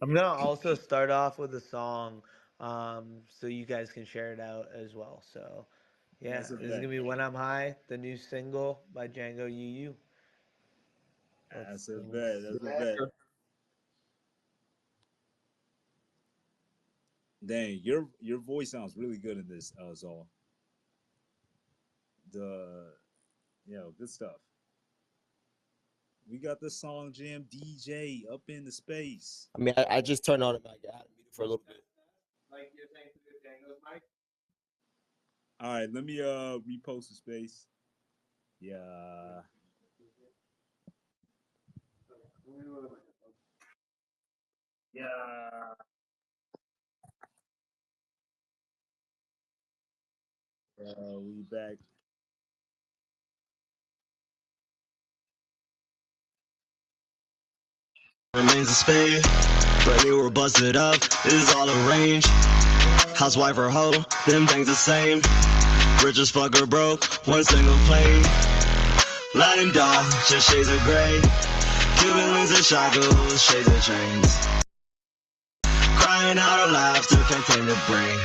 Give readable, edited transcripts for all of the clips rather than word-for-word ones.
I'm gonna also start off with a song, so you guys can share it out as well. So, yeah, That's a this is bet. gonna be "When I'm High," the new single by Jango UU. Let's That's a bet. see. That's a bet. Dang, your voice sounds really good in this, Zol. The good stuff. We got the song jam DJ up in the space. I mean, I just turned on it, I got muted for a little bit. All right, let me repost the space. Yeah. Yeah. We back. Remains a spade. Brand new or busted up is all arranged. Housewife or hoe, them things the same. Rich as fuck or broke, one single flame. Light and dark, just shades of gray. Cuban links and shackles, shades of chains. Crying out of laughter, can't tame the brain.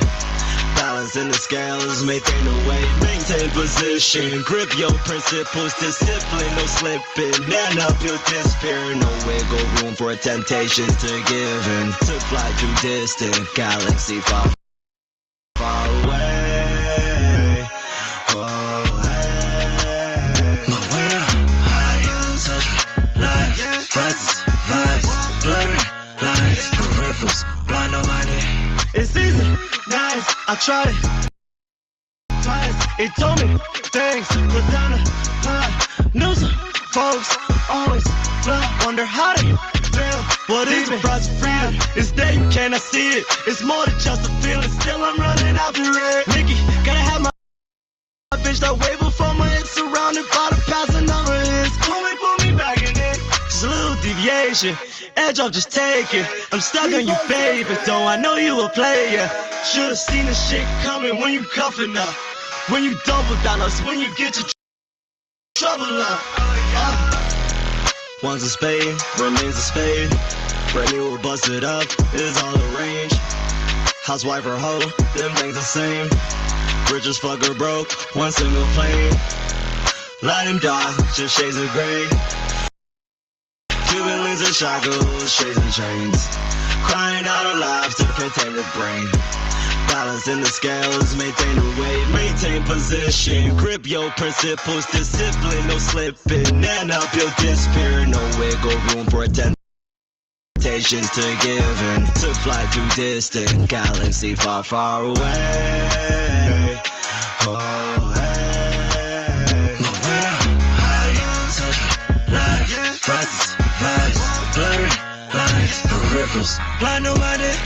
Balance in the scales, maintain the weight, maintain position. Grip your principles, discipline, no slipping. Man up, your despair, no wiggle room for temptations to give in. To fly too distant, galaxy far, far away. Oh, hey. But when I'm high, you touch me like rises, vibes, blurry lines, peripherals, blind on my name. It's easy, nice, I tried it twice. It told me things was down the line. Knew some folks always love, wonder how they feel. What is it? Brought you freedom. It's there, you cannot see it. It's more than just a feeling. Still, I'm running out the red. Nikki, gotta have my bitch that way before my head surrounded by the passing of her hits. Pull me back in it. Just a little deviation. Edge off, just take it. I'm stuck on you, baby. Though I know you a player. Should've seen the shit coming when you cuffing up. When you double down us, when you get your trouble up. One's a spade, remains a spade. Brand new or busted up, is all arranged. Housewife or hoe, them things the same. Rich as fuck or broke, one single flame. Light and dark, just shades of gray. Cuban links and shackles, shades and chains. Crying out of laughter, can't tame the brain. Balance in the scales, maintain the weight, maintain position. Grip your principles, discipline, no slipping. Man up your despair, no wiggle room for temptations to give in. To fly too distant, galaxy far, far away. Oh, hey. But when I'm high, you touch me like rises, vibes, blurry lines, peripherals, blind on my neck.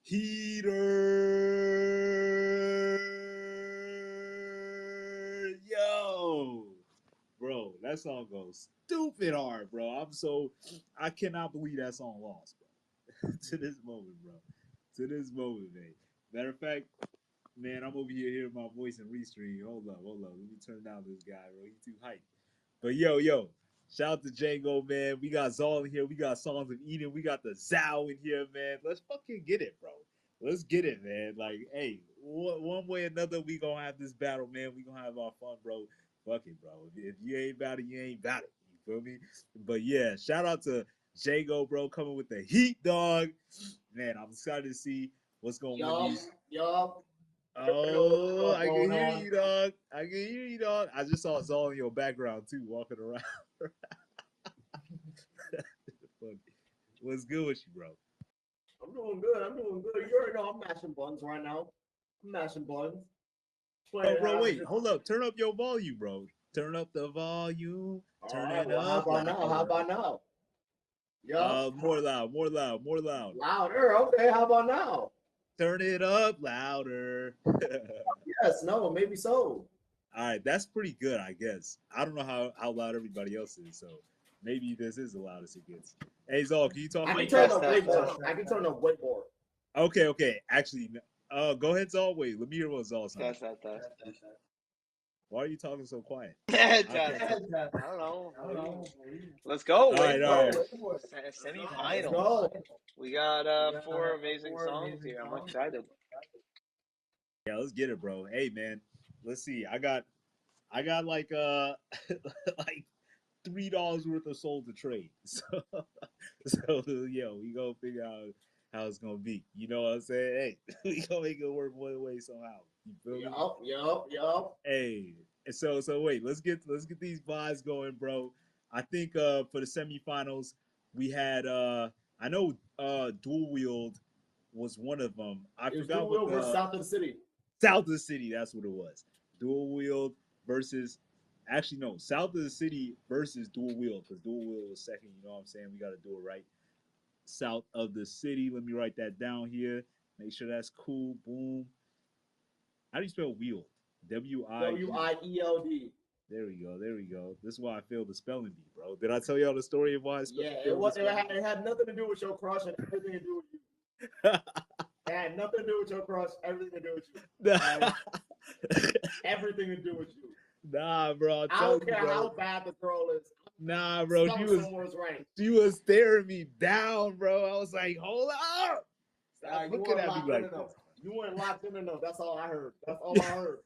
Heater. Yo. Bro, that song goes stupid hard, bro. I cannot believe that song lost, bro. To this moment, bro. To this moment, man. Matter of fact, man, I'm over here hearing my voice in restream. Hold up. Let me turn down this guy, bro. He's too hyped. But yo, shout out to Jango, man. We got Zol in here. We got Songs of Eden. We got the Zao in here, man. Let's fucking get it, bro. Let's get it, man. Like, hey, one way or another, we gonna have this battle, man. We gonna have our fun, bro. Fuck it, bro. If you ain't about it, you ain't about it. You feel me? But yeah, shout out to Jango, bro, coming with the heat, dog. Man, I'm excited to see what's gonna win these. Yup. Oh, I can hear you, dog. I can hear you, dog. I just saw Zol in your background too, walking around. What's good with you, bro? I'm doing good. You already know I'm mashing buns right now. I'm mashing buns. Oh, bro, wait, hold up. Turn up your volume, bro. Turn up the volume. All Turn right. it Well, how up about now? How louder. about now? Yup. More loud, more loud, more loud. Louder. Okay. How about now? Turn it up louder. Yes. No. Maybe so. All right, that's pretty good, I guess. I don't know how loud everybody else is, so maybe this is the loudest it gets. Hey, Zol, can you talk I to can me? turn up way more. I can turn up way more. Okay. Actually, go ahead, Zol. Wait, let me hear what Zol's saying. Test. Why are you talking so quiet? Test. I can't I tell. don't know. Let's go. All right. Semi-finals. Go. We got 4 amazing songs here. I'm excited. Yeah, let's get it, bro. Hey, man, let's see. I got like like $3 worth of soul to trade. So yo, we gonna figure out how it's gonna be. You know what I'm saying? Hey, we gonna make it work one way somehow. You feel me? Yup. Hey, and so wait, let's get these vibes going, bro. I think for the semifinals we had I know dual wield was one of them. I It was forgot Dual what Wheel the versus South of the City. South of the City, that's what it was. Dual wield versus actually no, South of the City versus dual wield, because dual wield was second, you know what I'm saying? We gotta do it right. South of the City. Let me write that down here. Make sure that's cool. Boom. How do you spell wield? WIELD. There we go. This is why I failed the spelling bee, bro. Did I tell y'all the story of why I Yeah, it had nothing to do with your crush and everything to do with you. It had nothing to do with your crush, everything to do with you. Right? Everything to do with you. Nah, bro. I don't care how bad the girl is. Nah, bro. Right. She was staring me down, bro. I was like, hold up. Stop looking at me like this. You weren't locked in enough. That's all I heard. That's all I heard.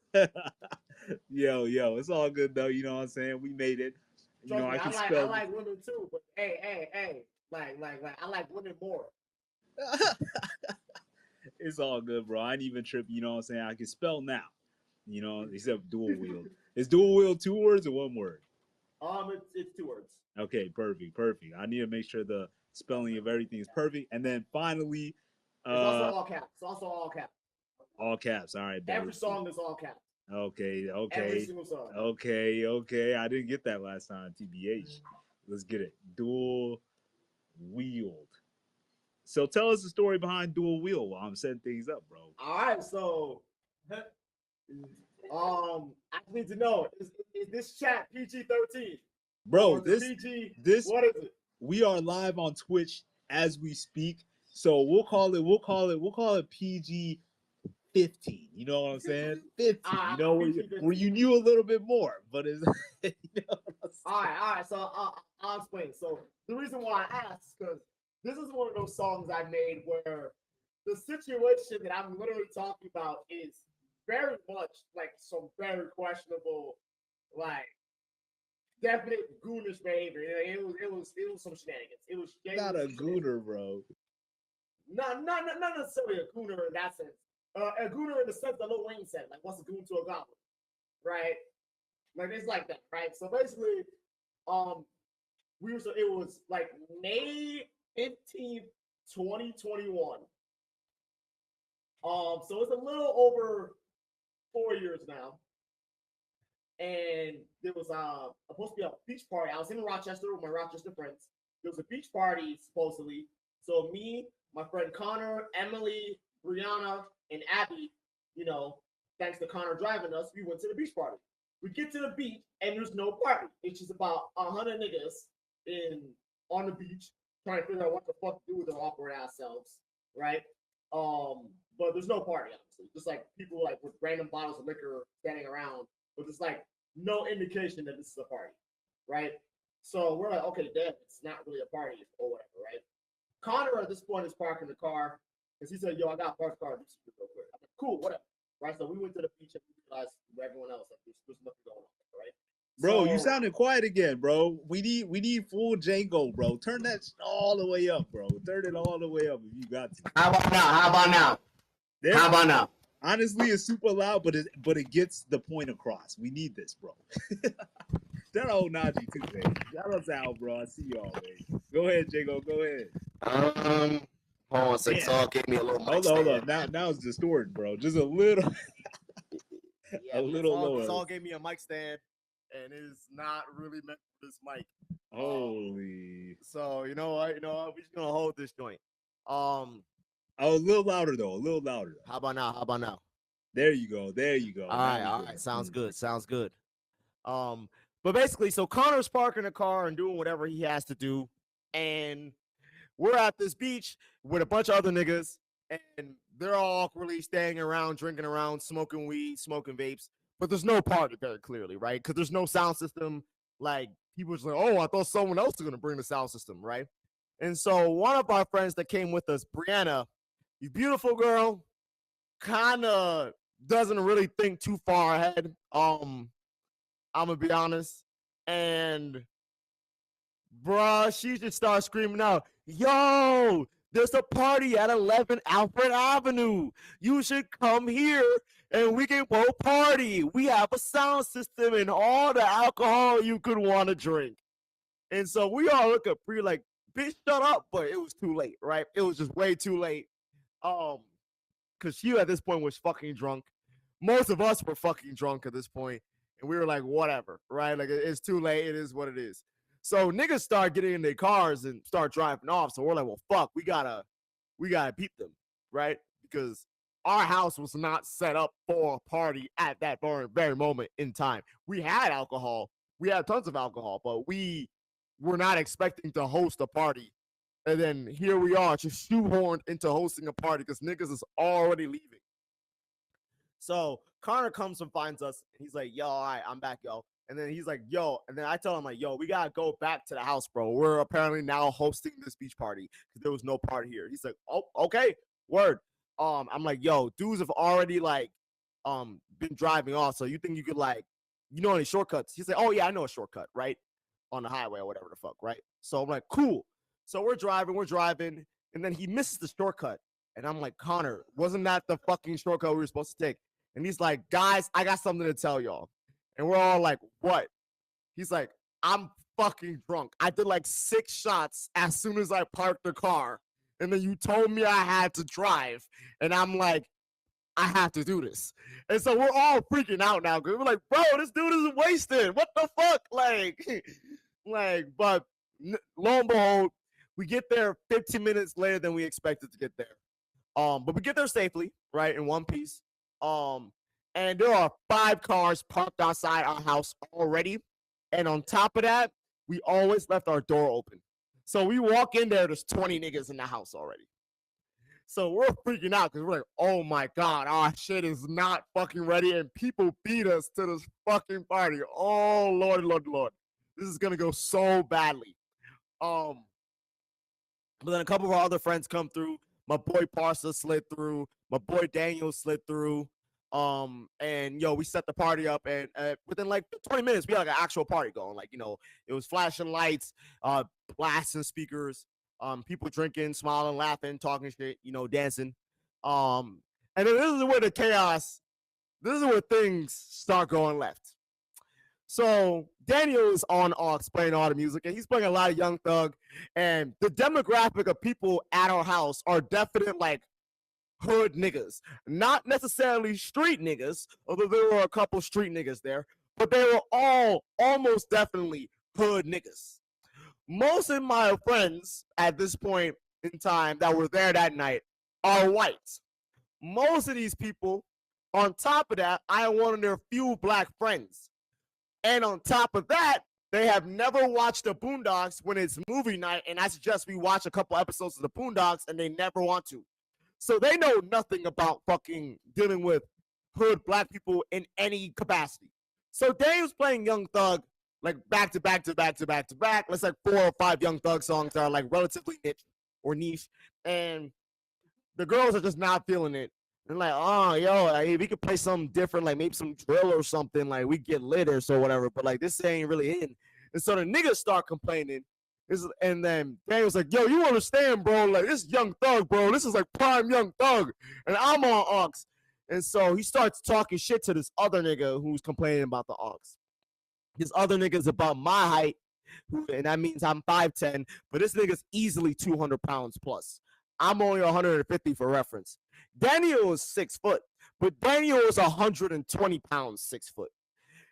Yo, it's all good though. You know what I'm saying? We made it. You know, me, I can I spell. like women too, but hey. Like, I like women more. It's all good, bro. I ain't even trip. You know what I'm saying? I can spell now. You know, except dual wield. Is dual wield 2 words or 1 word? It's 2 words. Okay, perfect. I need to make sure the spelling of everything is perfect. And then finally, it's also all caps. All caps. All right. Every song is all caps. Okay. Every single song. Okay. I didn't get that last time. TBH. Let's get it. Dual wield. So tell us the story behind dual wield while I'm setting things up, bro. All right. So, I need to know is this chat PG-13? Bro, this what is it? We are live on Twitch as we speak, so we'll call it PG 15. You know what I'm saying? 15. You know where you knew a little bit more, but it's you know all right. So I'll explain. So the reason why I asked is because this is one of those songs I made where the situation that I'm literally talking about is very much like some very questionable, like definite goonish behavior. It was some shenanigans. It was not a gooner, bro. Not necessarily a gooner in that sense. A gooner in the sense that Lil Wayne said, like, what's a goon to a goblin, right? Like it's like that, right? So basically, it was like May 15th, 2021. So it's a little over 4 years now. And there was supposed to be a beach party. I was in Rochester with my Rochester friends. There was a beach party supposedly. So me, my friend Connor, Emily, Brianna, and Abby, you know, thanks to Connor driving us, we went to the beach party. We get to the beach and there's no party. It's just about 100 niggas on the beach trying to figure out what the fuck to do with their awkward ass selves, right? But there's no party, obviously. Just like people like with random bottles of liquor standing around, but there's like no indication that this is a party, right? So we're like, okay, damn, it's not really a party or whatever, right? Connor at this point is parking the car because he said, yo, I got parked the car real quick. I'm like, cool, whatever. Right. So we went to the beach and we realized everyone else like there's nothing going on, right? Bro, you sounded quiet again, bro. We need full Jango, bro. Turn that all the way up, bro. Turn it all the way up if you got to. How about now? Honestly, it's super loud, but it gets the point across. We need this, bro. Shout out Najee too, man. Shout out Al, bro. I see y'all, man. Go ahead, Jango. Go ahead. Hold on, so Saul gave me a little mic hold on. Now it's distorted, bro. Just a little, yeah, a little Saul, lower. Saul gave me a mic stand. and it's not really meant for this mic. Holy. So you know what? We're just gonna hold this joint. Oh, a little louder though. A little louder. How about now? There you go. All right. Sounds good. But basically, so Connor's parking the car and doing whatever he has to do, and we're at this beach with a bunch of other niggas, and they're all awkwardly staying around, drinking around, smoking weed, smoking vapes. But there's no party very clearly, right? Because there's no sound system. Like, people just like, oh, I thought someone else was going to bring the sound system, right? And so one of our friends that came with us, Brianna, you beautiful girl, kind of doesn't really think too far ahead. I'm going to be honest. And, bruh, she just starts screaming out, yo, there's a party at 11 Alfred Avenue. You should come here and we can go party. We have a sound system and all the alcohol you could want to drink. And so we all look up pretty like, bitch, shut up. But it was too late, right? It was just way too late. Because she at this point was fucking drunk. Most of us were fucking drunk at this point. And we were like, whatever, right? Like, it's too late. It is what it is. So niggas start getting in their cars and start driving off. So we're like, well, fuck, we gotta beat them, right? Because our house was not set up for a party at that very moment in time. We had alcohol. We had tons of alcohol, but we were not expecting to host a party. And then here we are, just shoehorned into hosting a party because niggas is already leaving. So Connor comes and finds us, and he's like, yo, all right, I'm back, yo. And then he's like, yo, and then I tell him, like, yo, we gotta go back to the house, bro. We're apparently now hosting this beach party because there was no party here. He's like, oh, okay, word. I'm like, yo, dudes have already like been driving off. So you think you could like, any shortcuts? He's like, oh yeah, I know a shortcut, right? On the highway or whatever the fuck, right? So I'm like, cool. So we're driving, and then he misses the shortcut. And I'm like, Connor, wasn't that the fucking shortcut we were supposed to take? And he's like, guys, I got something to tell y'all. And we're all like, what? He's like, I'm fucking drunk. I did like 6 shots as soon as I parked the car. And then you told me I had to drive. And I'm like, I have to do this. And so we're all freaking out now. We're like, bro, this dude is wasted. What the fuck? But lo and behold, we get there 15 minutes later than we expected to get there. But we get there safely, right, in one piece. And there are 5 cars parked outside our house already. And on top of that, we always left our door open. So we walk in there, there's 20 niggas in the house already. So we're freaking out because we're like, oh my God, our shit is not fucking ready. And people beat us to this fucking party. Oh, Lord. This is going to go so badly. But then a couple of our other friends come through. My boy Parsa slid through. My boy Daniel slid through. And we set the party up, and within like 20 minutes, we had like an actual party going. Like, it was flashing lights, blasting speakers, people drinking, smiling, laughing, talking shit, dancing. And then this is where this is where things start going left. So Daniel is on aux playing all the music, and he's playing a lot of Young Thug. And the demographic of people at our house are definite like hood niggas, not necessarily street niggas, although there were a couple street niggas there, but they were all almost definitely hood niggas. Most of my friends at this point in time that were there that night are white. Most of these people, on top of that, I am one of their few black friends. And on top of that, they have never watched the Boondocks when it's movie night, and I suggest we watch a couple episodes of the Boondocks, and they never want to. So they know nothing about fucking dealing with hood black people in any capacity. So Daniel's playing Young Thug like back to back. Let's like 4 or 5 Young Thug songs that are like relatively niche. And the girls are just not feeling it. And like, oh, yo, like, we could play something different, like maybe some drill or something, like we get lit or so whatever. But like this ain't really in. And so the niggas start complaining. And then Daniel's like, yo, you understand, bro? Like, this Young Thug, bro. This is like prime Young Thug. And I'm on aux. And so he starts talking shit to this other nigga who's complaining about the aux. This other nigga's about my height, and that means I'm 5'10", but this nigga's easily 200 pounds plus. I'm only 150 for reference. Daniel is 6 foot, but Daniel is 120 pounds, 6 foot.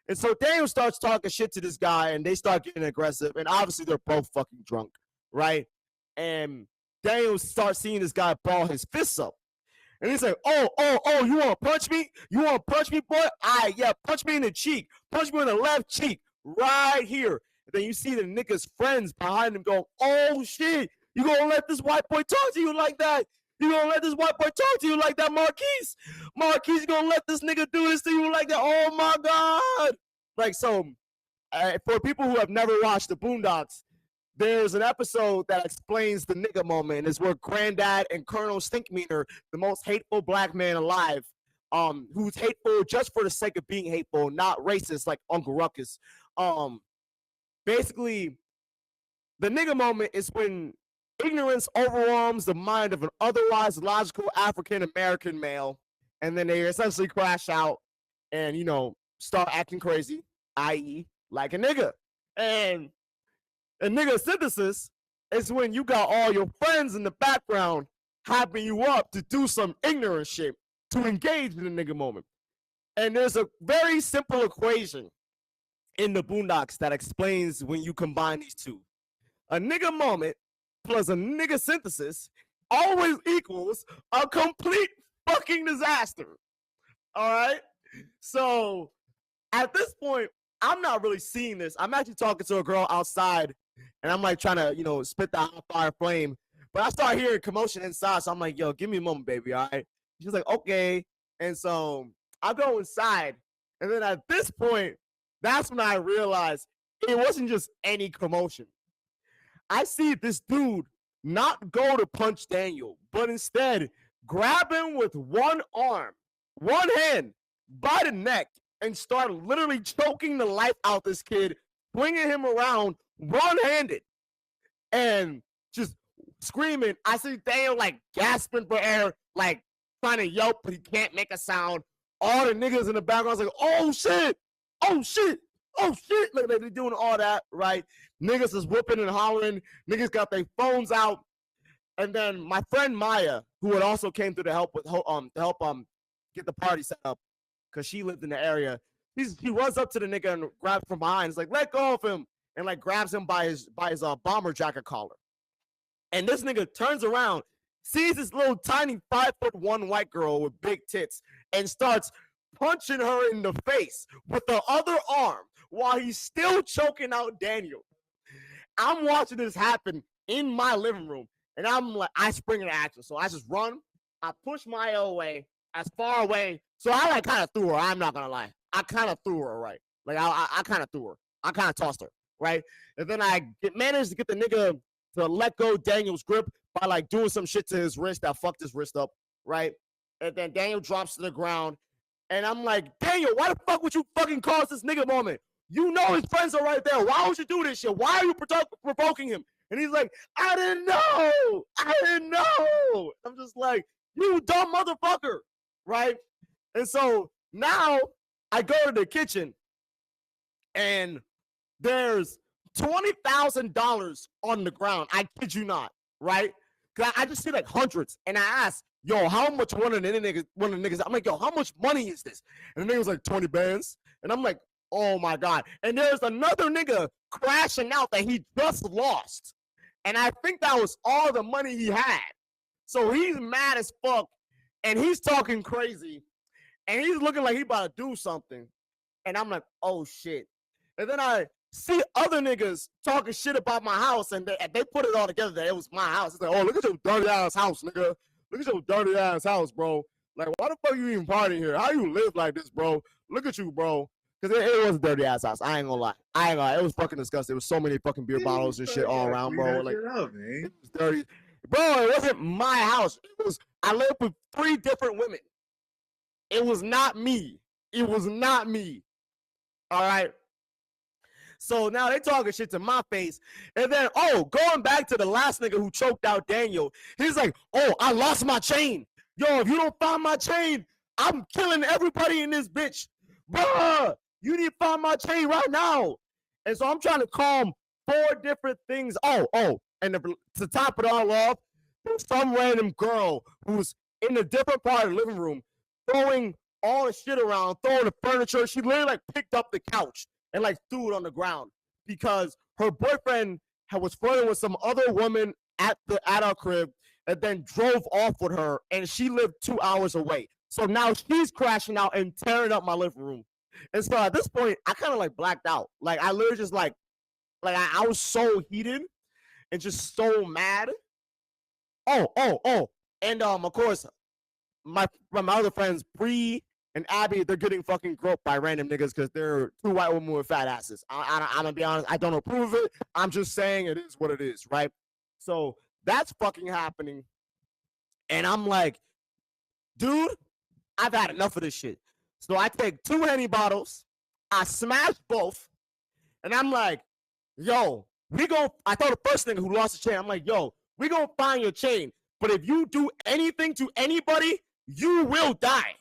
And so Daniel starts talking shit to this guy, and they start getting aggressive. And obviously, they're both fucking drunk, right? And Daniel starts seeing this guy ball his fists up. And he's like, oh, you want to punch me? You want to punch me, boy? Yeah, punch me in the cheek. Punch me in the left cheek, right here. And then you see the nigga's friends behind him go, oh, shit. You going to let this white boy talk to you like that? You going to let this white boy talk to you like that, Marquise? Marquise, you going to let this nigga do this to you like that? Oh, my God. Like, so, for people who have never watched the Boondocks, there's an episode that explains the nigga moment, and it's where Granddad and Colonel Stinkmeaner, the most hateful black man alive, who's hateful just for the sake of being hateful, not racist like Uncle Ruckus. Basically, the nigga moment is when ignorance overwhelms the mind of an otherwise logical African-American male, and then they essentially crash out and, you know, start acting crazy, i.e., like a nigga. And nigga synthesis is when you got all your friends in the background hyping you up to do some ignorant shit, to engage in the nigga moment. And there's a very simple equation in the Boondocks that explains when you combine these two. A nigga moment plus a nigga synthesis always equals a complete fucking disaster. All right? So at this point, I'm not really seeing this. I'm actually talking to a girl outside, and I'm like trying to, you know, spit the hot fire flame. But I start hearing commotion inside, so I'm like, yo, give me a moment, baby, all right? She's like, okay. And so I go inside, and then at this point, that's when I realized it wasn't just any commotion. I see this dude not go to punch Daniel, but instead grab him with one arm, one hand, by the neck, and start literally choking the life out this kid, swinging him around one-handed and just screaming. I see Daniel like gasping for air, like trying to yelp, but he can't make a sound. All the niggas in the background like, oh shit, oh shit, oh shit. Like they're doing all that, right? Niggas is whooping and hollering. Niggas got their phones out. And then my friend Maya, who had also came through to help get the party set up, because she lived in the area. He runs up to the nigga and grabs from behind. He's like, let go of him. And like grabs him by his bomber jacket collar. And this nigga turns around, sees this little tiny 5'1" white girl with big tits, and starts punching her in the face with the other arm while he's still choking out Daniel. I'm watching this happen in my living room, and I'm like, I spring into action. So I just run. I push Maya away, as far away. So I like kind of threw her. I'm not gonna lie. I kind of threw her, right? Like I kind of threw her. I kind of tossed her, right? And then I managed to get the nigga to let go Daniel's grip by like doing some shit to his wrist that fucked his wrist up, right? And then Daniel drops to the ground, and I'm like, Daniel, why the fuck would you fucking cause this nigga moment? You know his friends are right there. Why would you do this shit? Why are you provoking him? And he's like, I didn't know. I'm just like, you dumb motherfucker, right? And so now I go to the kitchen, and there's $20,000 on the ground. I kid you not, right? Cause I just see like hundreds, and I ask, yo, how much one of the niggas? I'm like, yo, how much money is this? And the nigga's like 20 bands, and I'm like, oh my God. And there's another nigga crashing out that he just lost, and I think that was all the money he had. So he's mad as fuck, and he's talking crazy, and he's looking like he about to do something, and I'm like, oh shit. And then I see other niggas talking shit about my house, and they put it all together that it was my house. It's like, oh, look at your dirty ass house, nigga. Look at your dirty ass house, bro. Like, why the fuck you even party here? How you live like this, bro? Look at you, bro. Because it was a dirty ass house. I ain't gonna lie. It was fucking disgusting. There was so many fucking beer bottles and shit all around, bro. Like, it was dirty. Bro, it wasn't my house. I lived with 3 different women. It was not me. It was not me. All right. So now they talking shit to my face. And then, going back to the last nigga who choked out Daniel, he's like, oh, I lost my chain. Yo, if you don't find my chain, I'm killing everybody in this bitch. Bruh, you need to find my chain right now. And so I'm trying to calm 4 different things. And to top it all off, there's some random girl who's in a different part of the living room throwing all the shit around, throwing the furniture. She literally like picked up the couch and like threw it on the ground because her boyfriend was flirting with some other woman at our crib and then drove off with her, and she lived 2 hours away. So now she's crashing out and tearing up my living room. And so at this point, I kind of like blacked out. Like I literally just like I was so heated and just so mad. Oh. And of course, my other friends, Bree and Abby, they're getting fucking groped by random niggas because they're 2 white women with fat asses. I'm gonna be honest, I don't approve of it. I'm just saying it is what it is, right? So that's fucking happening. And I'm like, dude, I've had enough of this shit. So I take 2 Henny bottles, I smash both, and I'm like, yo, I told the first nigga who lost the chain, I'm like, yo, we gonna find your chain. But if you do anything to anybody, you will die.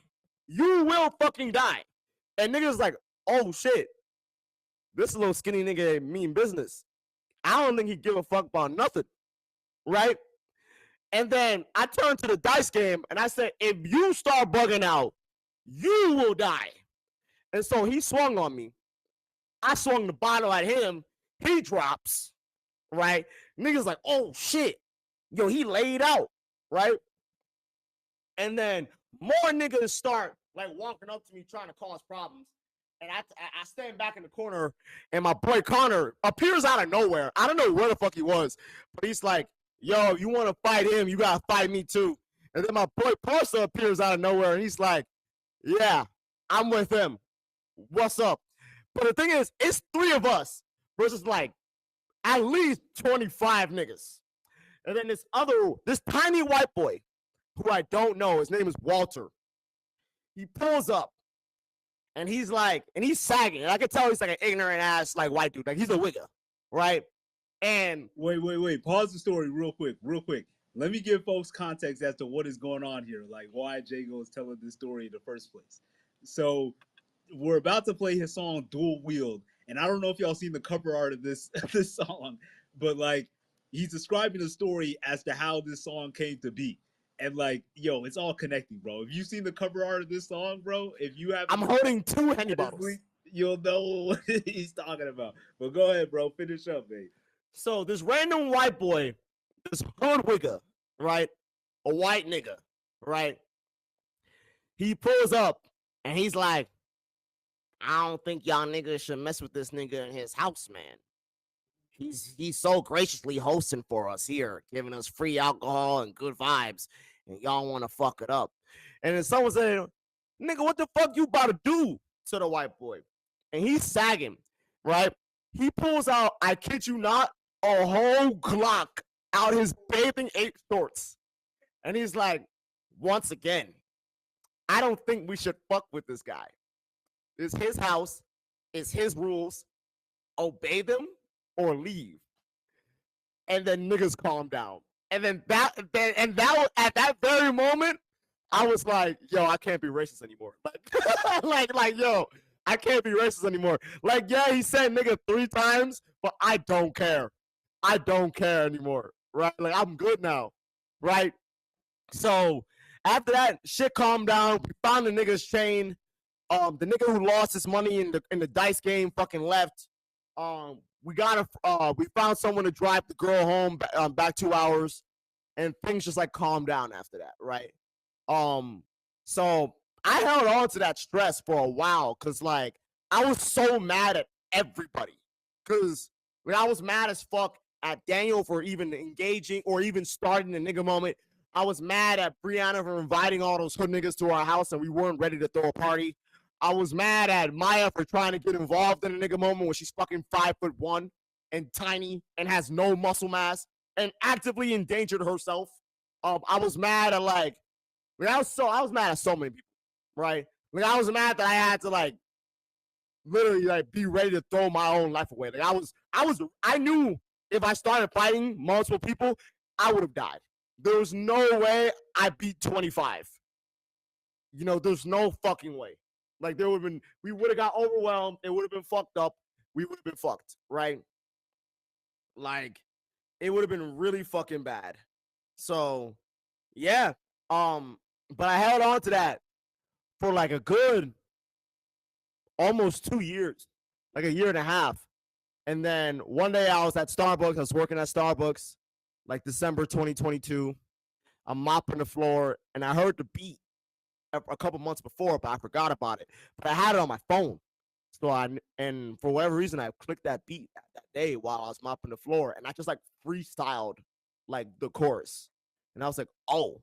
You will fucking die. And niggas like, oh shit, this little skinny nigga ain't mean business. I don't think he give a fuck about nothing, right? And then I turned to the dice game and I said, if you start bugging out, you will die. And so he swung on me. I swung the bottle at him. He drops, right? Niggas like, oh shit. Yo, he laid out, right? And then more niggas start like walking up to me trying to cause problems. And I stand back in the corner, and my boy Connor appears out of nowhere. I don't know where the fuck he was, but he's like, yo, you want to fight him, you got to fight me too. And then my boy Parsa appears out of nowhere, and he's like, yeah, I'm with him. What's up? But the thing is, it's 3 of us versus like at least 25 niggas. And then this tiny white boy, who I don't know, his name is Walter. He pulls up. And he's like, and he's sagging. And I can tell he's like an ignorant ass like white dude. Like he's a wigger, right? And wait. Pause the story real quick. Let me give folks context as to what is going on here, like why Jango is telling this story in the first place. So we're about to play his song Dual Wield, and I don't know if y'all seen the cover art of this this song, but like he's describing the story as to how this song came to be. And like, yo, it's all connecting, bro. If you've seen the cover art of this song, bro, if you have, I'm holding 2 Henny bottles. You'll know what he's talking about. But go ahead, bro. Finish up, man. So this random white boy, this hood wigger, right? A white nigga, right? He pulls up and he's like, I don't think y'all niggas should mess with this nigga in his house, man. He's so graciously hosting for us here, giving us free alcohol and good vibes, and y'all want to fuck it up. And then someone said, nigga, what the fuck you about to do to the white boy? And he's sagging, right? He pulls out, I kid you not, a whole Glock out his bathing ape shorts. And he's like, once again, I don't think we should fuck with this guy. It's his house. It's his rules. Obey them or leave. And then niggas calm down. And then that was, at that very moment, I was like, yo, I can't be racist anymore. Like, yo, I can't be racist anymore. Like, yeah, he said nigga 3 times, but I don't care. I don't care anymore. Right? Like, I'm good now. Right? So after that, shit calmed down. We found the nigga's chain. The nigga who lost his money in the dice game fucking left. We found someone to drive the girl home back 2 hours, and things just like calmed down after that, right? So I held on to that stress for a while because like I was so mad at everybody. Because I was mad as fuck at Daniel for even engaging or even starting the nigga moment. I was mad at Brianna for inviting all those hood niggas to our house and we weren't ready to throw a party. I was mad at Maya for trying to get involved in a nigga moment when she's fucking 5'1" and tiny and has no muscle mass and actively endangered herself. I was mad at like, I was mad at so many people, right? Like I was mad that I had to like literally like be ready to throw my own life away. Like I knew if I started fighting multiple people, I would have died. There was no way I beat 25. You know, there's no fucking way. Like we would have got overwhelmed. It would have been fucked up. We would have been fucked, right? Like it would have been really fucking bad. So yeah. But I held on to that for like a good almost 2 years, like a year and a half. And then one day I was at Starbucks. I was working at Starbucks, like December 2022. I'm mopping the floor, and I heard the beat a couple months before, but I forgot about it. But I had it on my phone. And for whatever reason, I clicked that beat that day while I was mopping the floor, and I just like freestyled like the chorus. And I was like, oh,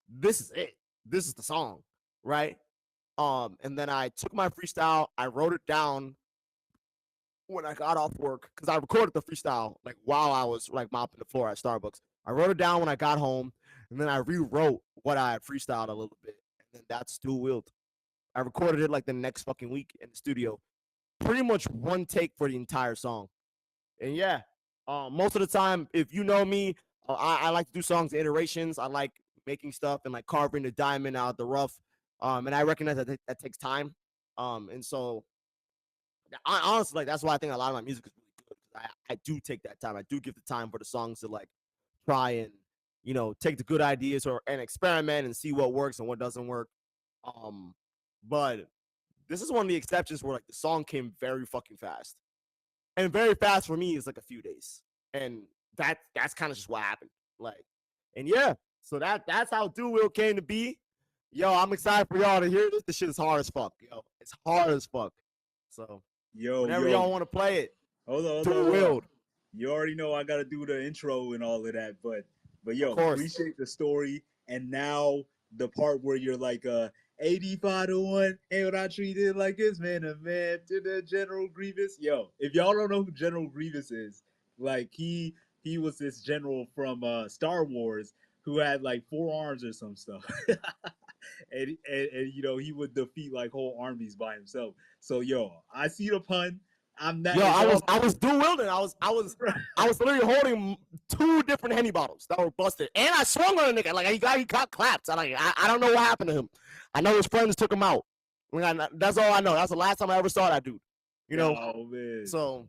this is it. This is the song, right? And then I took my freestyle, I wrote it down when I got off work, because I recorded the freestyle like while I was like mopping the floor at Starbucks. I wrote it down when I got home, and then I rewrote what I had freestyled a little bit, and then that's dual wheeled. I recorded it like the next fucking week in the studio. Pretty much one take for the entire song. And yeah, most of the time, if you know me, I like to do songs in iterations. I like making stuff and like carving the diamond out of the rough. And I recognize that that takes time. And so honestly, like that's why I think a lot of my music is really good. I do take that time. I do give the time for the songs to like try and take the good ideas and experiment and see what works and what doesn't work. But this is one of the exceptions where like the song came very fucking fast, and very fast for me is like a few days, and that's kind of just what happened. Like, and yeah, so that's how Dual Wheel came to be. Yo, I'm excited for y'all to hear this. This shit is hard as fuck, yo. It's hard as fuck. So whenever y'all want to play it, hold on. Dual Wheeled. You already know I gotta do the intro and all of that, but yo, appreciate the story. And now the part where you're like 85 to 1, and when I treated like this, man, a man to the General Grievous. Yo, if y'all don't know who General Grievous is, like he was this general from Star Wars who had like 4 arms or some stuff. and he would defeat like whole armies by himself. So yo, I see the pun. I'm not. Yo, I was dual wielding. I was literally holding 2 different Henny bottles that were busted, and I swung on a nigga like he got clapped. I don't know what happened to him. I know his friends took him out. That's all I know. That's the last time I ever saw that dude. Oh man. So,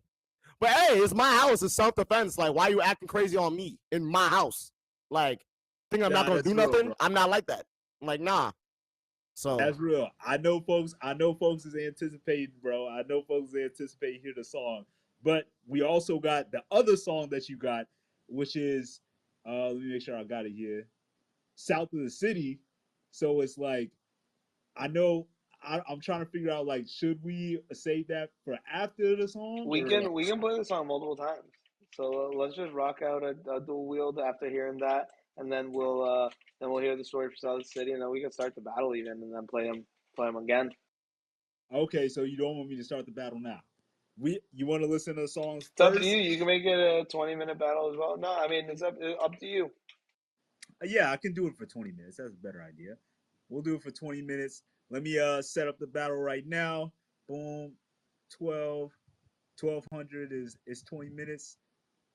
but hey, it's my house. It's self-defense. Like, why are you acting crazy on me in my house? Like, think I'm not gonna do nothing? Bro. I'm not like that. I'm like, nah. So that's real. I know folks is anticipating, bro. I know folks is anticipating hear the song. But we also got the other song that you got, which is let me make sure I got it here. South of the City. So it's like, I'm trying to figure out, like, should we save that for after the song? We can play the song multiple times. So let's just rock out a dual wield after hearing that, and then we'll hear the story for South City, and then we can start the battle even, and then play them again. Okay, so you don't want me to start the battle now? You want to listen to the songs it's first? Up to you. You can make it a 20-minute battle as well. No, I mean it's up to you. Yeah, I can do it for 20 minutes. That's a better idea. We'll do it for 20 minutes. Let me set up the battle right now. Boom. 1200 is 20 minutes.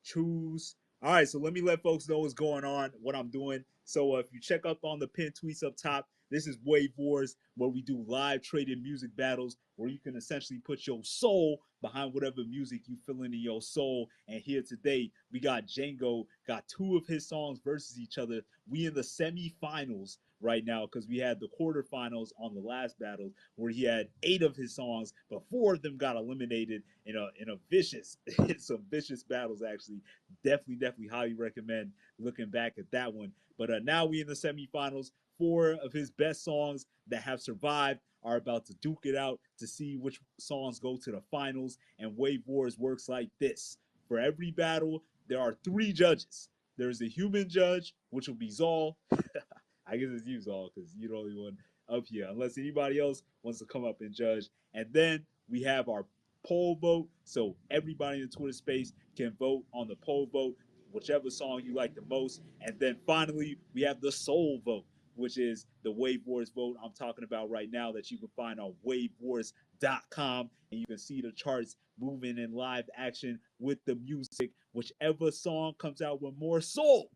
Choose. All right, so let me let folks know what's going on, what I'm doing. So if you check up on the pinned tweets up top, this is WaveWarZ, where we do live traded music battles, where you can essentially put your soul behind whatever music you feel in your soul. And here today, we got Jango, got 2 of his songs versus each other. We in the semifinals right now, because we had the quarterfinals on the last battle where he had 8 of his songs, but 4 of them got eliminated in a vicious, some vicious battles actually. Definitely highly recommend looking back at that one. But now we in the semifinals. 4 of his best songs that have survived are about to duke it out to see which songs go to the finals. And WaveWarZ works like this. For every battle, there are 3 judges. There's a human judge, which will be Zal. I guess it's you, Zal, because you're the only one up here, unless anybody else wants to come up and judge. And then we have our poll vote. So everybody in the Twitter space can vote on the poll vote, whichever song you like the most. And then finally, we have the soul vote, which is the WaveWarZ vote I'm talking about right now that you can find on WaveWarZ.com. And you can see the charts moving in live action with the music. Whichever song comes out with more soul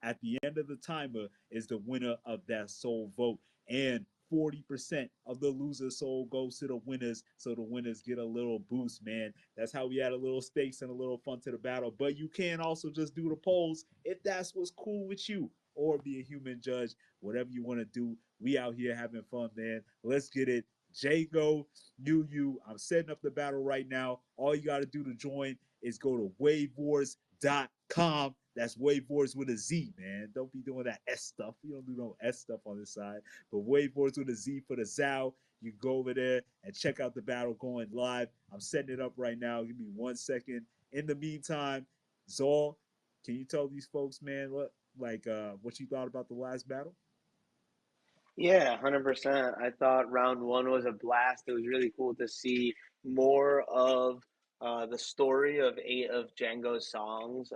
at the end of the timer is the winner of that soul vote. And 40% of the loser soul goes to the winners, so the winners get a little boost, man. That's how we add a little stakes and a little fun to the battle. But you can also just do the polls if that's what's cool with you. or be a human judge. Whatever you want to do, we out here having fun, man. Let's get it. Jango UU. I'm setting up the battle right now. All you got to do to join is go to WaveWarZ.com. That's WaveWarZ with a Z, man. Don't be doing that S stuff. We don't do no S stuff on this side. But WaveWarZ with a Z for the Zao. You go over there and check out the battle going live. I'm setting it up right now. Give me 1 second. In the meantime, Zol, can you tell these folks, man, what you thought about the last battle? Yeah, 100%. I thought round one was a blast. It was really cool to see more of the story of 8 of Django's songs,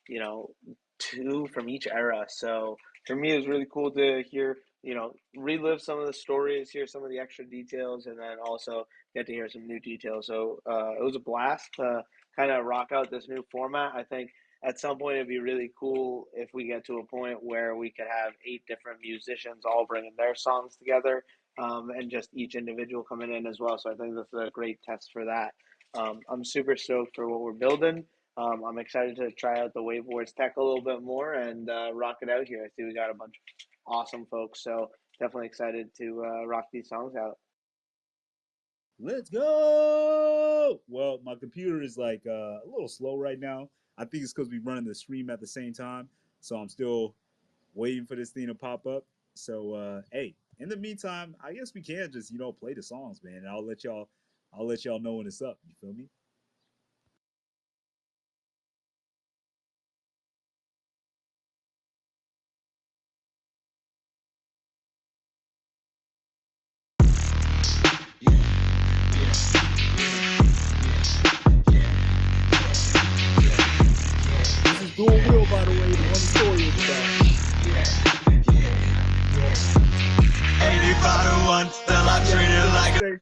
you know, 2 from each era. So for me, it was really cool to hear, you know, relive some of the stories, hear some of the extra details, and then also get to hear some new details. So it was a blast to kind of rock out this new format. I think at some point it'd be really cool if we get to a point where we could have 8 different musicians all bringing their songs together, and just each individual coming in as well. So I think this is a great test for that. I'm super stoked for what we're building. I'm excited to try out the WaveWarZ tech a little bit more and rock it out here. I see we got a bunch of awesome folks, so definitely excited to rock these songs out. Let's go. Well, my computer is like a little slow right now. I think it's because we're running the stream at the same time. So I'm still waiting for this thing to pop up. So hey, in the meantime, I guess we can just, play the songs, man. And I'll let y'all know when it's up. You feel me? This is Dual Wheel, by the way, the one the story is about. 85 to 1, still I treat it like a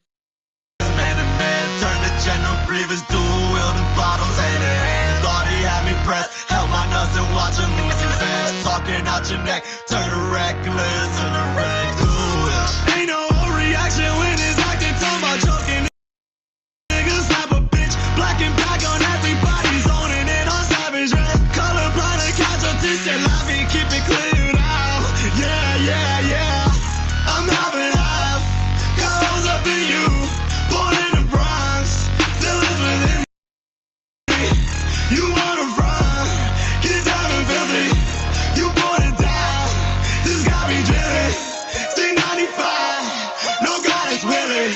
man to man. Turn the general grievous, dual wielding bottles hand in hand. Thought he had me pressed, held my nuts and watch him lose his ass. Talking out your neck, turn the reckless to the red. Ain't no reaction when it's acting, talking about joking. Niggas slap a bitch, black and black on everybody's owning it on savage red. Colorblind and catch a distant life and keep it cleared out. Yeah. I'm having half, goes up in you, born in the Bronx, still lives within me. You wanna run, get down and filthy, you born it down, this got me drilling. C95, no goddess willing,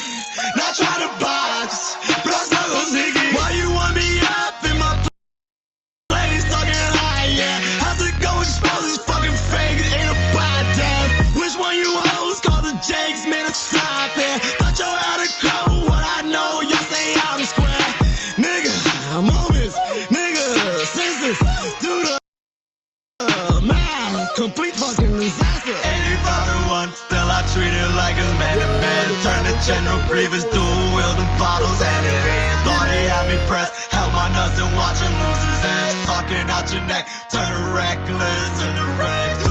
not trying to box, blood circles Ziggy. Why you want me up in my place, talking high, yeah, have to go expose this fucking fake, it ain't a bad damn. Which one you hoes call the Jakes, man, it's stop it. Thought you had a code, what I know, y'all stay out of square. Nigga, moments, nigga, senses, do the man, complete fucking disaster. 85 to 1, still I treat it like a man to man. Turn the general grievous, dual wielding bottles hand in hand. Thought he had me pressed, held my nuts and watch him lose his ass. Talking out your neck, turn reckless to the red.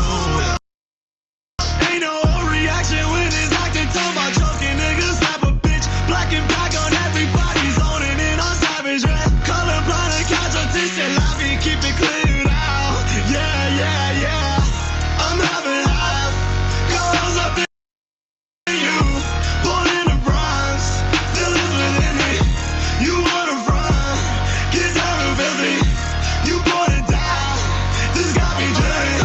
Ain't no reaction when it's acting, talking about joking. Niggas slap a bitch, black and black on everybody's owning it on savage red. Colorblind and catch a distant life and keep it cleared out. Yeah. I'm having half, goes up in you, born in the Bronx, still lives within me. You wanna run, get down and filthy, you born it down, this got me drilling.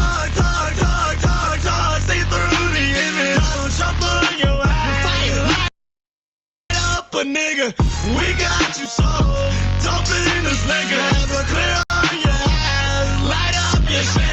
Talk, see through the image. Don't shuffle in your ass. Light up a nigga, we got you so. Dump it in this nigga, ever clear on your ass. Light up your shit.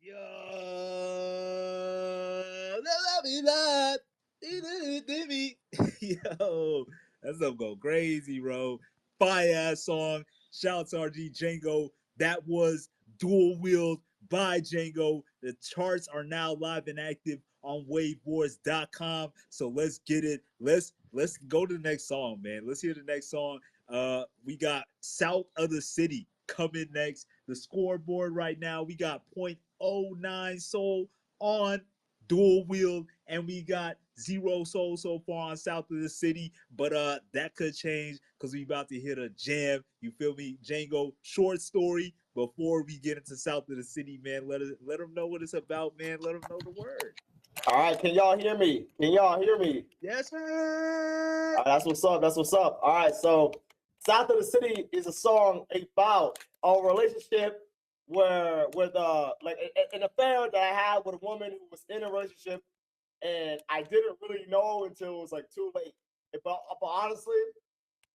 Yo, that. Yo, that stuff go crazy, bro. Fire ass song. Shout out to RG Jango. That was Dual Wheeled by Jango. The charts are now live and active on WaveWarZ.com. So let's get it. Let's go to the next song, man. Let's hear the next song. We got South of the City coming next. The scoreboard right now, we got .09 Soul on Dual Wheel, and we got 0 Soul so far on South of the City. But that could change because we about to hit a jam. You feel me? Jango, short story before we get into South of the City, man. Let them know what it's about, man. Let them know the word. All right, can y'all hear me? Can y'all hear me? Yes, sir. All right, that's what's up. That's what's up. All right, so South of the City is a song about a relationship where with like an affair that I had with a woman who was in a relationship, and I didn't really know until it was like too late. But honestly,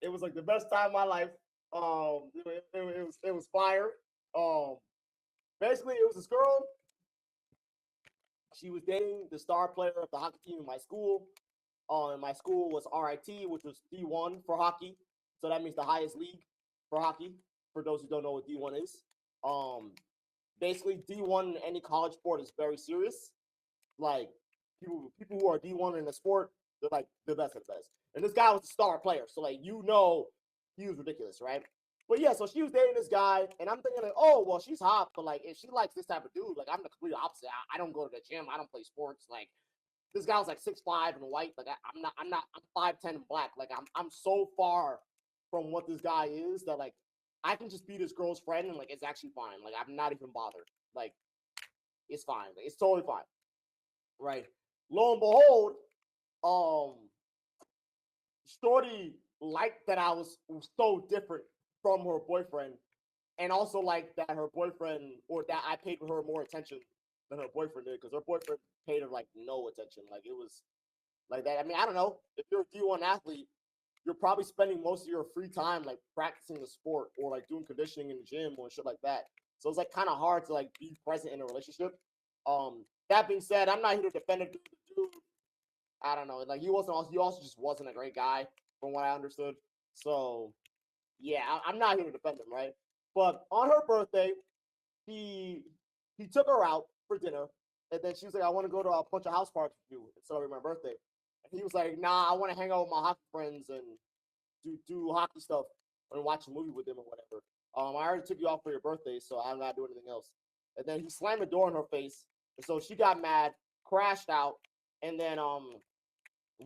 it was like the best time of my life. It was fire. Basically, it was this girl. She was dating the star player of the hockey team in my school. And my school was RIT, which was D1 for hockey. So that means the highest league for hockey, for those who don't know what D1 is. Basically, D1 in any college sport is very serious. Like, people who are D1 in the sport, they're like the best of the best. And this guy was a star player. So, like, he was ridiculous, right? But yeah, so she was dating this guy, and I'm thinking like, oh, well, she's hot, but like, if she likes this type of dude, like, I'm the complete opposite. I don't go to the gym. I don't play sports. Like, this guy was like 6'5" and white. Like, I'm 5'10" and black. Like, I'm so far from what this guy is that like I can just be this girl's friend and like it's actually fine. Like, I'm not even bothered. Like, it's fine. Like, it's totally fine. Right. Lo and behold, Shorty liked that I was so different from her boyfriend, and also like that her boyfriend, or that I paid her more attention than her boyfriend did, because her boyfriend paid her like no attention. Like, it was like that. I mean, I don't know. If you're a D1 athlete, you're probably spending most of your free time like practicing the sport or like doing conditioning in the gym or shit like that. So it's like kind of hard to like be present in a relationship. That being said, I'm not here to defend a dude. I don't know. Like, he also just wasn't a great guy from what I understood. So yeah, I'm not here to defend him, right? But on her birthday, he took her out for dinner, and then she was like, I want to go to a bunch of house parties with you and celebrate my birthday. And he was like, nah, I want to hang out with my hockey friends and do hockey stuff and watch a movie with them or whatever. I already took you off for your birthday, so I'm not doing anything else. And then he slammed the door in her face, and so she got mad, crashed out, and then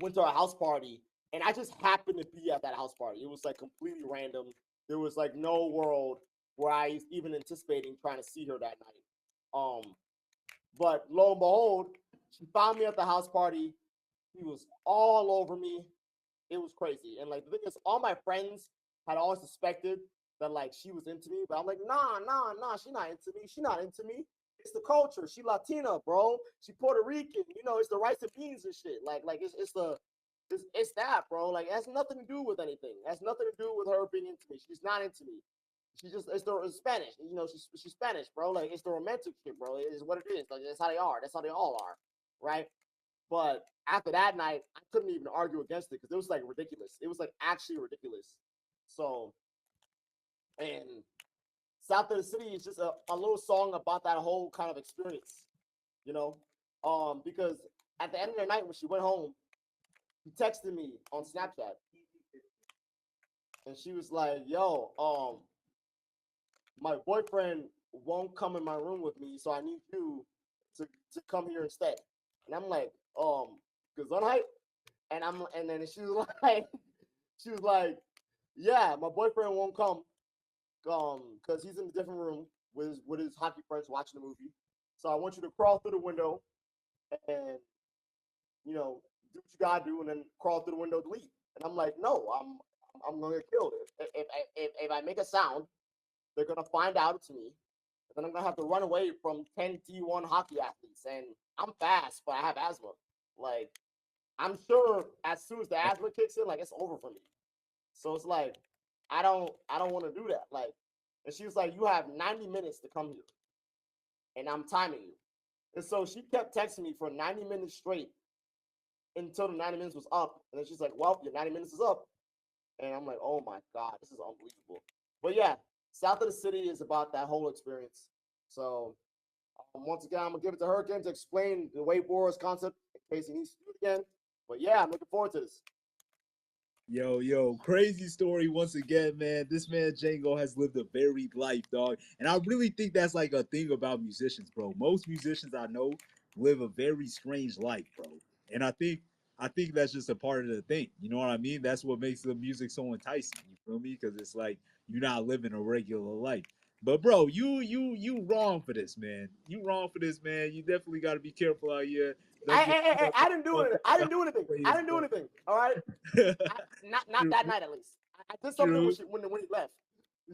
went to a house party. And I just happened to be at that house party. It was like completely random. There was like no world where I was even anticipating trying to see her that night. But lo and behold, she found me at the house party. He was all over me. It was crazy. And like, the thing is, all my friends had always suspected that like she was into me, but I'm like, nah, she's not into me. She's not into me. It's the culture. She Latina, bro. She Puerto Rican. You know, it's the rice and beans and shit. Like it's that, bro. Like, it has nothing to do with anything. It has nothing to do with her being into me. She's not into me. It's Spanish. You know, she's Spanish, bro. Like, it's the romantic shit, bro. It is what it is. Like, that's how they are. That's how they all are, right? But after that night, I couldn't even argue against it because it was like ridiculous. It was like actually ridiculous. So, and South of the City is just a little song about that whole kind of experience, you know? Because at the end of the night when she went home, she texted me on Snapchat. And she was like, yo, my boyfriend won't come in my room with me, so I need you to come here instead. And I'm like, Gesundheit? And then she was like, yeah, my boyfriend won't come, because he's in a different room with his hockey friends watching the movie. So I want you to crawl through the window and, you know, do what you gotta do, and then crawl through the window to leave. And I'm like, no, I'm gonna get killed. If I make a sound, they're gonna find out it's me. And then I'm gonna have to run away from 10 D1 hockey athletes. And I'm fast, but I have asthma. Like, I'm sure as soon as the asthma kicks in, like, it's over for me. So it's like, I don't want to do that. Like, and she was like, you have 90 minutes to come here, and I'm timing you. And so she kept texting me for 90 minutes straight until the 90 minutes was up. And then she's like, well, your 90 minutes is up. And I'm like, oh my God, this is unbelievable. But yeah, South of the City is about that whole experience. So Once again, I'm gonna give it to Hurricane to explain the WaveWarZ concept in case he needs to do it again. But yeah, I'm looking forward to this. Yo, crazy story once again, man. This man Jango has lived a varied life, dog. And I really think that's like a thing about musicians, bro. Most musicians I know live a very strange life, bro. And I think that's just a part of the thing. You know what I mean? That's what makes the music so enticing. You feel me? Because it's like you're not living a regular life. But bro, you wrong for this, man. You wrong for this, man. You definitely got to be careful out here. I didn't do anything. I didn't do anything. All right. Not that night at least. I did something when he left.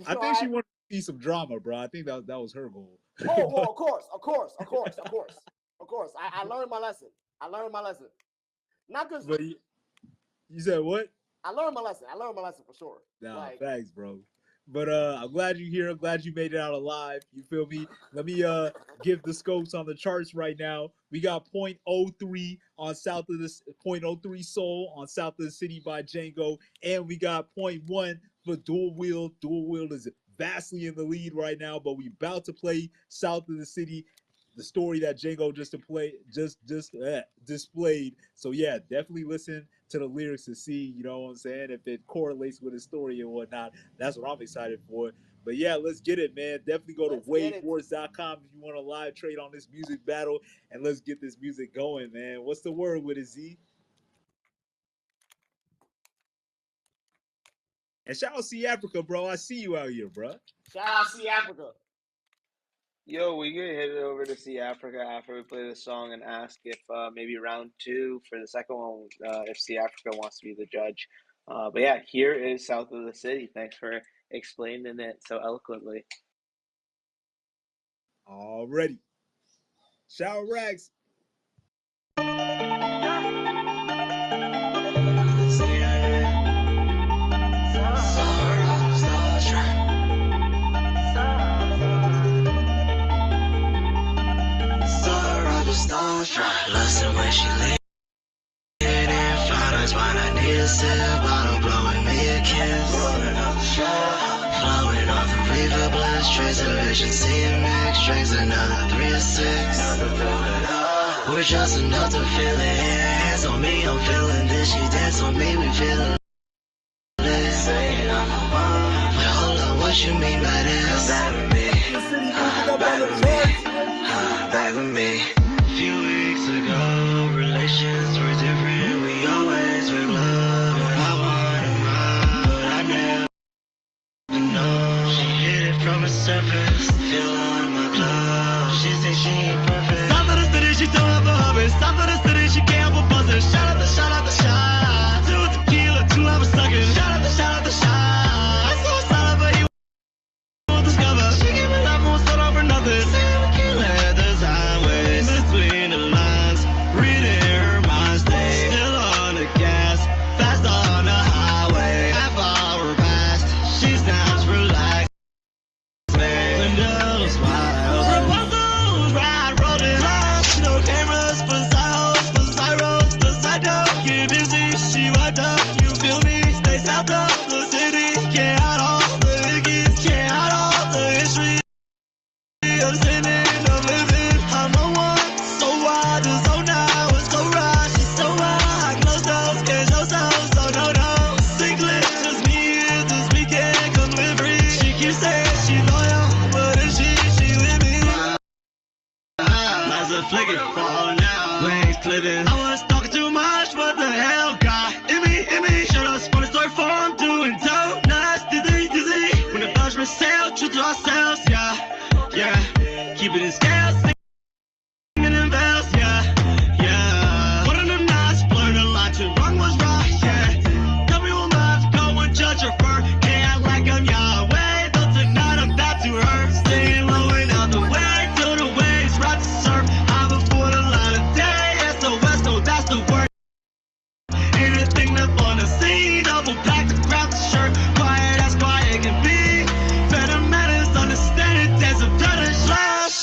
I think she wanted to see some drama, bro. I think that was her goal. Oh well, of course. I learned my lesson. Not because. But you said what? I learned my lesson for sure. Nah, thanks, bro. But I'm glad you're here. I'm glad you made it out alive. You feel me? Let me give the scopes on the charts right now. We got 0.03 on South of the 0.03 Soul on South of the City by Jango, and we got 0.1 for Dual Wheel. Dual Wheel is vastly in the lead right now, but we about to play South of the City, the story that Jango just displayed. So yeah, definitely listen to the lyrics to see, you know what I'm saying, if it correlates with his story and whatnot. That's what I'm excited for. But yeah, let's get it, man. Definitely go to WaveWarZ.com if you want to live trade on this music battle, and let's get this music going, man. What's the word with it, Z? And shout out C Africa, bro. I see you out here, bro. Shout out C Africa. Yo, we can head it over to See Africa after we play the song and ask if maybe round 2 for the second one, if See Africa wants to be the judge. But yeah, here is South of the City. Thanks for explaining it so eloquently. Already. Shout out Rags. Lost her when she leaned in, found us when I need a sip, bottle blowing me a kiss, rolling off the shore, flowing off the river, blast, trace of vision, seeing mix, drinks another 3 or 6, we're just enough to feel it, hands on me, I'm feeling this, she dance on me, we feeling lit, saying I'm the one, but hold on, what you mean by this, back with me, back with me, few weeks ago, relations were different. We always were love. I wanted more, but I never know. She hit it from the surface, feel on my clothes. She say she ain't perfect. South of the city, she don't have a hubby. South of the city, she can't help but buzzing. Shout out the shot. 2 tequila, 2 hours sucking. Shout out the shot. I saw a sign of her, you won't discover. She gave me love, won't start over nothing. Between the lines, reading her mind state. Still on the gas, fast on the highway. Half hour past, she snaps, relaxed. Windows wide, proposals, ride, rolling lights. No cameras, for Zyros, the side door. Get busy, she wiped up, you feel me? Stay south of the city, can't hide all the hickeys, can't hide all the history of sinning, of living. I'm on one. The zone now is so right, she's so high. Close those, can't show so no. Single, just me here this weekend, come live free. She keeps saying she loyal, but is she with me? Lights are flicking, fall now, wings clipping. I was talking too much, what the hell, God? In me, shut up, spun a story for I'm doing dope. Nice, dizzy. When the judgment sail, true to ourselves, yeah. Keep it in scales.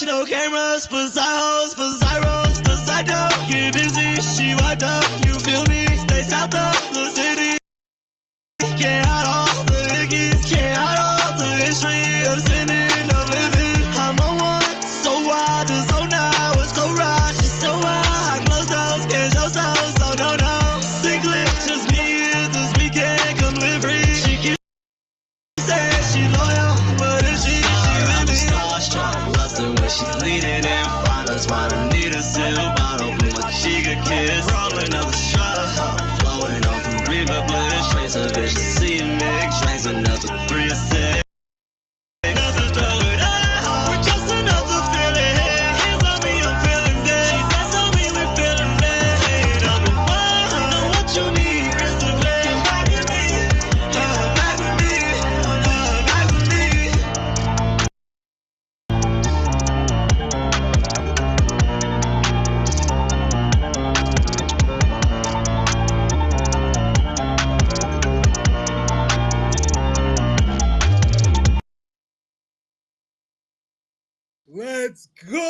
No cameras for Zyros, the side door. Get busy, she wiped up, you feel me? Stay south of the city. Can't hide all the hickeys, can't hide all the history of sinning, of living. I'm on one, so wide, the zone kids, rolling up the straw, flowing on the river, bliss, trace of vicious sea mix, trace another 3 or 6. Nothing throw it out, we're just another feeling. Hands on me, I'm feeling dead. That's on me, we're feeling dead. I'm in love, I know what you need. Is to play back with me, back with me, back with me. Let's go!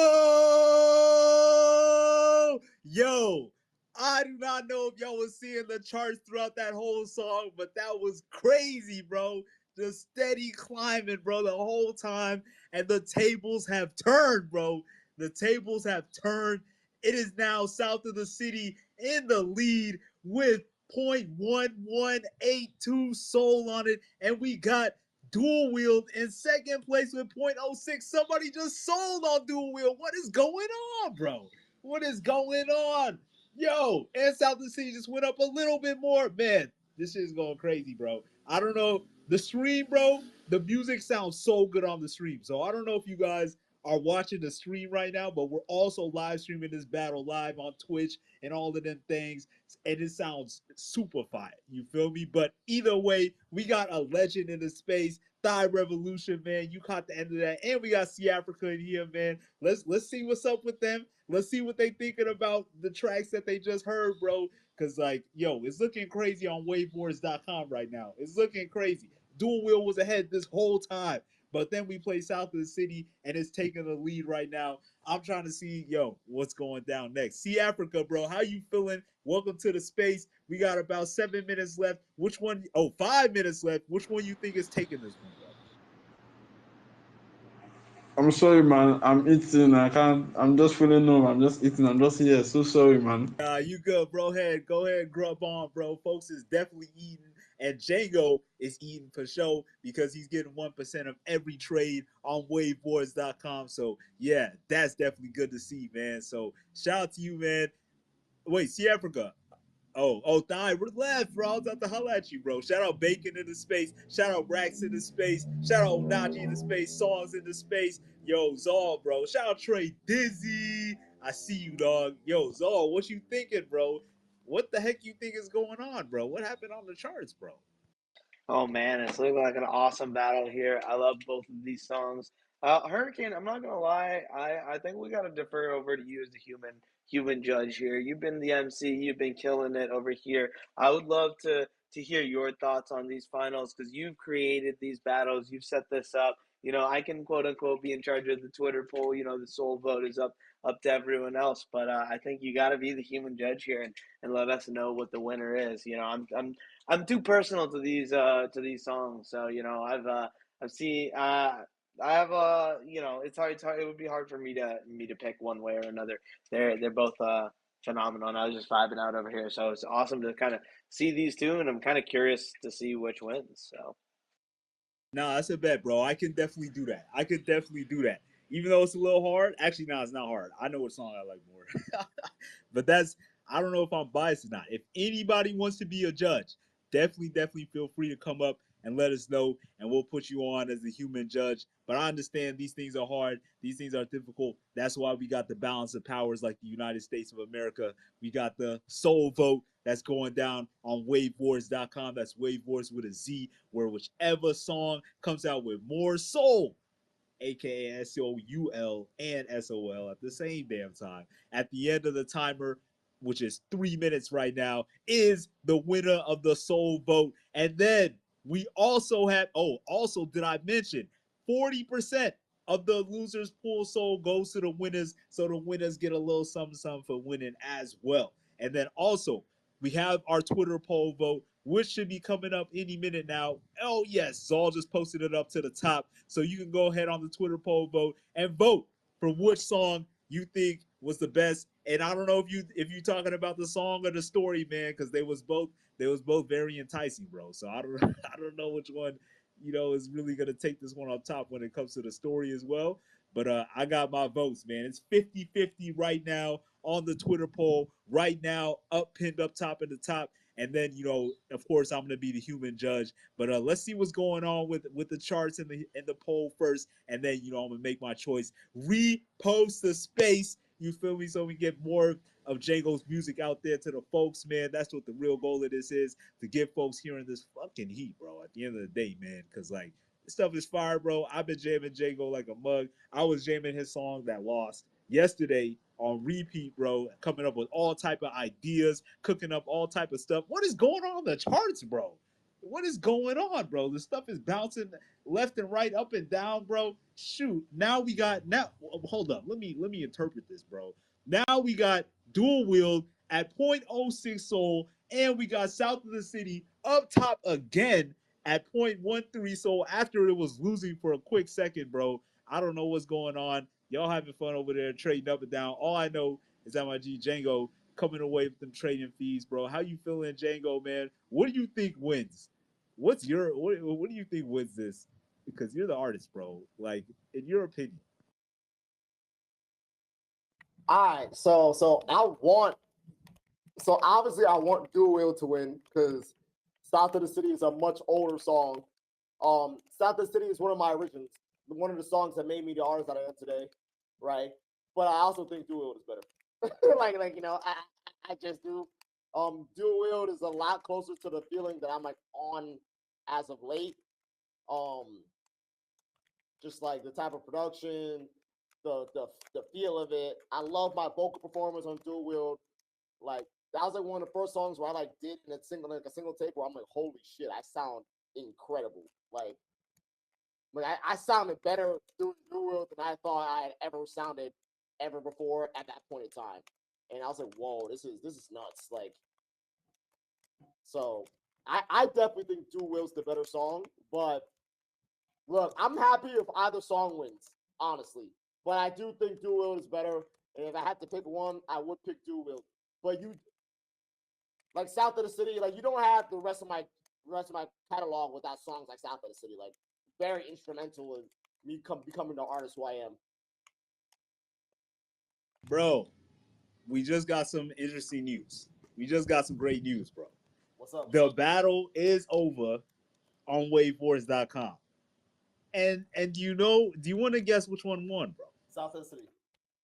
Yo, I do not know if y'all was seeing the charts throughout that whole song, but that was crazy, bro. Just steady climbing, bro, the whole time. And the tables have turned, bro. The tables have turned. It is now South of the City in the lead with 0.1182 soul on it. And we got Dual Wield in second place with 0.06. Somebody just sold on Dual Wield. What is going on, bro? What is going on? Yo, and South of the City just went up a little bit more. Man, this shit is going crazy, bro. I don't know. The stream, bro, the music sounds so good on the stream. So I don't know if you guys are watching the stream right now, but we're also live streaming this battle live on Twitch and all of them things. And it sounds super fire. You feel me? But either way, we got a legend in the space. Thigh Revolution, man. You caught the end of that. And we got C Africa in here, man. Let's see what's up with them. Let's see what they thinking about the tracks that they just heard, bro. Cause like, yo, it's looking crazy on WaveWarZ.com right now. It's looking crazy. Dual Wheel was ahead this whole time. But then we play South of the City, and it's taking the lead right now. I'm trying to see, yo, what's going down next. See Africa, bro. How you feeling? Welcome to the space. We got about 7 minutes left. Which one? Oh, 5 minutes left. Which one you think is taking this one, bro? I'm sorry, man. I'm eating. I can't. I'm just feeling numb. I'm just eating. I'm just here. So sorry, man. You good, bro. Go ahead, grub on, bro. Folks is definitely eating, and Jango is eating for sure because he's getting 1% of every trade on WaveWarZ.com. So yeah, that's definitely good to see, man. So shout out to you, man. Wait, see Africa. Thigh, we're left, bro. I was about to holler at you, bro. Shout out Bacon in the space. Shout out Rax in the space. Shout out Naji in the space. Songs in the space. Yo, Zol, bro. Shout out Trey Dizzy. I see you, dog. Yo, Zol, what you thinking, bro? What the heck you think is going on, bro? What happened on the charts, bro? Oh man, it's looking like an awesome battle here. I love both of these songs. Hurricane, I'm not gonna lie, I think we gotta defer over to you as the human judge here. You've been the MC, you've been killing it over here. I would love to hear your thoughts on these finals because you've created these battles, you've set this up. You know, I can quote unquote be in charge of the Twitter poll. You know, the soul vote is up to everyone else, but I think you got to be the human judge here and let us know what the winner is. You know, I'm too personal to these songs. So you know, I've seen I have you know, it's hard. It would be hard for me to pick one way or another. They're both phenomenal. And I was just vibing out over here, so it's awesome to kind of see these two, and I'm kind of curious to see which wins. So. Nah, that's a bet, bro. I can definitely do that. Even though it's a little hard. Actually, no, it's not hard. I know what song I like more. But I don't know if I'm biased or not. If anybody wants to be a judge, definitely feel free to come up and let us know, and we'll put you on as the human judge. But I understand these things are hard. These things are difficult. That's why we got the balance of powers like the United States of America. We got the soul vote that's going down on WaveWarZ.com. That's WaveWarZ with a Z, where whichever song comes out with more soul, aka SOUL and SOL at the same damn time, at the end of the timer, which is 3 minutes right now, is the winner of the soul vote. And then we also have, also did I mention 40% of the losers pool soul goes to the winners, so the winners get a little something for winning as well. And then also we have our Twitter poll vote, which should be coming up any minute now. Oh yes, Zol just posted it up to the top, so you can go ahead on the Twitter poll vote and vote for which song you think was the best. And I don't know if you talking about the song or the story, man, because they was both very enticing, bro. So I don't I don't know which one is really gonna take this one on top when it comes to the story as well. But I got my votes, man. It's 50-50 right now on the Twitter poll. Right now, pinned up top at the top. And then, of course, I'm gonna be the human judge. But let's see what's going on with the charts and the poll first, and then I'm gonna make my choice. Repost the space. You feel me? So we get more of Jango's music out there to the folks, man. That's what the real goal of this is, to get folks hearing this fucking heat, bro. At the end of the day, man, because like this stuff is fire, bro. I've been jamming Jango like a mug. I was jamming his song that lost yesterday on repeat, bro, coming up with all type of ideas, cooking up all type of stuff. What is going on in the charts, bro? What is going on, bro? The stuff is bouncing left and right, up and down, bro. Shoot, now hold up. Let me interpret this, bro. Now we got dual wield at 0.06 soul, and we got South of the City up top again at 0.13 soul after it was losing for a quick second, bro. I don't know what's going on. Y'all having fun over there trading up and down. All I know is that my G Jango coming away with them trading fees, bro. How you feeling, Jango, man? What do you think wins? What do you think wins this? Because you're the artist, bro. Like, in your opinion. All right, so obviously I want Dual Wheel to win because South of the City is a much older song. South of the City is one of my origins, one of the songs that made me the artist that I am today, right? But I also think Dual Wheel is better. I just do. Dual Wheel is a lot closer to the feeling that I'm like on as of late. Just like the type of production, the feel of it. I love my vocal performance on Dual Wheel. Like that was like one of the first songs where I like did in a single take where I'm like, holy shit, I sound incredible. Like I sounded better doing Dual Wheel than I thought I had ever sounded ever before at that point in time. And I was like, whoa, this is nuts. Like, so I definitely think Dual Wheel's the better song, but look, I'm happy if either song wins, honestly. But I do think Dual Wheel is better. And if I had to pick one, I would pick Dual Wheel. But you like South of the City, like you don't have the rest of my catalog without songs like South of the City. Like very instrumental in me becoming the artist who I am. Bro, we just got some interesting news. We just got some great news, bro. What's up? The battle is over on WaveWarZ.com. And do you want to guess which one won, bro? South of the City.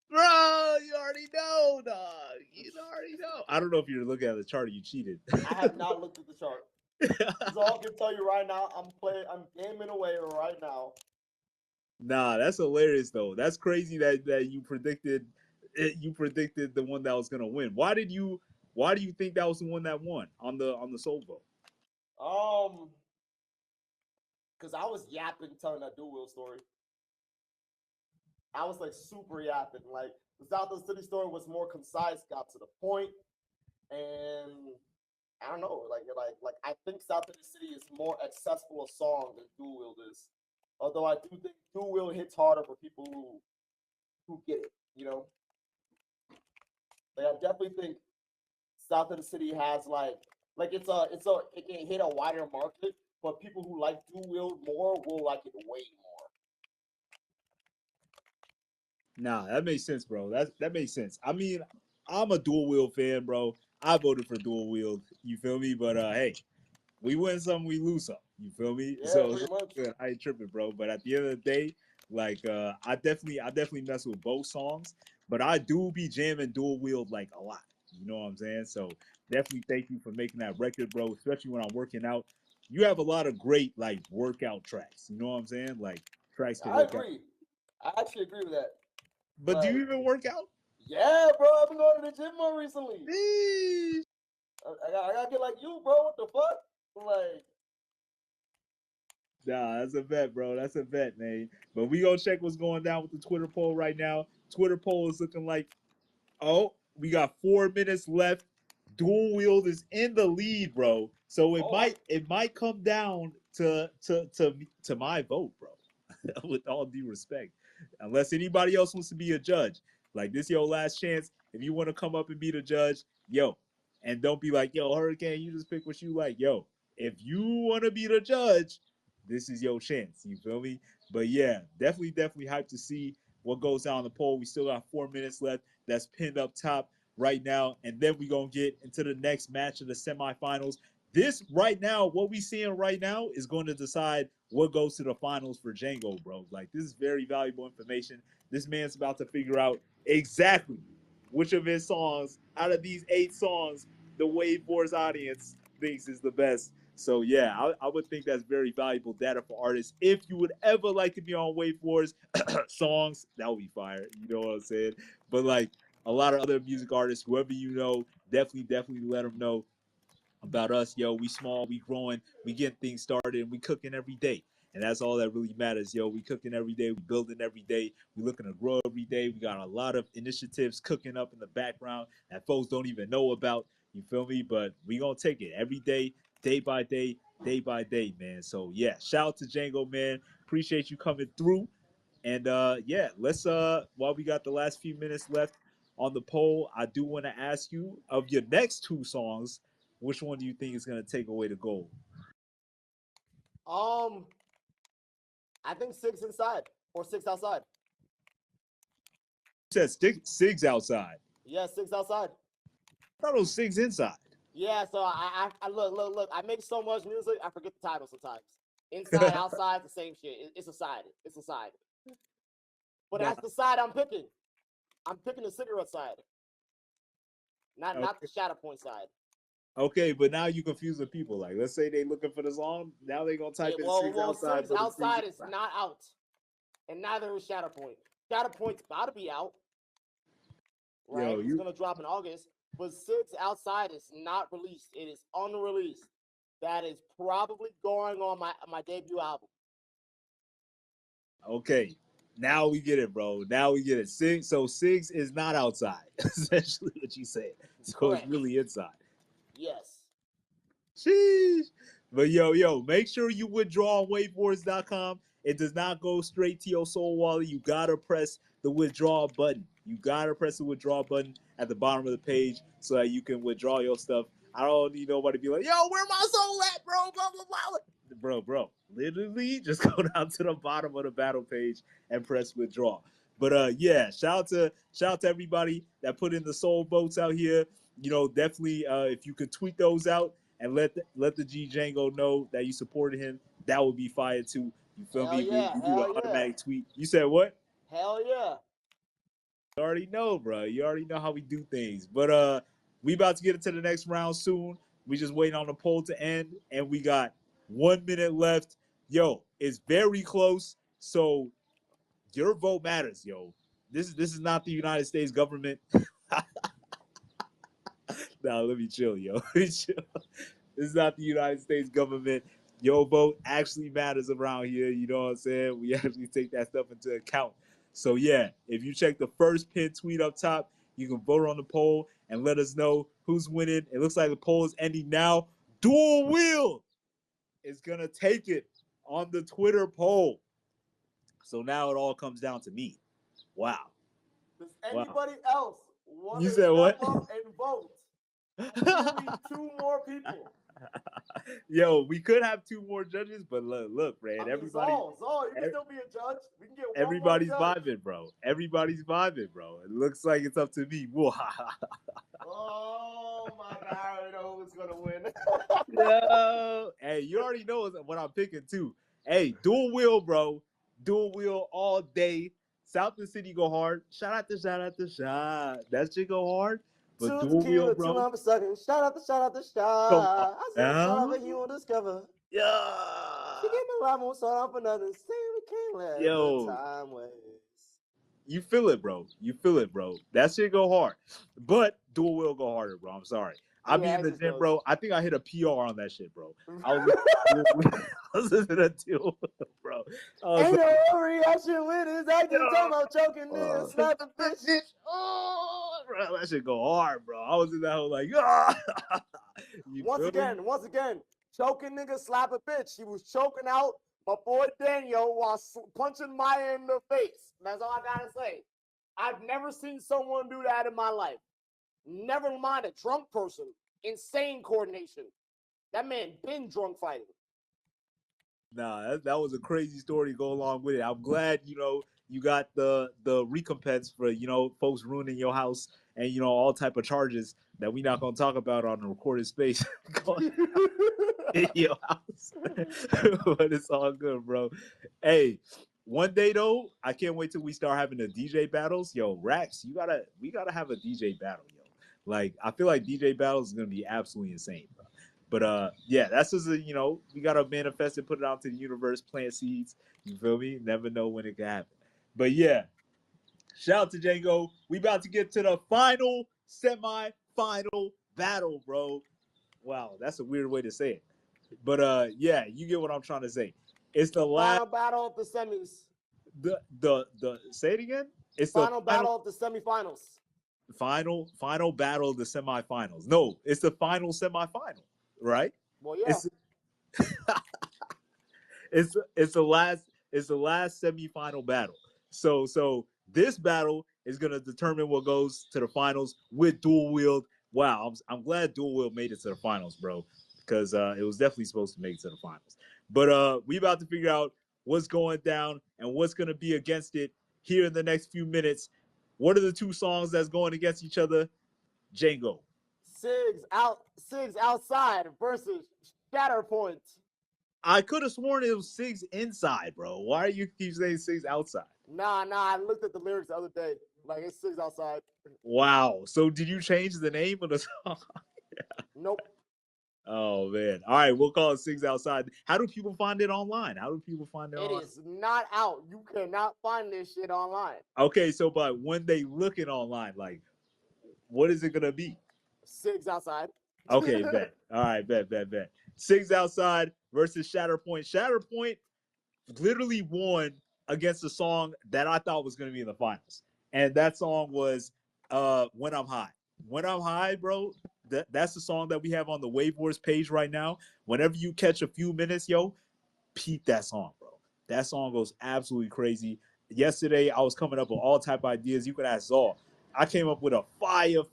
Bro, you already know, dog. You already know. I don't know if you're looking at the chart or you cheated. I have not looked at the chart. So I can tell you right now, I'm gaming away right now. Nah, that's hilarious though. That's crazy that you predicted the one that was gonna win. Why do you think that was the one that won on the soul vote? Because I was yapping telling that Dual Wheel story. I was like super yapping. Like the South of the City story was more concise, got to the point, and I don't know. Like I think South of the City is more accessible a song than Dual Wheel is. Although I do think Dual Wheel hits harder for people who get it. You know, like I definitely think South of the City has it can hit a wider market, but people who like Dual Wheel more will like it way more. Nah, that makes sense, bro. That makes sense. I mean, I'm a Dual Wheel fan, bro. I voted for Dual Wheel. You feel me? But hey, we win some, we lose some. You feel me? Yeah, So pretty much. I ain't tripping, bro. But at the end of the day, like I definitely mess with both songs, but I do be jamming Dual Wheel like a lot. You know what I'm saying? So definitely thank you for making that record, bro. Especially when I'm working out. You have a lot of great like workout tracks. You know what I'm saying? Like tracks to I work agree. out. I actually agree with that. But do you even work out? Yeah, bro. I've been going to the gym more recently. I gotta get like you, bro. What the fuck? Like, nah, that's a bet, bro. That's a bet, man. But we gonna check what's going down with the Twitter poll right now. Twitter poll is looking like, oh, we got 4 minutes left. Dual Wield is in the lead, bro. So it might come down to my vote, bro. With all due respect, unless anybody else wants to be a judge, like this, your last chance. If you want to come up and be the judge, yo, and don't be like, yo, Hurricane, you just pick what you like, yo. If you want to be the judge, this is your chance. You feel me? But yeah, definitely hyped to see what goes down the poll. We still got 4 minutes left. That's pinned up top right now. And then we're going to get into the next match of the semifinals. This right now, what we seeing right now is going to decide what goes to the finals for Jango, bro. Like, this is very valuable information. This man's about to figure out exactly which of his songs out of these 8 songs the WaveWarZ audience thinks is the best. So yeah, I would think that's very valuable data for artists. If you would ever like to be on WaveWarZ songs, that would be fire. You know what I'm saying? But like a lot of other music artists, whoever you know, definitely let them know about us. Yo, we small, we growing, we getting things started, and we cooking every day. And that's all that really matters, yo. We cooking every day, we building every day, we looking to grow every day. We got a lot of initiatives cooking up in the background that folks don't even know about. You feel me? But we gonna take it every day, day by day, man. So yeah, shout out to Jango, man. Appreciate you coming through. And yeah, let's while we got the last few minutes left on the poll, I do want to ask you of your next 2 songs, which one do you think is gonna take away the gold? I think 6 inside or 6 outside. You said 6 outside. Yeah, 6 outside. I thought it was 6 inside. Yeah, so I look. I make so much music, I forget the title sometimes. Inside, outside, the same shit. It's a side. It's a side. But that's the side I'm picking. I'm picking the cigarette side. Not the shadow point side. Okay, but now you confusing people. Like, let's say they looking for the song, now they gonna type in 6 outside. 6 outside is not out, and neither is Shadow Point. Shadow Point's about to be out, right? It's gonna drop in August, but 6 outside is not released. It is unreleased. That is probably going on my debut album. Okay, now we get it, bro. Now we get it. 6. So 6 is not outside. Essentially, what you said. So correct. It's really inside. Yes. Sheesh. But yo, make sure you withdraw on WaveWarZ.com. It does not go straight to your soul wallet. You gotta press the withdraw button. You gotta press the withdraw button at the bottom of the page so that you can withdraw your stuff. I don't need nobody to be like, yo, where my soul at, bro? Blah, blah, blah. Bro. Literally just go down to the bottom of the battle page and press withdraw. But yeah, shout out to everybody that put in the soul votes out here. You know, definitely if you could tweet those out and let the G Jango know that you supported him, that would be fire too. You feel Hell me? Yeah, we do the automatic tweet. You said what? Hell yeah. You already know, bro. You already know how we do things. But we about to get into the next round soon. We just waiting on the poll to end, and we got 1 minute left. Yo, it's very close. So your vote matters, yo. This is not the United States government. Nah, let me chill, yo. Let me chill. This is not the United States government. Your vote actually matters around here. You know what I'm saying? We actually take that stuff into account. So yeah, if you check the first pinned tweet up top, you can vote on the poll and let us know who's winning. It looks like the poll is ending now. Dual Wheel is gonna take it on the Twitter poll. So now it all comes down to me. Wow. Does anybody else want You to said step what? up and vote? We need 2 more people. Yo, we could have 2 more judges, but look, man, everybody. Zol, you can still be a judge. We can get one Everybody's more judge. vibing, bro. Everybody's vibing, bro. It looks like it's up to me. Oh my God, I already know who's gonna win. Yo, hey, you already know what I'm picking too. Hey, dual wheel, bro. Dual wheel all day. South the City go hard. Shout out to that shit go hard. But dual wheel, bro. Shout out to I said, shout out for you on Discover. Yeah. She gave me a lot more song for nothing. Say we can't let the time waste. You feel it, bro. You feel it, bro. That shit go hard. But dual wheel go harder, bro. I'm sorry. I be in the gym, bro. I think I hit a PR on that shit, bro. I was listening to dual wheel, bro. Ain't no reaction with his acting. Talking about choking niggas, slapping bitch. Oh, bro, that shit go hard, bro. I was in that whole like, ah. Once again, choking nigga, slap a bitch. He was choking out my boy Daniel while punching Maya in the face. That's all I gotta say. I've never seen someone do that in my life. Never mind a drunk person. Insane coordination. That man been drunk fighting. Nah, that was a crazy story to go along with it. I'm glad, you got the recompense for folks ruining your house and all type of charges that we not gonna talk about on the recorded space in your house. But it's all good, bro. Hey, one day though, I can't wait till we start having the DJ battles. Yo, Rax, we gotta have a DJ battle, yo. Like, I feel like DJ battles is gonna be absolutely insane, bro. But yeah, that's just we gotta manifest and put it out to the universe, plant seeds. You feel me? Never know when it can happen. But yeah, shout out to Jango. We about to get to the final semi-final battle, bro. Wow, that's a weird way to say it. But yeah, you get what I'm trying to say. It's the last Final battle of the semis. the say it again. It's Final the battle of the semifinals. final battle of the semifinals. No, it's the final semifinal, right? Well, yeah. It's the last semifinal battle. So this battle is gonna determine what goes to the finals with dual wield. Wow, I'm glad dual wield made it to the finals, bro, because it was definitely supposed to make it to the finals. But we about to figure out what's going down and what's gonna be against it here in the next few minutes. What are the two songs that's going against each other? Jango. Sigs outside versus Shatterpoint. I could have sworn it was Six inside, bro. Why do you keep saying Six outside? Nah. I looked at the lyrics the other day. Like, it's Sigs outside. Wow. So did you change the name of the song? Nope. Oh man. All right, we'll call it Six outside. How do people find it online? It is not out. You cannot find this shit online. Okay, so but when they looking online, like, what is it gonna be? Sigs outside. Okay, bet. All right, bet. Six outside versus Shatterpoint. Shatterpoint literally won against a song that I thought was going to be in the finals. And that song was When I'm High. When I'm High, bro, that's the song that we have on the WaveWarZ page right now. Whenever you catch a few minutes, yo, peep that song, bro. That song goes absolutely crazy. Yesterday, I was coming up with all type of ideas. You can ask Zol. I came up with a fire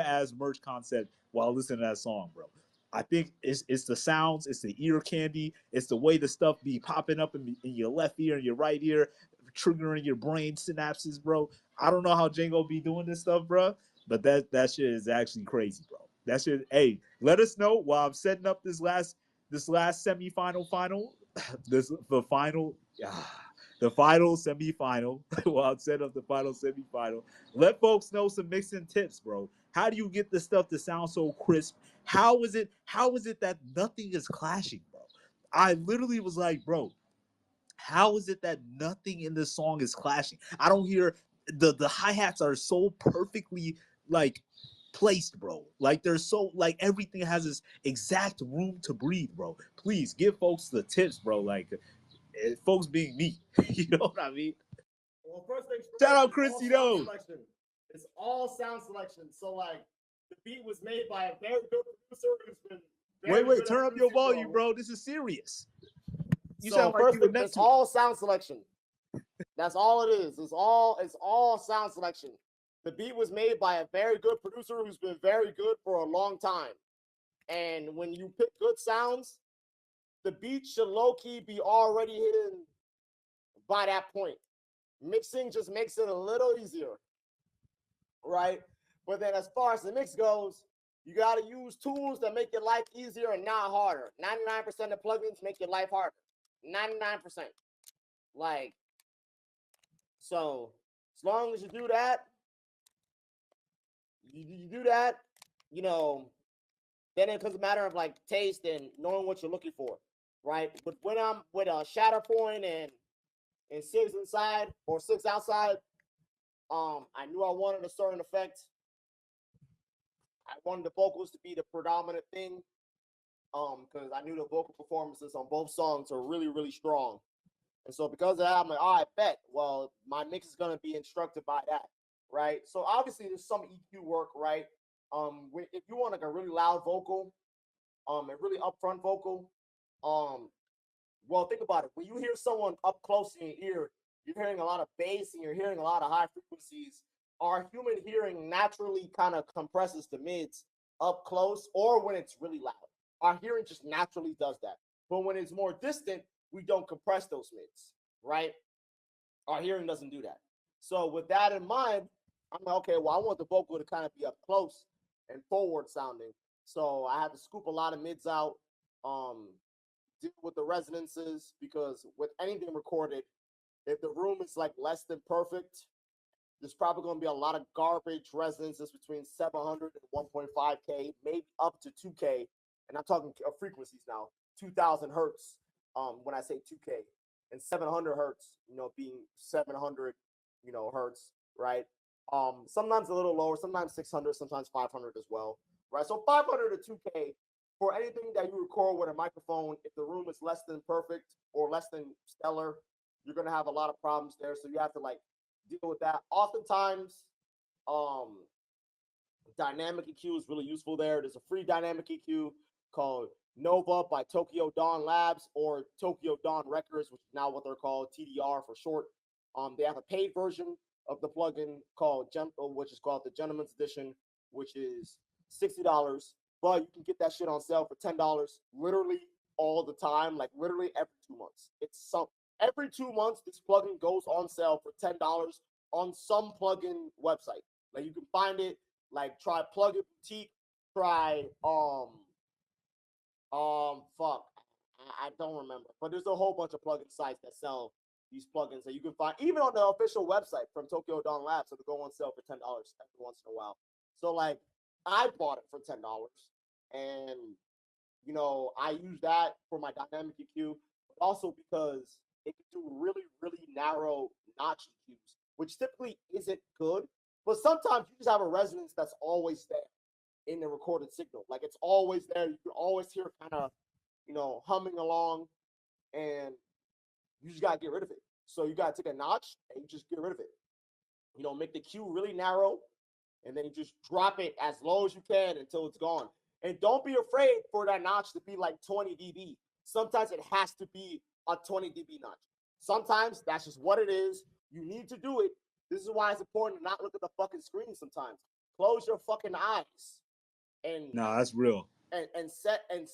ass merch concept while listening to that song, bro. I think it's the sounds, it's the ear candy, it's the way the stuff be popping up in your left ear and your right ear, triggering your brain synapses, bro. I don't know how Jango be doing this stuff, bro, but that shit is actually crazy, bro. That shit. Hey, let us know while I'm setting up this last semifinal final, the final semifinal. While I'm setting up the final semifinal, let folks know some mixing tips, bro. How do you get the stuff to sound so crisp? How is it that nothing is clashing, bro? I literally was like, bro, how is it that nothing in this song is clashing? I don't hear the hi-hats are so perfectly like placed, bro. Like they're so like everything has this exact room to breathe, bro. Please give folks the tips, bro. Like folks being me. You know what I mean? Well, first things first, shout out Christy though. It's all sound selection. So like the beat was made by a very good producer who's been wait, turn up your volume, bro. This is serious. You sound like you it's all sound selection. That's all it is. It's all sound selection. The beat was made by a very good producer who's been very good for a long time. And when you pick good sounds, the beat should low-key be already hidden by that point. Mixing just makes it a little easier, right? But then as far as the mix goes, you got to use tools that make your life easier and not harder. 99% of plugins make your life harder. 99%. Like, so as long as you do that, you know, then it becomes a matter of like taste and knowing what you're looking for, right? But when I'm with a Shatterpoint and Six inside or Six outside, I knew I wanted a certain effect. I wanted the vocals to be the predominant thing, because I knew the vocal performances on both songs are really, really strong. And so because of that, I'm like, all right, bet. Well, my mix is gonna be instructed by that, right? So obviously there's some EQ work, right? If you want like a really loud vocal, a really upfront vocal, well, think about it. When you hear someone up close in your ear, you're hearing a lot of bass and you're hearing a lot of high frequencies. Our human hearing naturally kind of compresses the mids up close or when it's really loud. Our hearing just naturally does that. But when it's more distant, we don't compress those mids, right? Our hearing doesn't do that. So with that in mind, I'm like, okay, well, I want the vocal to kind of be up close and forward sounding. So I had to scoop a lot of mids out, deal with the resonances, because with anything recorded, if the room is like less than perfect, there's probably going to be a lot of garbage resonances between 700 and 1.5K, maybe up to 2K. And I'm talking frequencies now, 2000 hertz when I say 2K, and 700 hertz, being 700, hertz, right? Sometimes a little lower, sometimes 600, sometimes 500 as well, right? So 500 to 2K for anything that you record with a microphone. If the room is less than perfect or less than stellar, you're going to have a lot of problems there. So you have to deal with that. Oftentimes, dynamic EQ is really useful there. There's a free dynamic EQ called Nova by Tokyo Dawn Labs, or Tokyo Dawn Records, which is now what they're called, TDR for short. They have a paid version of the plugin which is called the Gentleman's Edition, which is $60. But you can get that shit on sale for $10 literally all the time, like literally every 2 months. Every 2 months, this plugin goes on sale for $10 on some plugin website. Like you can find it, try Plugin Boutique, try fuck, I don't remember, but there's a whole bunch of plugin sites that sell these plugins that you can find even on the official website from Tokyo Dawn Labs. So they go on sale for $10 every once in a while. So I bought it for $10, and I use that for my dynamic EQ, but also because it can do really, really narrow notch EQs, which typically isn't good. But sometimes you just have a resonance that's always there in the recorded signal. Like it's always there. You can always hear kind of, humming along, and you just gotta get rid of it. So you gotta take a notch and you just get rid of it. Make the Q really narrow, and then you just drop it as low as you can until it's gone. And don't be afraid for that notch to be like 20 dB. Sometimes it has to be a 20 dB notch. Sometimes that's just what it is. You need to do it. This is why it's important to not look at the fucking screen sometimes. Close your fucking eyes and that's real. And set and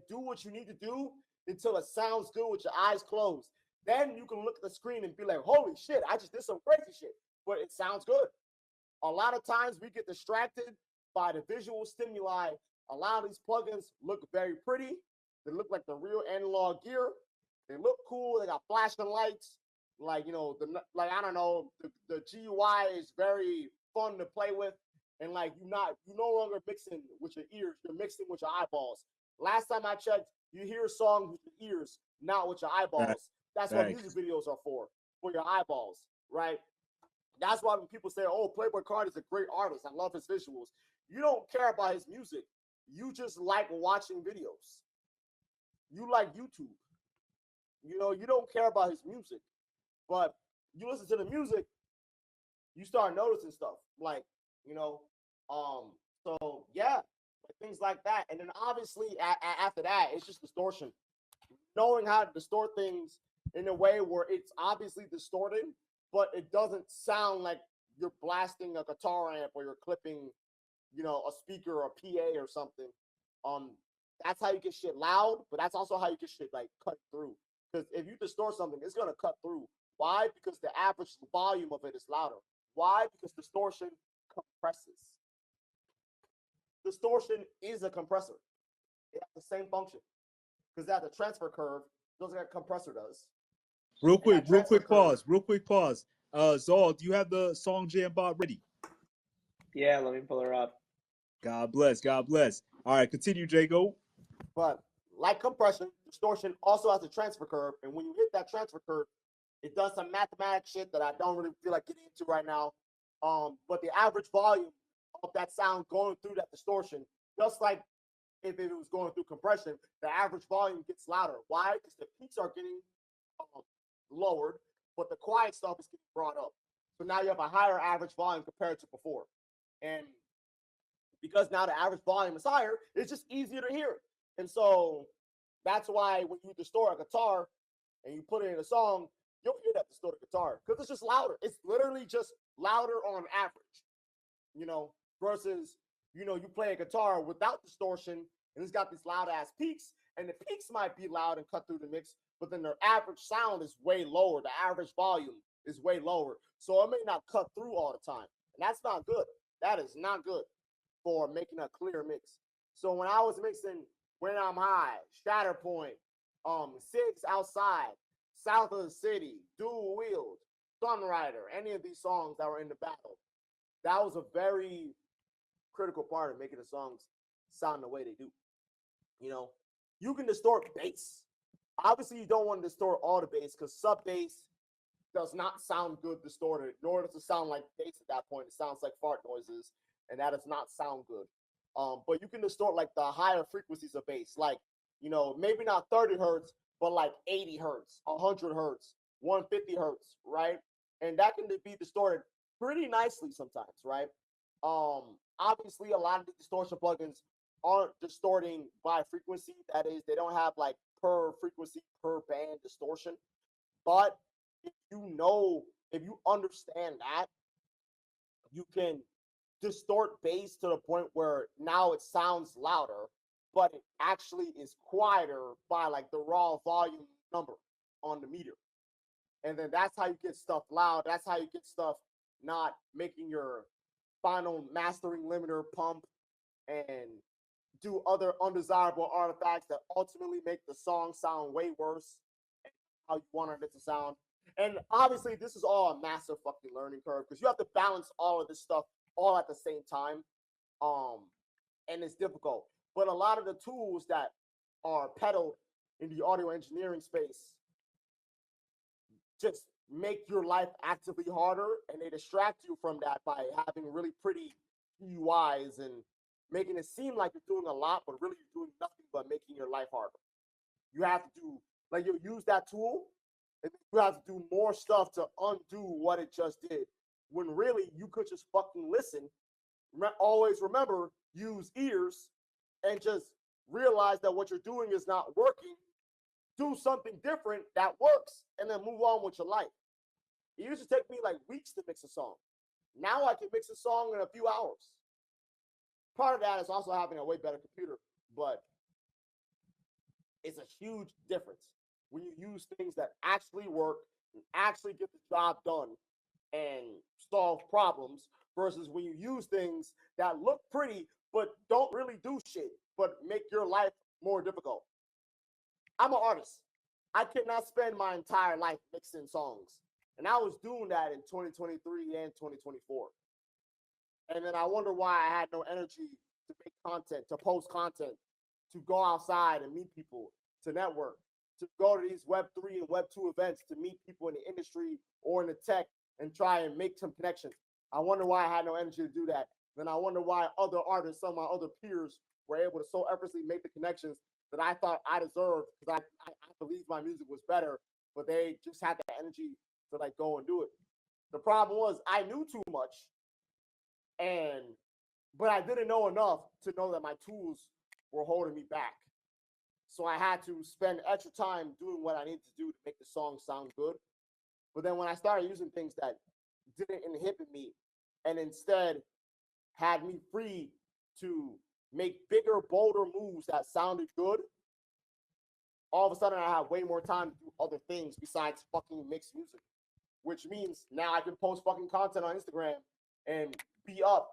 do what you need to do until it sounds good with your eyes closed. Then you can look at the screen and be like, holy shit, I just did some crazy shit. But it sounds good. A lot of times we get distracted by the visual stimuli. A lot of these plugins look very pretty. They look like the real analog gear. They look cool. They got flashing lights. I don't know, the GUI is very fun to play with. And you no longer mixing with your ears, you're mixing with your eyeballs. Last time I checked, you hear songs with your ears, not with your eyeballs. That's what music videos are for your eyeballs, right? That's why when people say, oh, Playboi Carti is a great artist, I love his visuals, you don't care about his music. You just like watching videos. You like YouTube. You don't care about his music. But you listen to the music, you start noticing stuff. So yeah, things like that. And then obviously after that, it's just distortion. Knowing how to distort things in a way where it's obviously distorted, but it doesn't sound like you're blasting a guitar amp or you're clipping, a speaker or a PA or something. That's how you get shit loud, but that's also how you get shit cut through. Because if you distort something, it's gonna cut through. Why? Because the average volume of it is louder. Why? Because distortion compresses. Distortion is a compressor. It has the same function. Because that the transfer curve doesn't like a compressor does. Real quick pause. Zol, do you have the song jam bot ready? Yeah, let me pull her up. God bless. All right, continue, Jago. But like compression, distortion also has a transfer curve. And when you hit that transfer curve, it does some mathematics shit that I don't really feel like getting into right now. But the average volume of that sound going through that distortion, just like if it was going through compression, the average volume gets louder. Why? Because the peaks are getting lowered, but the quiet stuff is getting brought up. So now you have a higher average volume compared to before. And because now the average volume is higher, it's just easier to hear. And so that's why when you distort a guitar and you put it in a song, you'll hear that distorted guitar because it's just louder. It's literally just louder on average, versus, you play a guitar without distortion and it's got these loud ass peaks, and the peaks might be loud and cut through the mix, but then their average sound is way lower. The average volume is way lower. So it may not cut through all the time. And that's not good. That is not good for making a clear mix. So when I was mixing When I'm High, Shatterpoint, Six Outside, South of the City, Dual Wield, Sunrider, any of these songs that were in the battle, that was a very critical part of making the songs sound the way they do. You know, you can distort bass. Obviously, you don't want to distort all the bass because sub bass does not sound good distorted, nor does it sound like bass at that point. It sounds like fart noises, and that does not sound good. But you can distort like the higher frequencies of bass, like, you know, maybe not 30 hertz, but like 80 hertz, 100 hertz, 150 hertz, right? And that can be distorted pretty nicely sometimes, right? Obviously, a lot of the distortion plugins aren't distorting by frequency. That is, they don't have like per frequency, per band distortion. But if you understand that, you can distort bass to the point where now it sounds louder, but it actually is quieter by like the raw volume number on the meter. And then that's how you get stuff loud. That's how you get stuff not making your final mastering limiter pump and do other undesirable artifacts that ultimately make the song sound way worse than how you wanted it to sound. And obviously, this is all a massive fucking learning curve because you have to balance all of this stuff all at the same time. And it's difficult. But a lot of the tools that are peddled in the audio engineering space just make your life actively harder, and they distract you from that by having really pretty UIs and making it seem like you're doing a lot, but really you're doing nothing but making your life harder. You have to do, like, you use that tool, and you have to do more stuff to undo what it just did. When really you could just fucking listen. Always remember, use ears, and just realize that what you're doing is not working. Do something different that works, and then move on with your life. It used to take me like weeks to mix a song. Now I can mix a song in a few hours. Part of that is also having a way better computer, but it's a huge difference when you use things that actually work and actually get the job done and solve problems versus when you use things that look pretty but don't really do shit but make your life more difficult. I'm an artist. I cannot spend my entire life mixing songs. And I was doing that in 2023 and 2024. And then I wonder why I had no energy to make content, to post content, to go outside and meet people, to network, to go to these Web3 and Web2 events, to meet people in the industry or in the tech and try and make some connections. I wonder why I had no energy to do that. Then I wonder why other artists, some of my other peers, were able to so effortlessly make the connections that I thought I deserved because I believed my music was better, but they just had the energy to like go and do it. The problem was I knew too much, but I didn't know enough to know that my tools were holding me back. So I had to spend extra time doing what I needed to do to make the song sound good. But then when I started using things that didn't inhibit me and instead had me free to make bigger, bolder moves that sounded good, all of a sudden I have way more time to do other things besides fucking mix music, which means now I can post fucking content on Instagram and be up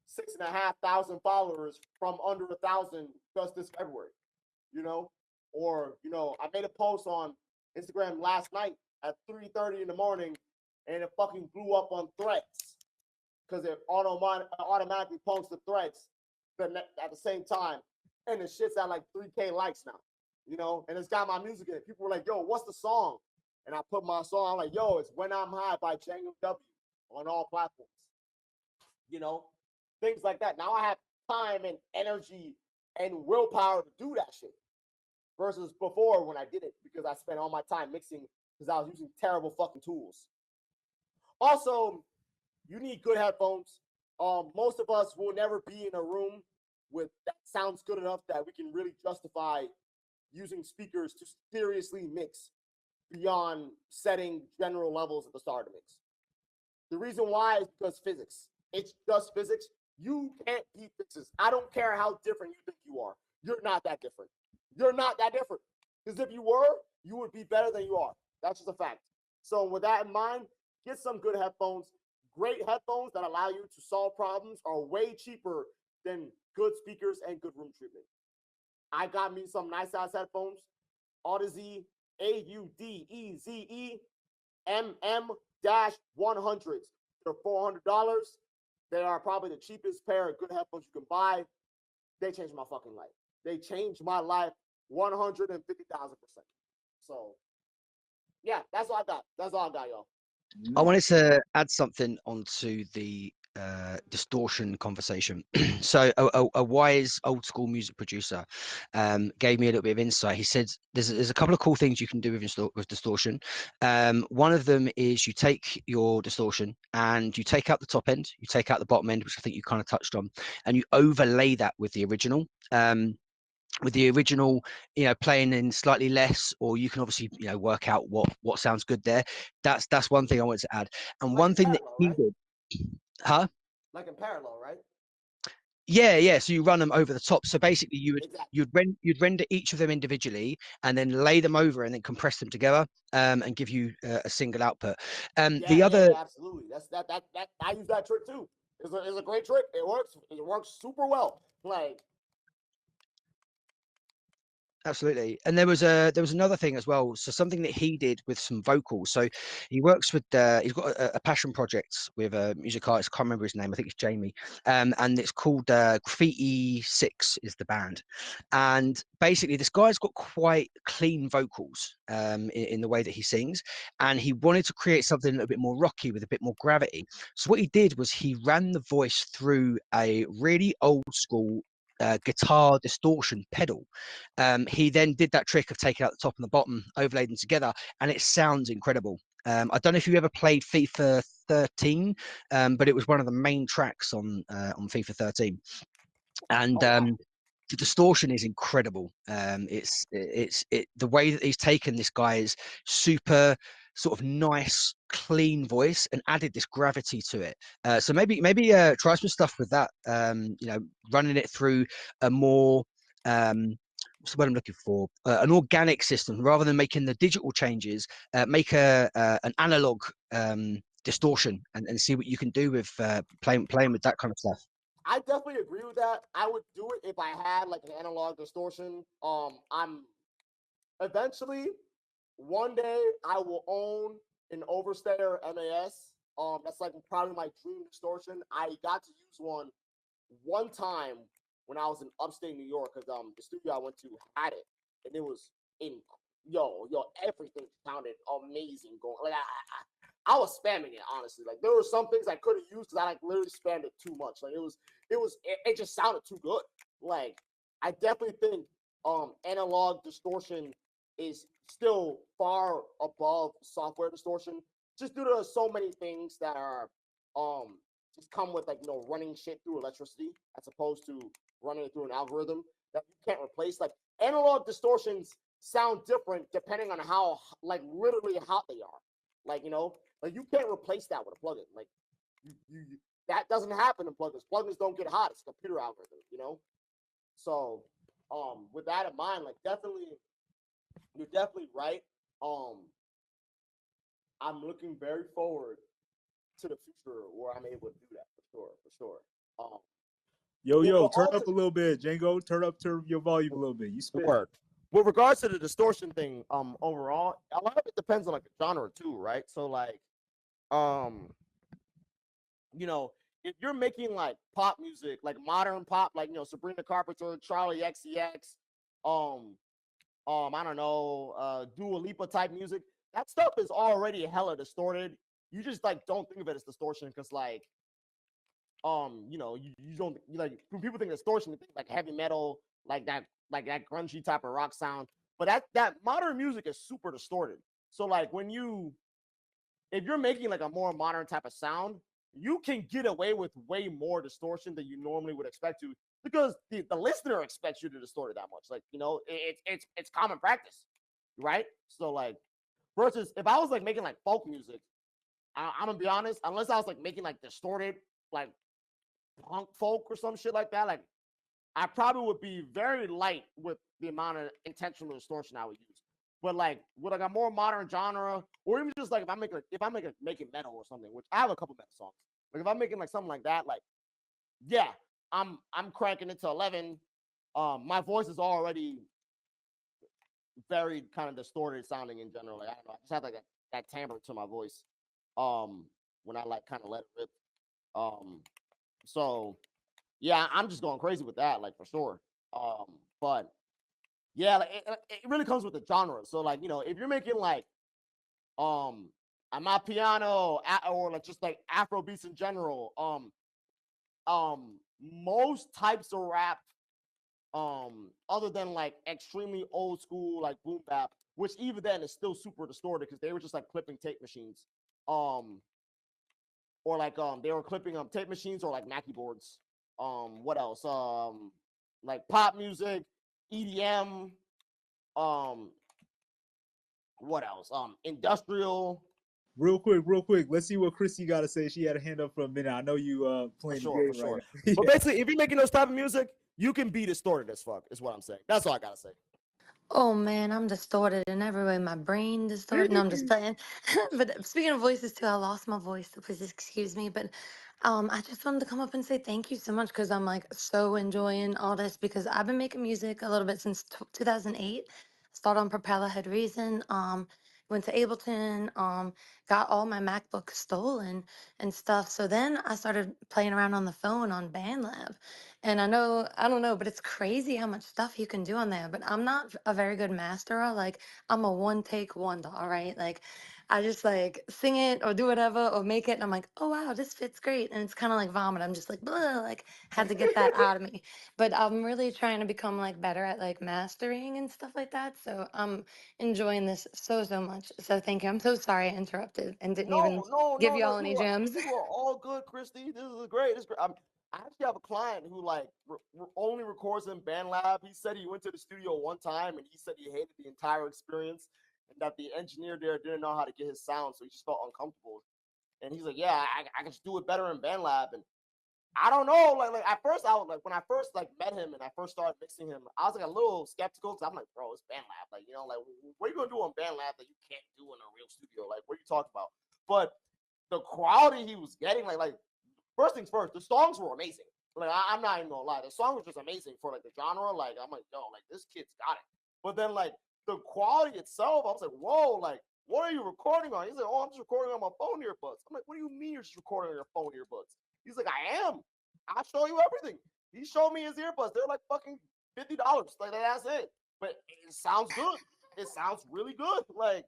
6,500 followers from under 1,000 just this February, you know? Or, you know, I made a post on Instagram last night at 3:30 in the morning and it fucking blew up on Threads because it automatically posts the threads at the same time. And the shit's at like 3K likes now, you know? And it's got my music in it. People were like, yo, what's the song? And I put my song, I'm like, yo, it's When I'm High by Jango UU on all platforms. You know, things like that. Now I have time and energy and willpower to do that shit versus before when I did it because I spent all my time mixing because I was using terrible fucking tools. Also, you need good headphones. Most of us will never be in a room with that sounds good enough that we can really justify using speakers to seriously mix beyond setting general levels at the start of the mix. The reason why is because physics. It's just physics. You can't beat physics. I don't care how different you think you are. You're not that different. You're not that different. Because if you were, you would be better than you are. That's just a fact. So with that in mind, get some good headphones. Great headphones that allow you to solve problems are way cheaper than good speakers and good room treatment. I got me some nice ass headphones, Audeze AUDEZE MM-100s. They're $400. They are probably the cheapest pair of good headphones you can buy. They changed my fucking life. They changed my life 150,000%. So, yeah, that's all I got. That's all I got, y'all. I wanted to add something onto the distortion conversation. So a wise old school music producer gave me a little bit of insight. He said there's a couple of cool things you can do with distortion. One of them is you take your distortion and you take out the top end, you take out the bottom end, which I think you kind of touched on, and you overlay that with the original. Playing in slightly less, or you can obviously, work out what sounds good there. That's one thing I wanted to add. And Like one thing that he did, huh? Like in parallel, right? Yeah. So you run them over the top. So basically, Exactly. you'd render each of them individually, and then lay them over, and then compress them together, and give you a single output. The other Absolutely. That I use that trick too. It's a great trick. It works super well. Like, absolutely. And there was another thing as well. So something that he did with some vocals. So he works with he's got a passion project with a music artist. I can't remember his name. I think it's Jamie. And it's called Graffiti 6 is the band. And basically this guy's got quite clean vocals in the way that he sings. And he wanted to create something a little bit more rocky with a bit more gravity. So what he did was he ran the voice through a really old school guitar distortion pedal. He then did that trick of taking out the top and the bottom, overlaid them together, and it sounds incredible. I don't know if you ever played FIFA 13, but it was one of the main tracks on FIFA 13, and the distortion is incredible. It's the way that he's taken this guy's super sort of nice, clean voice and added this gravity to it. So maybe try some stuff with that. Running it through a more what's the word I'm looking for? An organic system rather than making the digital changes. Make an analog distortion and see what you can do with playing with that kind of stuff. I definitely agree with that. I would do it if I had like an analog distortion. I'm eventually one day I will own an Overstayer MAS. That's like probably my dream distortion. I got to use one time when I was in upstate New York because the studio I went to had it, and it was everything sounded amazing going. Like I was spamming it, honestly. Like there were some things I could have used because I like literally spammed it too much. Like it just sounded too good. Like I definitely think analog distortion is still far above software distortion, just due to so many things that are just come with running shit through electricity as opposed to running it through an algorithm that you can't replace. Like analog distortions sound different depending on how literally hot they are. Like you can't replace that with a plugin. Like you that doesn't happen in plugins. Plugins don't get hot. It's a computer algorithm, So with that in mind, like you're definitely right. I'm looking very forward to the future where I'm able to do that for sure. Turn up a little bit, Jango. Turn up your volume a little bit. You spit. With regards to the distortion thing, overall, a lot of it depends on like the genre too, right? So like, if you're making like pop music, like modern pop, like Sabrina Carpenter, Charlie XCX, I don't know, Dua Lipa type music, that stuff is already hella distorted. You just like don't think of it as distortion because like, you don't like when people think distortion, they think like heavy metal, like that grungy type of rock sound. But that modern music is super distorted. So like if you're making like a more modern type of sound, you can get away with way more distortion than you normally would expect to, because the listener expects you to distort it that much. Like, it's common practice, right? So like, versus if I was like making like folk music, I'm gonna be honest, unless I was like making like distorted like punk folk or some shit like that, like I probably would be very light with the amount of intentional distortion I would use. but like with like a more modern genre, or even just like if I'm making metal or something, which I have a couple metal songs. Like if I'm making like something like that, like yeah, I'm cranking it to 11. My voice is already very kind of distorted sounding in general. Like I don't know, I just have like that timbre to my voice. When I like kind of let it rip. So yeah, I'm just going crazy with that, like for sure. But yeah, like it really comes with the genre. So like, you know, if you're making like Amapiano or like just like Afro beats in general, most types of rap, other than like extremely old school like boom bap, which even then is still super distorted because they were just like clipping tape machines, or like they were clipping tape machines or like Mackie boards. What else? Like pop music, EDM. Um, what else? Industrial. Real quick. Let's see what Christy got to say. She had a hand up for a minute. I know you playing the game right now. But basically, if you're making those type of music, you can be distorted as fuck. Is what I'm saying. That's all I gotta say. Oh man, I'm distorted in every way. My brain distorted. No, I'm just playing. But speaking of voices too, I lost my voice, so please excuse me. But I just wanted to come up and say thank you so much because I'm like so enjoying all this because I've been making music a little bit since 2008. Started on Propeller Head Reason. Went to Ableton. Got all my MacBooks stolen and stuff. So then I started playing around on the phone on BandLab. And I don't know, but it's crazy how much stuff you can do on there. But I'm not a very good masterer. Like, I'm a one take wonder, all right? Like, I just like sing it or do whatever or make it. And I'm like, oh, wow, this fits great. And it's kind of like vomit. I'm just like, blah, like, had to get that out of me. But I'm really trying to become like better at like mastering and stuff like that. So I'm enjoying this so, so much. So thank you. I'm so sorry I interrupted and didn't even give y'all any gems. You are all good, Christy. This is great. This is great. I actually have a client who like only records in BandLab. He said he went to the studio one time and he said he hated the entire experience and that the engineer there didn't know how to get his sound, so he just felt uncomfortable. And he's like, "Yeah, I can just do it better in BandLab." And I don't know, like at first I was like when I first like met him and I first started mixing him, I was like a little skeptical because I'm like, bro, it's BandLab. Like, you know, like what are you gonna do on BandLab that you can't do in a real studio? Like, what are you talking about? But the quality he was getting, like first things first, the songs were amazing. Like I'm not even gonna lie, the song was just amazing for like the genre. Like I'm like, yo, like this kid's got it. But then like the quality itself, I was like, whoa, like what are you recording on? He's like, oh, I'm just recording on my phone earbuds. I'm like, what do you mean you're just recording on your phone earbuds? He's like, I am. I'll show you everything. He showed me his earbuds. They're like fucking $50. Like that's it. But it sounds good. It sounds really good. Like,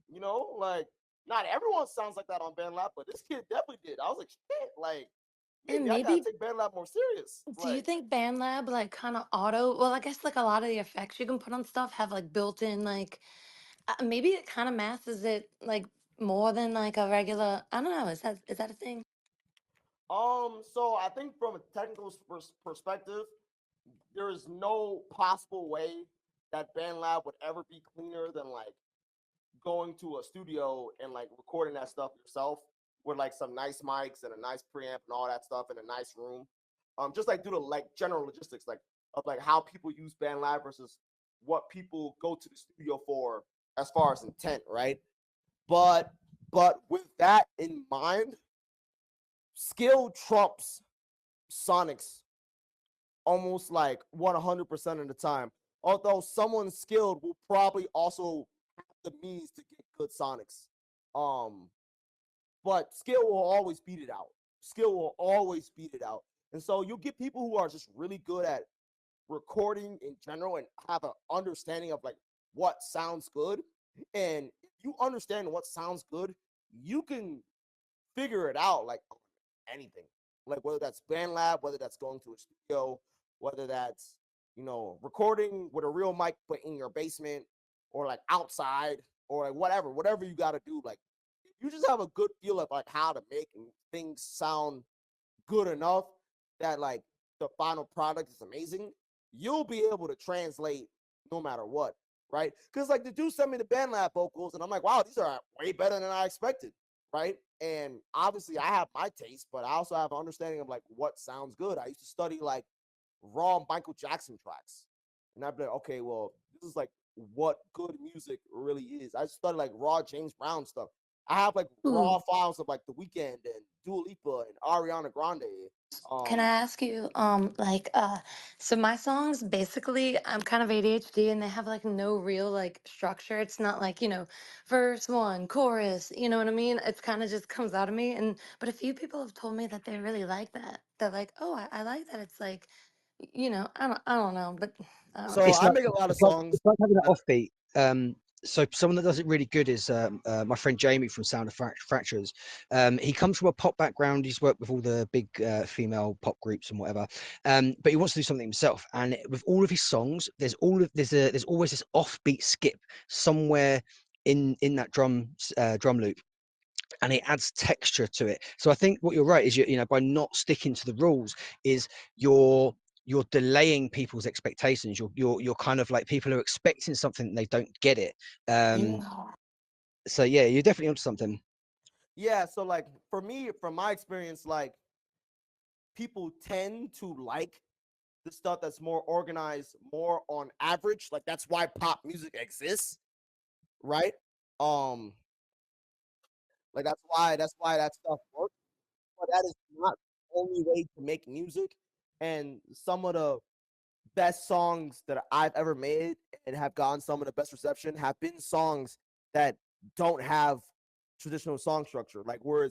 you know, like not everyone sounds like that on BandLab, but this kid definitely did. I was like, shit, like And I gotta maybe, take BandLab more serious. do you think BandLab like kind of auto? Well, I guess like a lot of the effects you can put on stuff have like built-in like maybe it kind of masters it like more than like a regular. I don't know. Is that a thing? So I think from a technical perspective, there is no possible way that BandLab would ever be cleaner than like going to a studio and like recording that stuff yourself with like some nice mics and a nice preamp and all that stuff in a nice room. Just like due to like general logistics, like of like how people use BandLab versus what people go to the studio for as far as intent, right? But with that in mind, skill trumps sonics almost like 100% of the time. Although someone skilled will probably also have the means to get good sonics. But skill will always beat it out. Skill will always beat it out. And so you'll get people who are just really good at recording in general and have an understanding of like what sounds good. And if you understand what sounds good, you can figure it out like anything. Like whether that's BandLab, whether that's going to a studio, whether that's, you know, recording with a real mic but in your basement or like outside or like whatever you got to do. Like if you just have a good feel of like how to make things sound good enough that like the final product is amazing, you'll be able to translate no matter what, right? Because like the dude sent me the BandLab vocals and I'm like, wow, these are way better than I expected, right? And obviously I have my taste, but I also have an understanding of like what sounds good. I used to study like raw Michael Jackson tracks. And I'd be like, okay, well, this is like what good music really is. I studied like raw James Brown stuff. I have like Ooh. raw files of like The Weeknd and Dua Lipa and Ariana Grande. Can I ask you, so my songs basically, I'm kind of ADHD and they have like no real like structure. It's not like, verse one, chorus, you know what I mean? It's kind of just comes out of me. But a few people have told me that they really like that. They're like, oh, I like that. It's like, I don't know, but I don't So know. I make a lot of songs. It's like having that offbeat. So someone that does it really good is my friend Jamie from Sound of Fractures. He comes from a pop background. He's worked with all the big female pop groups and whatever. But he wants to do something himself. And with all of his songs, there's always this offbeat skip somewhere in that drum loop, and it adds texture to it. So I think what you're right is by not sticking to the rules is you're delaying people's expectations. You're kind of like, people are expecting something and they don't get it. Yeah. So yeah, you're definitely onto something. Yeah, so like for me, from my experience, like people tend to like the stuff that's more organized, more on average. Like that's why pop music exists, right? Um, like that's why that stuff works. But that is not the only way to make music. And some of the best songs that I've ever made and have gotten some of the best reception have been songs that don't have traditional song structure, like where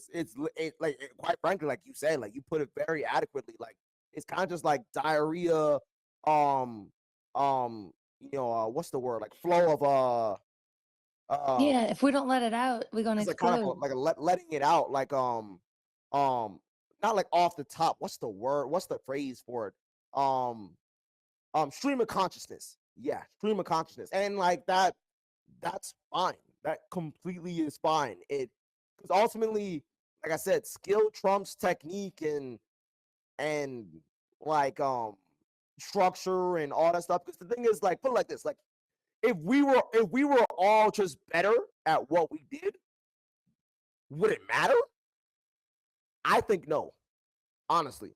quite frankly, like you said, like you put it very adequately, like it's kind of just like diarrhea, um what's the word, like flow of Yeah, if we don't let it out, we're gonna it's like kind of explode. like letting it out, like not like off the top, what's the word, what's the phrase for it, stream of consciousness. Yeah, stream of consciousness. And like that's fine. That completely is fine. It, because ultimately, like I said, skill trumps technique and like structure and all that stuff. Because the thing is, like, put it like this, like if we were all just better at what we did, would it matter? I think no. Honestly.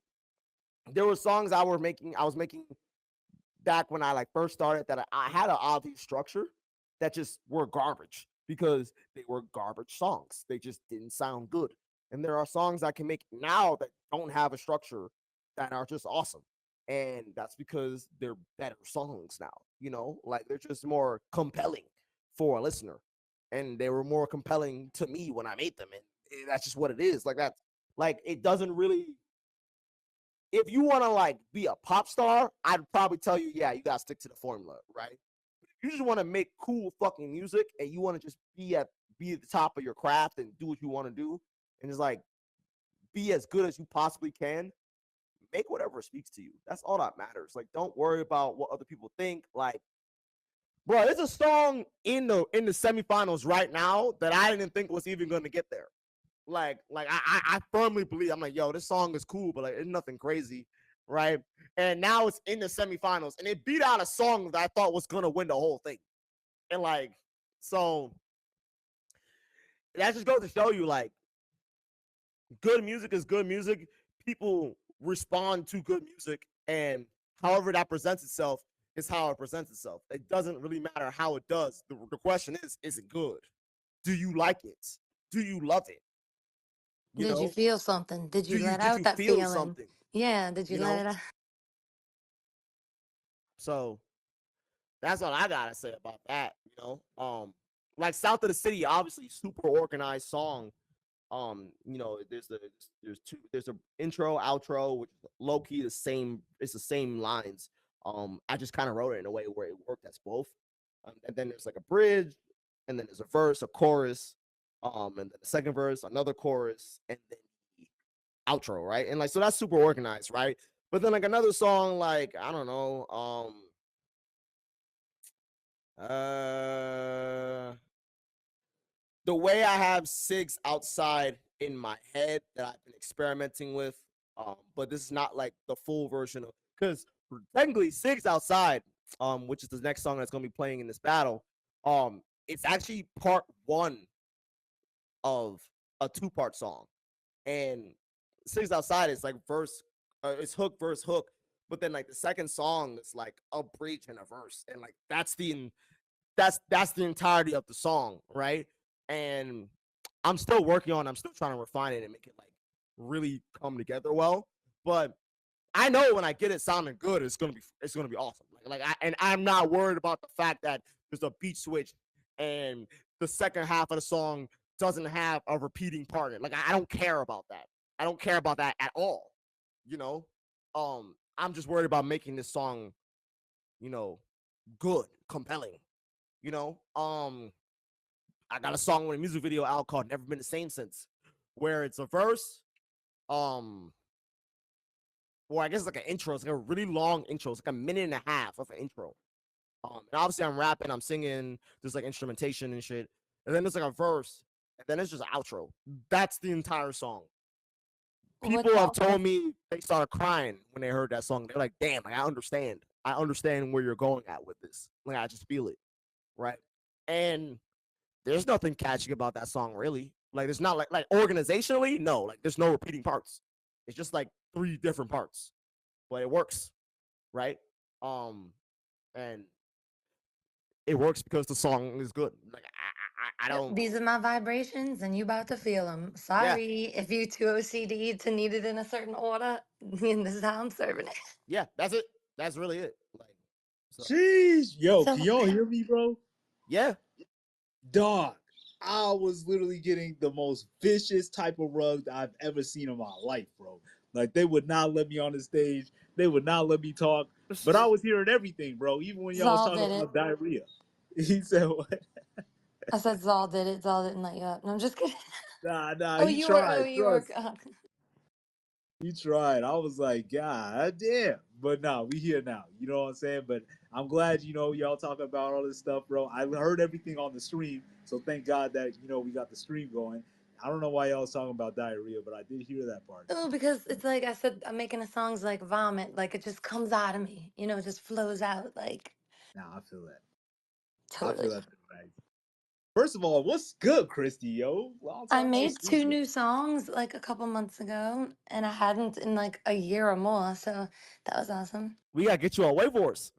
There were songs I was making back when I like first started that I had an obvious structure that just were garbage because they were garbage songs. They just didn't sound good. And there are songs I can make now that don't have a structure that are just awesome. And that's because they're better songs now, like they're just more compelling for a listener. And they were more compelling to me when I made them. And that's just what it is. Like that's like, it doesn't really, if you want to like be a pop star, I'd probably tell you, yeah, you gotta stick to the formula, right? If you just want to make cool fucking music and you want to just be at the top of your craft and do what you want to do, and just like be as good as you possibly can, make whatever speaks to you. That's all that matters. Like, don't worry about what other people think. Like, bro, there's a song in the semifinals right now that I didn't think was even gonna get there. Like I firmly believe, I'm like, yo, this song is cool, but like it's nothing crazy, right? And now it's in the semifinals, and it beat out a song that I thought was gonna win the whole thing. And like, so that just goes to show you, like, good music is good music. People respond to good music, and however that presents itself is how it presents itself. It doesn't really matter how it does. The question is it good? Do you like it? Do you love it? You Did you know, feel something? Did you let did out you that feel feeling? something? Yeah, did you You let know, it out? so that's all I gotta say about that. Like South of the City, obviously super organized song. There's a intro, outro, which is low key the same. It's the same lines. I just kind of wrote it in a way where it worked as both. And then there's like a bridge, and then there's a verse, a chorus, and then the second verse, another chorus, and then the outro, right? And like, so that's super organized, right? But then like another song, like, I don't know, the way I have Six Outside in my head that I've been experimenting with, but this is not like the full version of, because technically Six Outside, which is the next song that's gonna be playing in this battle, it's actually part one of a two-part song, and Six Outside is like verse, it's hook verse hook, but then like the second song is like a bridge and a verse, and like that's the entirety of the song, right? And I'm still working on it. I'm still trying to refine it and make it like really come together well. But I know when I get it sounding good, it's gonna be awesome. I'm not worried about the fact that there's a beat switch and the second half of the song doesn't have a repeating part in it. Like I don't care about that. I don't care about that at all. You know, I'm just worried about making this song, you know, good, compelling. You know, I got a song with a music video out called "Never Been the Same Since," where it's a verse, or I guess it's like an intro. It's like a really long intro. It's like a minute and a half of an intro. And obviously I'm rapping, I'm singing, there's like instrumentation and shit. And then there's like a verse, and then it's just an outro. That's the entire song. People have told me they started crying when they heard that song. They're like, damn, like, I understand. I understand where you're going at with this. Like, I just feel it. Right. And there's nothing catchy about that song, really. Like, there's not like organizationally, no, like there's no repeating parts. It's just like 3 different parts, but it works, right? And it works because the song is good. Like I don't. These are my vibrations, and you about to feel them. Sorry if you too OCD to need it in a certain order. And this is how I'm serving it. Yeah, that's it. That's really it. Like, so. Jeez, yo, so, can y'all hear me, bro? Yeah, dog. I was literally getting the most vicious type of rug I've ever seen in my life, bro. Like they would not let me on the stage. They would not let me talk. But I was hearing everything, bro. Even when y'all was talking about diarrhea. He said what? I said Zal did it. Zal didn't let you up. No, I'm just kidding. Nah, Oh, he you tried. were. Oh, you were. He tried. I was like, God damn. But nah, we here now. You know what I'm saying? But I'm glad, y'all talking about all this stuff, bro. I heard everything on the stream. So thank God that, we got the stream going. I don't know why y'all was talking about diarrhea, but I did hear that part. Oh, because it's like I said, I'm making the songs like vomit. Like it just comes out of me. It just flows out. Like. Nah, I feel that. Totally. I feel that. Right. First of all, what's good, Christy, yo? I made 2 new songs like a couple months ago, and I hadn't in like a year or more. So that was awesome. We gotta get you on WaveWarZ.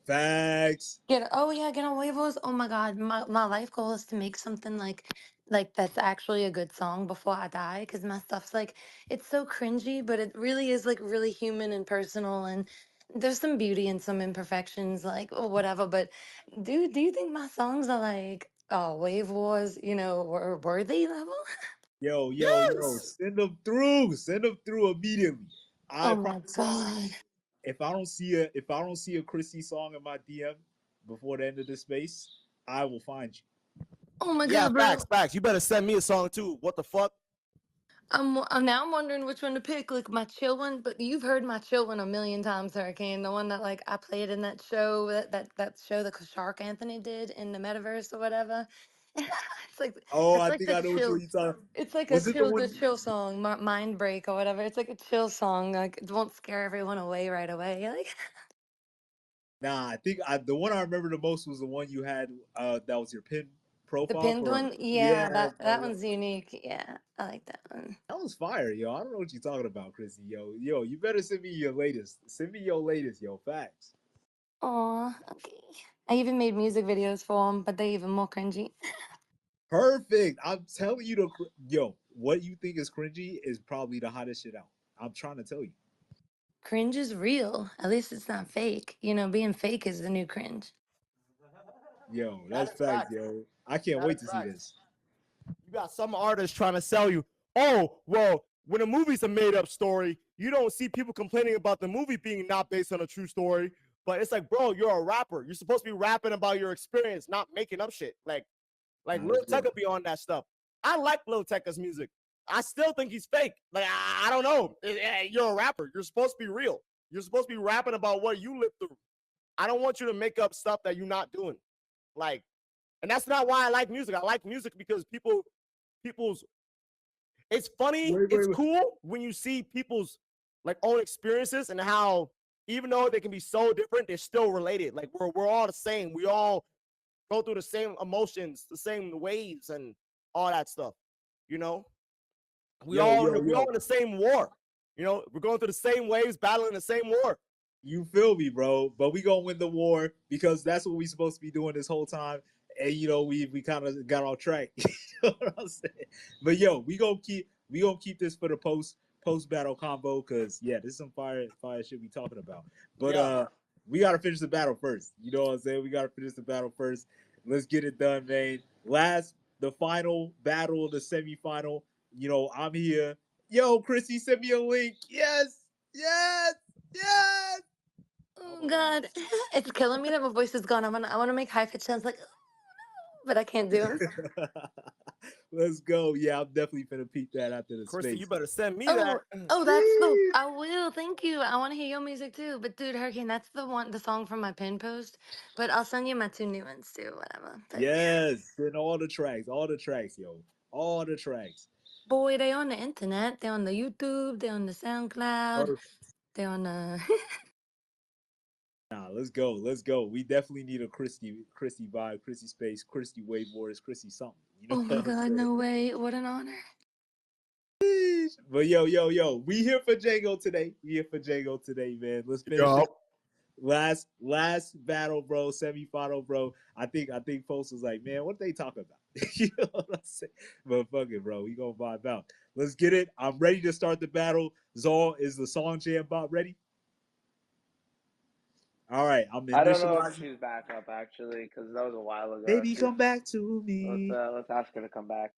Facts. Get on WaveWarZ. Oh my god, my life goal is to make something like that's actually a good song before I die, because my stuff's like it's so cringy, but it really is like really human and personal, and there's some beauty and some imperfections, like or whatever. But do you think my songs are like WaveWarZ, or worthy level? Yo, Yes! send them through immediately. I Oh my god. If I don't see a Chrissy song in my DM before the end of the space, I will find you. Oh my god, bro. Facts. You better send me a song too. What the fuck? I'm wondering which one to pick, like my chill one. But you've heard my chill one a million times, Hurricane. The one that like I played in that show, that show that Shark Anthony did in the metaverse or whatever. It's like I like think the I know which chill. one you talking. It's like Was it the one? the chill song, Mind Break or whatever. It's like a chill song. Like it won't scare everyone away right away. Like. Nah, I think the one I remember the most was the one you had. That was your pin profile. The pinned one, yeah, that one's unique. Yeah, I like that one. That was fire, yo. I don't know what you're talking about, Chrissy. Yo, you better send me your latest. Send me your latest, yo. Facts. Aw, okay. I even made music videos for them, but they even more cringy. Perfect. I'm telling you, what you think is cringy is probably the hottest shit out. I'm trying to tell you. Cringe is real. At least it's not fake. Being fake is the new cringe. Yo, that's facts, yo. I can't wait to see this. You got some artists trying to sell you. Oh, well, when a movie's a made-up story, you don't see people complaining about the movie being not based on a true story. But it's like, bro, you're a rapper. You're supposed to be rapping about your experience, not making up shit. Like Lil Tecca be on that stuff. I like Lil Tecca's music. I still think he's fake. Like, I don't know. You're a rapper. You're supposed to be real. You're supposed to be rapping about what you lived through. I don't want you to make up stuff that you're not doing. Like, and that's not why I like music. I like music because people's, it's funny. It's cool when you see people's like own experiences and how, even though they can be so different, they're still related. Like we're all the same. We all go through the same emotions, the same waves and all that stuff. We all in the same war. We're going through the same waves, battling the same war. You feel me, bro? But we gonna win the war because that's what we supposed to be doing this whole time. And you know, we kind of got off track. You know what I'm saying? But yo, we gonna keep this for the post battle combo because yeah, this is some fire shit we talking about. But we gotta finish the battle first. You know what I'm saying? We gotta finish the battle first. Let's get it done, man. The final battle of the semifinal. You know, I'm here. Yo, Chrissy, send me a link. Yes. Oh God, it's killing me that my voice is gone. I want to make high pitched sounds like, but I can't do them. Let's go. Yeah, I'm definitely finna peek that after the Christy, space. you better send me that. I will. Thank you. I want to hear your music too. But dude, Hurricane, that's the song from my pin post. But I'll send you my 2 new ones too. Whatever. But yes, send all the tracks, yo, all the tracks. Boy, they on the internet. They're on the YouTube. They're on the SoundCloud. Perfect. They're on the. Nah, let's go. We definitely need a Christy vibe, Christy space, Christy WaveWarZ, Christy something. You know Oh my God, no way. What an honor. But yo, we here for Jango today. Man. Let's finish it. Last battle, bro, semifinal, bro. I think folks was like, man, what they talking about? You know what I'm saying? But fuck it, bro. We gonna vibe out. Let's get it. I'm ready to start the battle. Zal, is the song jam bot ready? All right, I'm I don't know if initializing. she's back up actually, because that was a while ago. Baby, come back to me. Let's ask her to come back.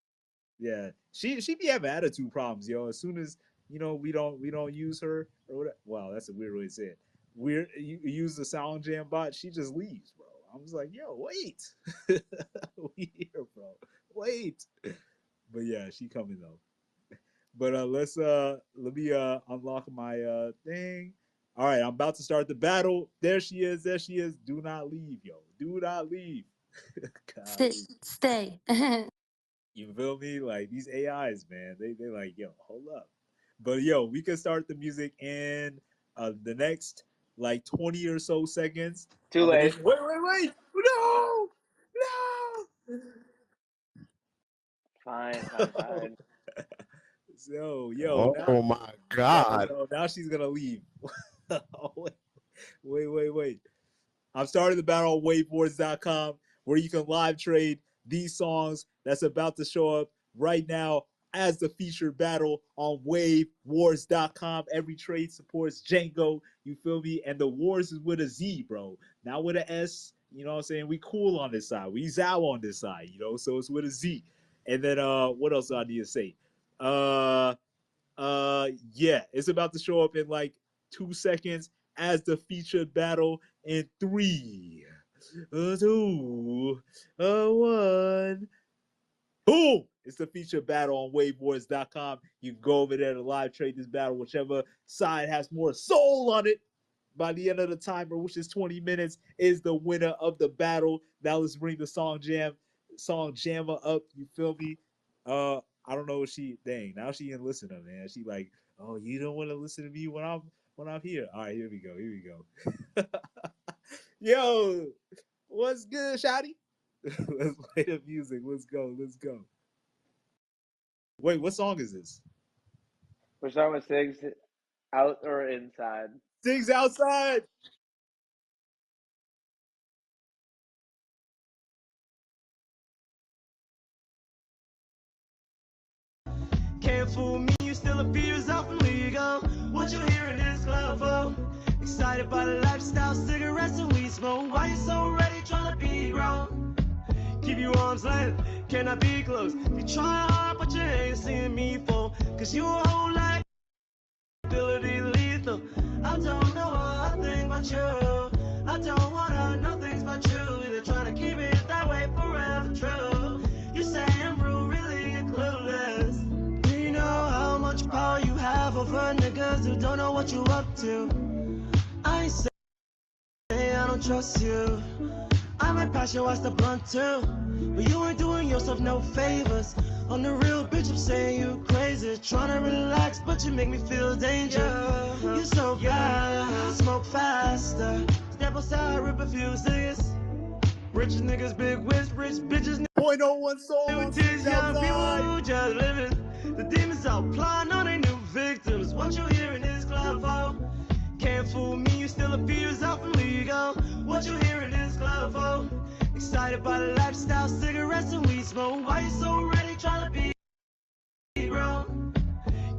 Yeah, she be having attitude problems, yo. As soon as you know we don't use her or whatever. Wow, that's a weird way to say it. You use the sound jam bot, she just leaves, bro. I'm just like, yo, wait, we here, bro. Wait, but yeah, she coming though. But let me unlock my thing. All right, I'm about to start the battle. There she is. Do not leave, yo. Do not leave. Stay. You feel me? Like these AIs, man. They like, yo, hold up. But yo, we can start the music in the next like 20 or so seconds. Too late. Wait. No. Fine. So, yo. Oh my God. Now she's gonna leave. Wait. I'm starting the battle on WaveWarZ.com where you can live trade these songs that's about to show up right now as the featured battle on WaveWarZ.com. Every trade supports Jango, you feel me? And the wars is with a Z, bro, not with an S. You know what I'm saying? We cool on this side. We Zao on this side, you know, so it's with a Z. And then what else do I need to say? Yeah, it's about to show up in like 2 seconds as the featured battle in 3, 2, 1. Boom! It's the featured battle on WaveWarZ.com. You can go over there to live trade this battle, whichever side has more soul on it. By the end of the timer, which is 20 minutes, is the winner of the battle. Now let's bring the song jammer up. You feel me? I don't know if now she ain't listening, man. She like, oh, you don't want to listen to me when I'm here. All right, here we go. Yo, what's good, Shotty? Let's play the music. Let's go. Wait, what song is this? We're starting with Sigs, out or inside. Sigs outside. Can't fool me, you still a few years out from legal. What you hearing is club for? Excited by the lifestyle, cigarettes and weed smoke. Why you so ready, trying to be grown? Keep your arms length, cannot be close. You try hard, but you ain't seeing me fall. Cause you a whole lot ability lethal. I don't know what I think about you. I don't wanna know things about you. Either trying to keep it that way forever true. You say I'm rude, really you're clueless. Do you know how much power you have over niggas who don't know what you up to? I ain't say I don't trust you. I might pass your ass the blunt too, but you ain't doing yourself no favors. On the real, bitch, I'm saying you crazy. Trying to relax, but you make me feel danger. You so bad, smoke faster. Step outside, rip a few cigarettes. Rich niggas, big whips, rich bitches. 0.01 soul. Tears, young people just living. The demons out plotting on their new victims. What you hearing is club for? can't fool me, you still a few years out from legal. What you hearing is club for? Excited by the lifestyle, cigarettes and weed smoke. Why you so ready trying to be grown?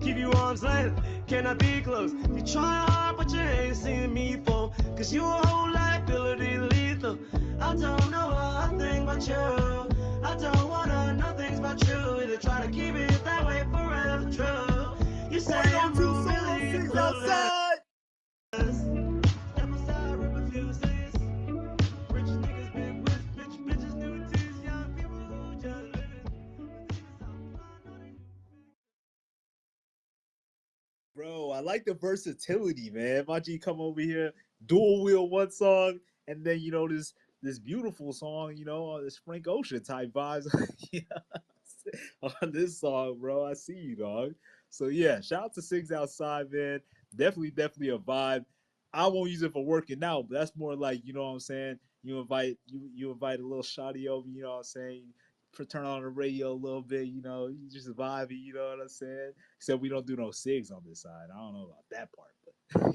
Keep you arms length, cannot be close. You try hard, but you ain't seen me fall. Cause you a whole liability lethal. I don't know a thing about you. I don't wanna know things about you. Either try to keep it that way forever true. You say I'm really clueless. Bro, I like the versatility, man. My G come over here, dual wheel one song, and then this beautiful song, this Frank Ocean type vibes yeah, on this song, bro. I see you, dog. So yeah, shout out to Six Outside, man. Definitely a vibe. I won't use it for working out, but that's more like, you know what I'm saying? You invite a little shawty over, you know what I'm saying? Turn on the radio a little bit, you just vibey, you know what I'm saying? Except we don't do no SIGs on this side. I don't know about that part, but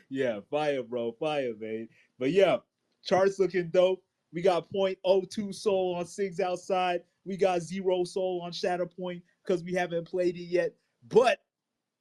yeah, fire, bro, fire, man. But yeah, charts looking dope. We got .02 soul on Six Outside. We got 0 soul on Shatterpoint because we haven't played it yet. But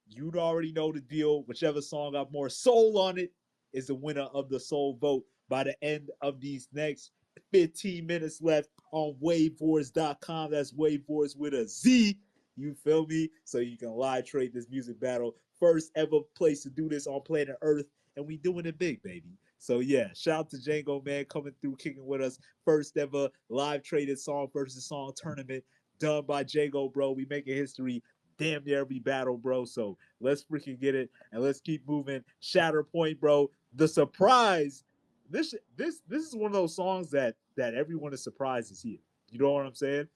you already know the deal. Whichever song got more soul on it is the winner of the soul vote by the end of these next 15 minutes left on WaveWarZ.com. That's WaveWarZ with a Z. You feel me? So you can live trade this music battle. First ever place to do this on planet Earth. And we doing it big, baby. So yeah, shout out to Jango, man, coming through, kicking with us. First ever live traded song versus song tournament done by Jango, bro. We making history damn near every battle, bro. So let's freaking get it and let's keep moving. Shatterpoint, bro. The surprise. This is one of those songs that everyone is surprised is here. You know what I'm saying?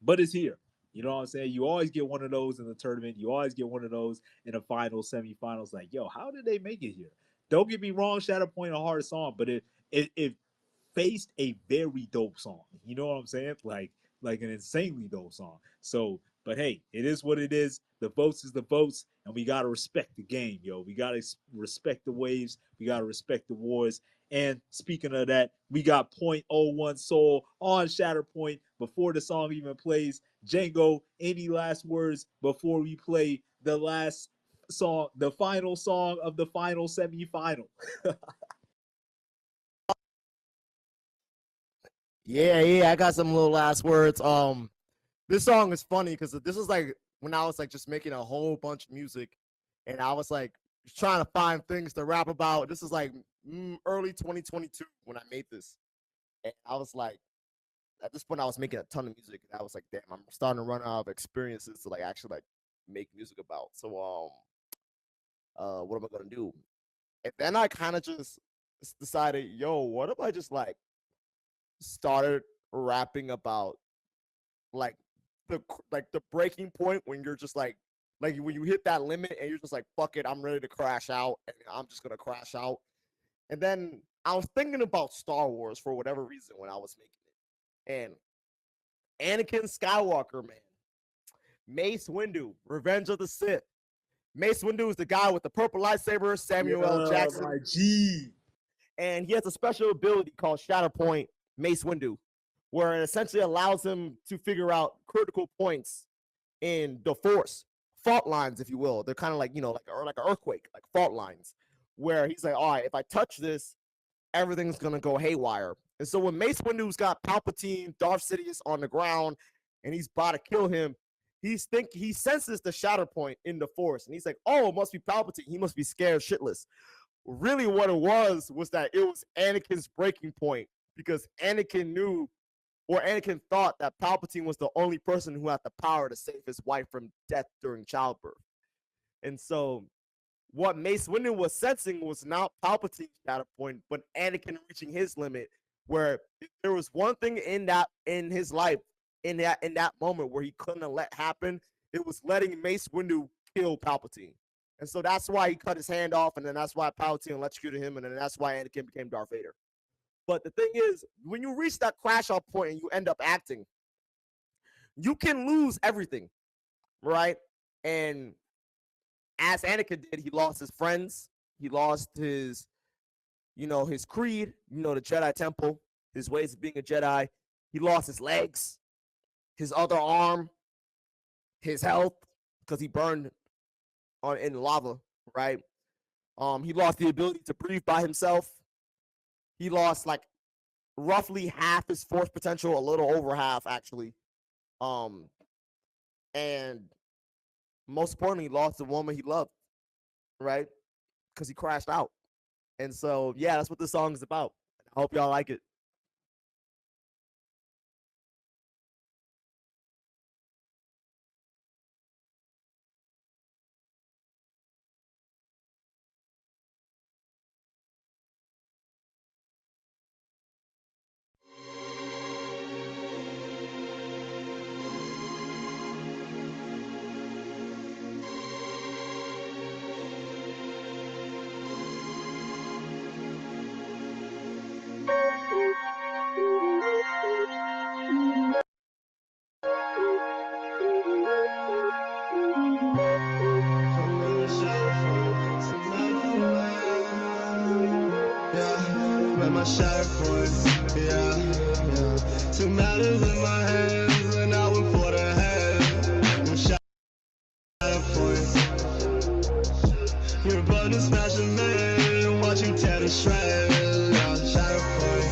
But it's here. You know what I'm saying? You always get one of those in the tournament. You always get one of those in the finals, semifinals. Like, yo, how did they make it here? Don't get me wrong, Shatterpoint a hard song, but it faced a very dope song. You know what I'm saying? Like an insanely dope song. So, but hey, it is what it is. The votes is the votes, and we gotta respect the game, yo. We gotta respect the waves. We gotta respect the wars. And speaking of that, we got .01 soul on Shatterpoint before the song even plays. Jango, any last words before we play the last song, the final song of the final semifinal? Yeah, I got some little last words. This song is funny because this is like when I was like just making a whole bunch of music, and I was like trying to find things to rap about. This is like early 2022 when I made this, and I was like, at this point I was making a ton of music, and I was like, damn, I'm starting to run out of experiences to like actually like make music about. So what am I gonna do? And then I kind of just decided, yo, what if I just like started rapping about like the breaking point when you're just like when you hit that limit and you're just like, fuck it, I'm ready to crash out and I'm just gonna crash out. And then I was thinking about Star Wars for whatever reason when I was making it. And Anakin Skywalker, man. Mace Windu, Revenge of the Sith. Mace Windu is the guy with the purple lightsaber, Samuel L. Jackson. My G. And he has a special ability called Shatterpoint Mace Windu, where it essentially allows him to figure out critical points in the Force, fault lines, if you will. They're kind of like, like an earthquake, like fault lines, where he's like, all right, if I touch this, everything's going to go haywire. And so when Mace Windu's got Palpatine, Darth Sidious on the ground, and he's about to kill him, he senses the Shatterpoint in the Force, and he's like, oh, it must be Palpatine. He must be scared shitless. Really what it was that it was Anakin's breaking point, because Anakin knew, or Anakin thought, that Palpatine was the only person who had the power to save his wife from death during childbirth. And so what Mace Windu was sensing was not Palpatine's Shatterpoint, but Anakin reaching his limit, where if there was one thing in his life, in that moment where he couldn't have let happen, it was letting Mace Windu kill Palpatine. And so that's why he cut his hand off, and then that's why Palpatine electrocuted him, and then that's why Anakin became Darth Vader. But the thing is, when you reach that crash out point and you end up acting, you can lose everything, right? And as Anakin did, he lost his friends, He lost his, his creed, the Jedi Temple, his ways of being a Jedi. He lost his legs, his other arm, his health, because he burned in lava, right? He lost the ability to breathe by himself. He lost like roughly half his force potential, a little over half actually. And most importantly, he lost the woman he loved, right? Because he crashed out. And so, yeah, that's what this song is about. I hope y'all like it. Shadow point, yeah. Two matters in my hands, and I went for the head. Shadow point, you're about to smash a man, watch you tear to shreds. Yeah, shadow point,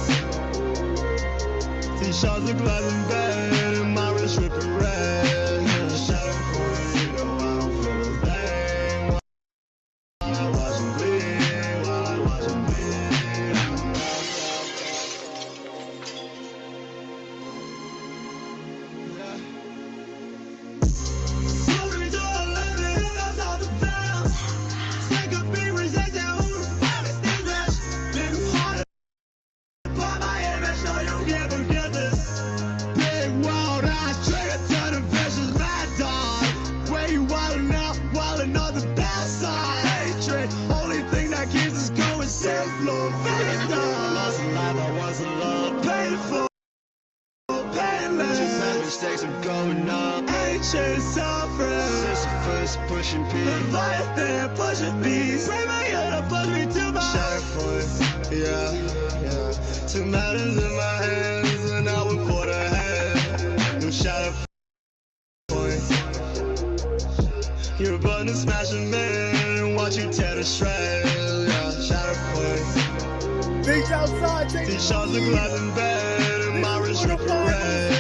T-shirts look like in bed, and my wrist ripping red. Yeah, shadow point, you know I don't feel a thing while I watch him bleed, while I watch him bleed. Mistakes are going up. Ancient suffering. Sisyphus pushing P. Leviathan pushing beast. Bring me here to push me to my shadow point. Yeah. Two matters in my hands, and I went for the head. No shadow point. You're about to smash a man and watch you tear to shreds. Yeah. Shadow point. Things outside. These shots look like in bed, and my wrist ripping red.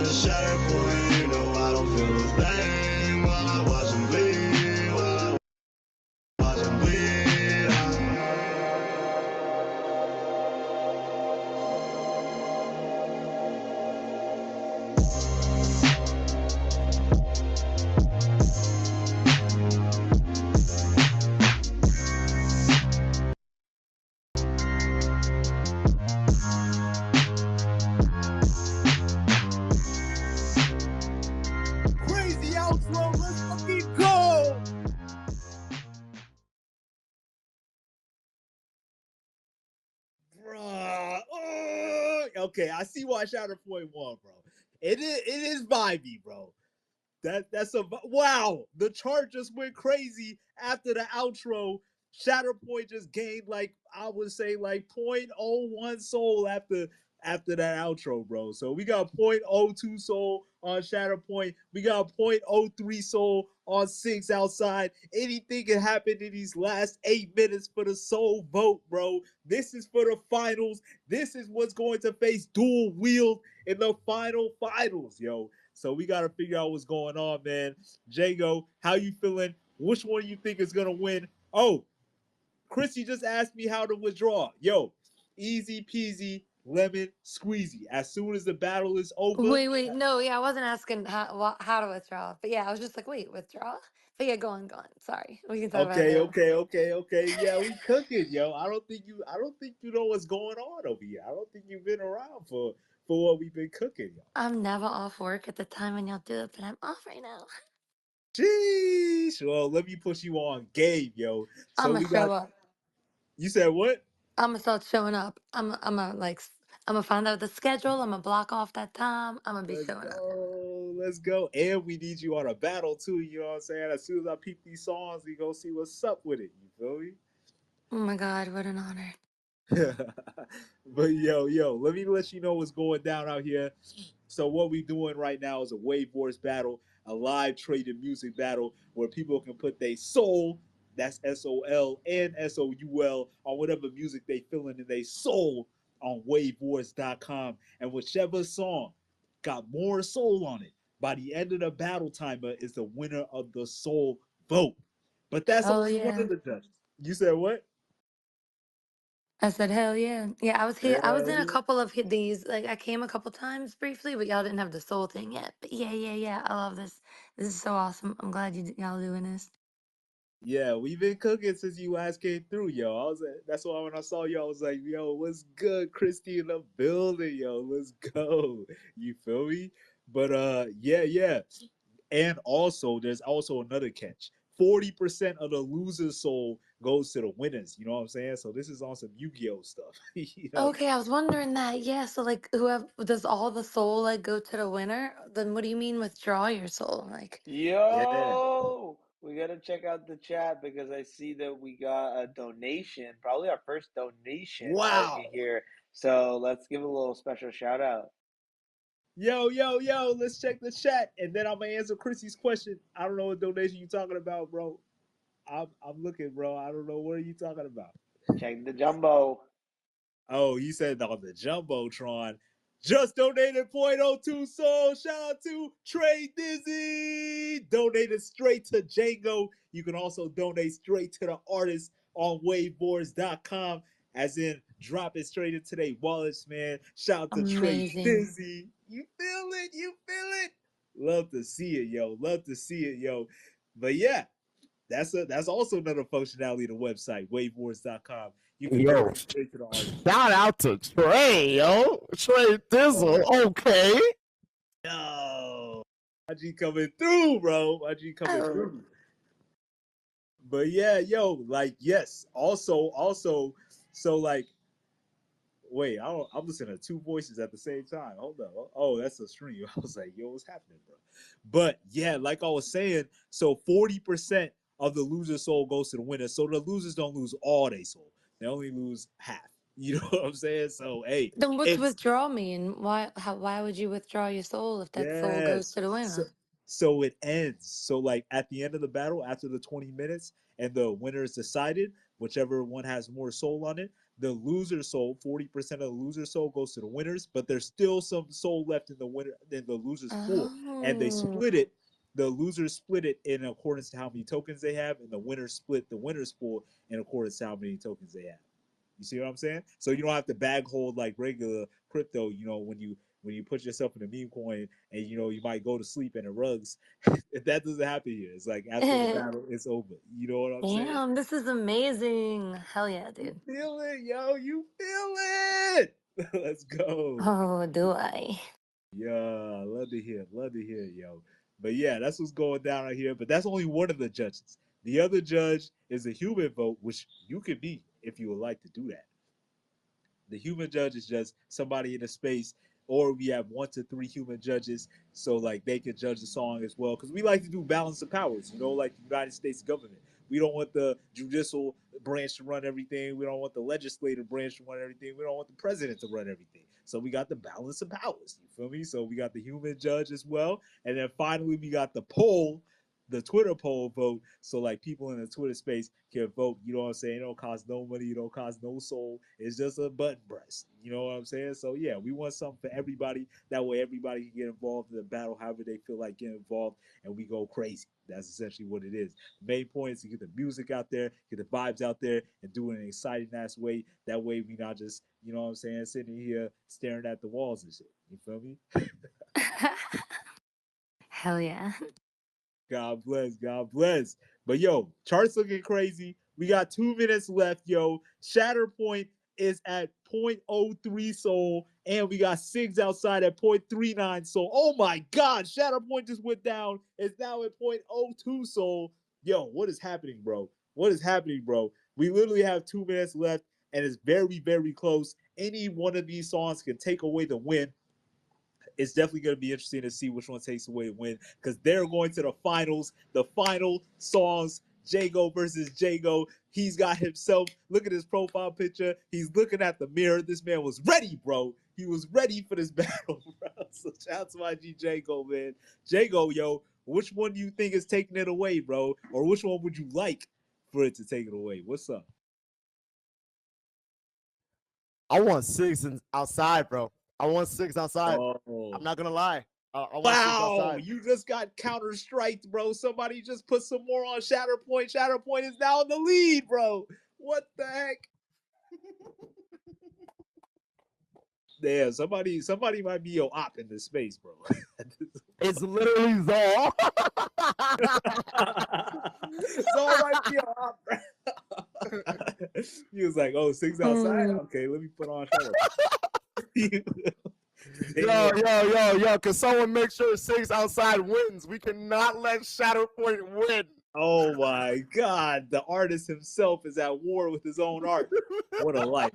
Shadow point, you know I don't feel a thing while I watch him bleed, while I watch him bleed. Crazy outro, let's fucking go! Bruh. Oh, okay, I see why Shadow Point won, bro. It is vibey, bro. That's a wow. The chart just went crazy after the outro. Shatterpoint just gained like I would say like 0.01 soul after that outro, bro. So we got 0.02 soul on Shatterpoint. We got 0.03 soul on Six Outside. Anything can happen in these last 8 minutes for the soul vote, bro. This is for the finals. This is what's going to face dual wield in the finals, yo. So we got to figure out what's going on, man. Jango, how you feeling? Which one you think is going to win? Oh, Chrissy just asked me how to withdraw. Yo, easy peasy, lemon squeezy. As soon as the battle is over. Wait, no, yeah, I wasn't asking how to withdraw, but yeah, I was just like, wait, withdraw? But yeah, go on. Sorry, we can talk about it Okay. Yeah, we cooking, yo. I don't think you know what's going on over here. I don't think you've been around for what we've been cooking, yo. I'm never off work at the time when y'all do it, but I'm off right now. Jeez. Well, let me push you on game, yo. So I'm gonna we got. show up. You said what? I'm gonna start showing up. I'm gonna find out the schedule. I'm gonna block off that time. I'm gonna be showing up. Let's go. And we need you on a battle too, you know what I'm saying? As soon as I peep these songs, we go see what's up with it. You feel me? Oh my God, what an honor. But yo, let me let you know what's going down out here. So what we doing right now is a WaveWarZ battle, a live traded music battle where people can put their soul, that's SOL and SOUL, on whatever music they feeling in their soul on WaveWarZ.com. And whichever song got more soul on it, by the end of the battle timer is the winner of the soul vote. But that's Hell only one yeah. of the judges. You said what? I said, hell yeah. Yeah, I was here. I was Hell in a yeah. couple of these. Like, I came a couple times briefly, but y'all didn't have the soul thing yet. But yeah. I love this. This is so awesome. I'm glad y'all doing this. Yeah, we've been cooking since you guys came through, yo. That's why when I saw you, I was like, yo, what's good, Christy in the building, yo, let's go. You feel me? But yeah. And also, there's also another catch. 40% of the loser's soul goes to the winners. You know what I'm saying? So this is on some Yu-Gi-Oh stuff. You know? Okay, I was wondering that. Yeah, so like, whoever does all the soul like go to the winner? Then what do you mean withdraw your soul? Like, Yeah. Yo, we gotta check out the chat because I see that we got a donation, probably our first donation out Wow. here. So let's give a little special shout out. Yo, let's check the chat. And then I'm gonna answer Chrissy's question. I don't know what donation you talking about, bro. I'm looking, bro. I don't know what are you talking about. Check the jumbo. Oh, you said on the Jumbotron. Just donated .02 soul. Shout out to Trey Dizzy. Donated straight to Jango. You can also donate straight to the artist on WaveWarZ.com. As in, drop it straight into their wallets, man. Shout out to Trey amazing. Dizzy. You feel it? You feel it? Love to see it, yo. Love to see it, yo. But yeah, that's also another functionality of the website, WaveWarZ.com. You can Yo, donate straight to the artist. shout out to Trey, yo. Trey Dizzle. Okay. Yo, IG coming through, bro. IG coming Oh, through. But yeah, yo, like yes. Also, so like, wait, I'm listening to two voices at the same time. Hold up. Oh, that's a stream. I was like, yo, what's happening, bro? But yeah, like I was saying, so 40% of the loser soul goes to the winner. So the losers don't lose all their soul. They only lose half. You know what I'm saying? So hey, then what's it's withdraw mean? Why would you withdraw your soul if that soul goes yes. to the So winner? so it ends. So like at the end of the battle, after the 20 minutes, and the winner is decided, whichever one has more soul on it, the loser soul, 40% of the loser soul goes to the winners, but there's still some soul left in the winner in the loser's pool. And they Oh, split it. The losers split it in accordance to how many tokens they have, and the winners split the winner's pool in accordance to how many tokens they have. You see what I'm saying? So you don't have to bag hold like regular crypto. You know, when you put yourself in a meme coin and you know you might go to sleep in the rugs. If that doesn't happen here, it's like after the battle, it's over. You know what I'm saying? damn, this is amazing. Hell yeah, You dude. feel it, yo. You feel it. Let's go. Oh, do I? Yeah, love to hear. Love to hear, yo. But yeah, that's what's going down right here. But that's only one of the judges. The other judge is a human vote, which you could be if you would like to do that. The human judge is just somebody in a space, or we have 1 to 3 human judges, so like they can judge the song as well. Because we like to do balance of powers, you know, like the United States government. We don't want the judicial branch to run everything. We don't want the legislative branch to run everything. We don't want the president to run everything. So we got the balance of powers. You feel me? So we got the human judge as well, and then finally we got the poll, the Twitter poll vote. So like people in the Twitter space can vote. You know what I'm saying? It don't cost no money. It don't cost no soul. It's just a button press. You know what I'm saying? So yeah, we want something for everybody. That way everybody can get involved in the battle however they feel like getting involved, and we go crazy. That's essentially what it is. The main point is to get the music out there, get the vibes out there, and do it in an exciting ass way. That way we not just, you know what I'm saying, sitting here staring at the walls and shit. You feel me? Hell yeah. God bless. God bless. But yo, charts looking crazy. We got 2 minutes left, yo. Shatterpoint is at .03 soul, and we got Sigs outside at .39 soul. Oh my God, Shatterpoint just went down. It's now at .02 soul. Yo, what is happening, bro? What is happening, bro? We literally have 2 minutes left, and it's very, very close. Any one of these songs can take away the win. It's definitely going to be interesting to see which one takes away the win, because they're going to the finals. The final songs Jango versus Jango. He's got himself. Look at his profile picture. He's looking at the mirror. This man was ready, bro. He was ready for this battle, bro. So shout out to my G Jango, man. Jango, yo, which one do you think is taking it away, bro? Or which one would you like for it to take it away? What's up? I want 6 outside, bro. I want 6 outside. Oh. I'm not gonna lie. I want 6 Wow, outside. you just got counter-striked, bro. Somebody just put some more on Shatterpoint. Shatterpoint is now in the lead, bro. What the heck? Damn, somebody might be your op in this space, bro. It's literally Zol. Zol might be your op, bro. He was like, oh, 6 outside? Okay, let me put on Shatterpoint. Yo, can someone make sure 6 outside wins? We cannot let Shatterpoint win. Oh my God, the artist himself is at war with his own art. What a life.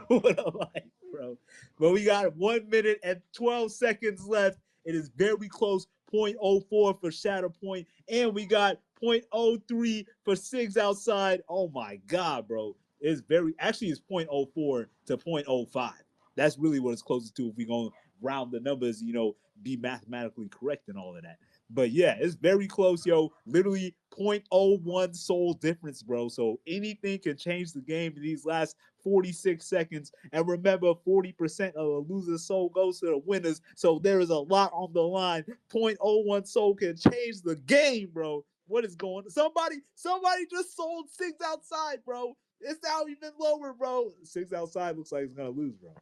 What a life, bro. But we got 1 minute and 12 seconds left. It is very close, 0.04 for Shatterpoint, and we got 0.03 for 6 outside. Oh my God, bro. It's actually it's 0.04 to 0.05. That's really what it's closest to if we're going to round the numbers, be mathematically correct and all of that. But yeah, it's very close, yo. Literally 0.01 soul difference, bro. So anything can change the game in these last 46 seconds. And remember, 40% of the loser's soul goes to the winners. So there is a lot on the line. 0.01 soul can change the game, bro. What is going on? Somebody just sold 6 outside, bro. It's now even lower, bro. 6 outside looks like it's going to lose, bro.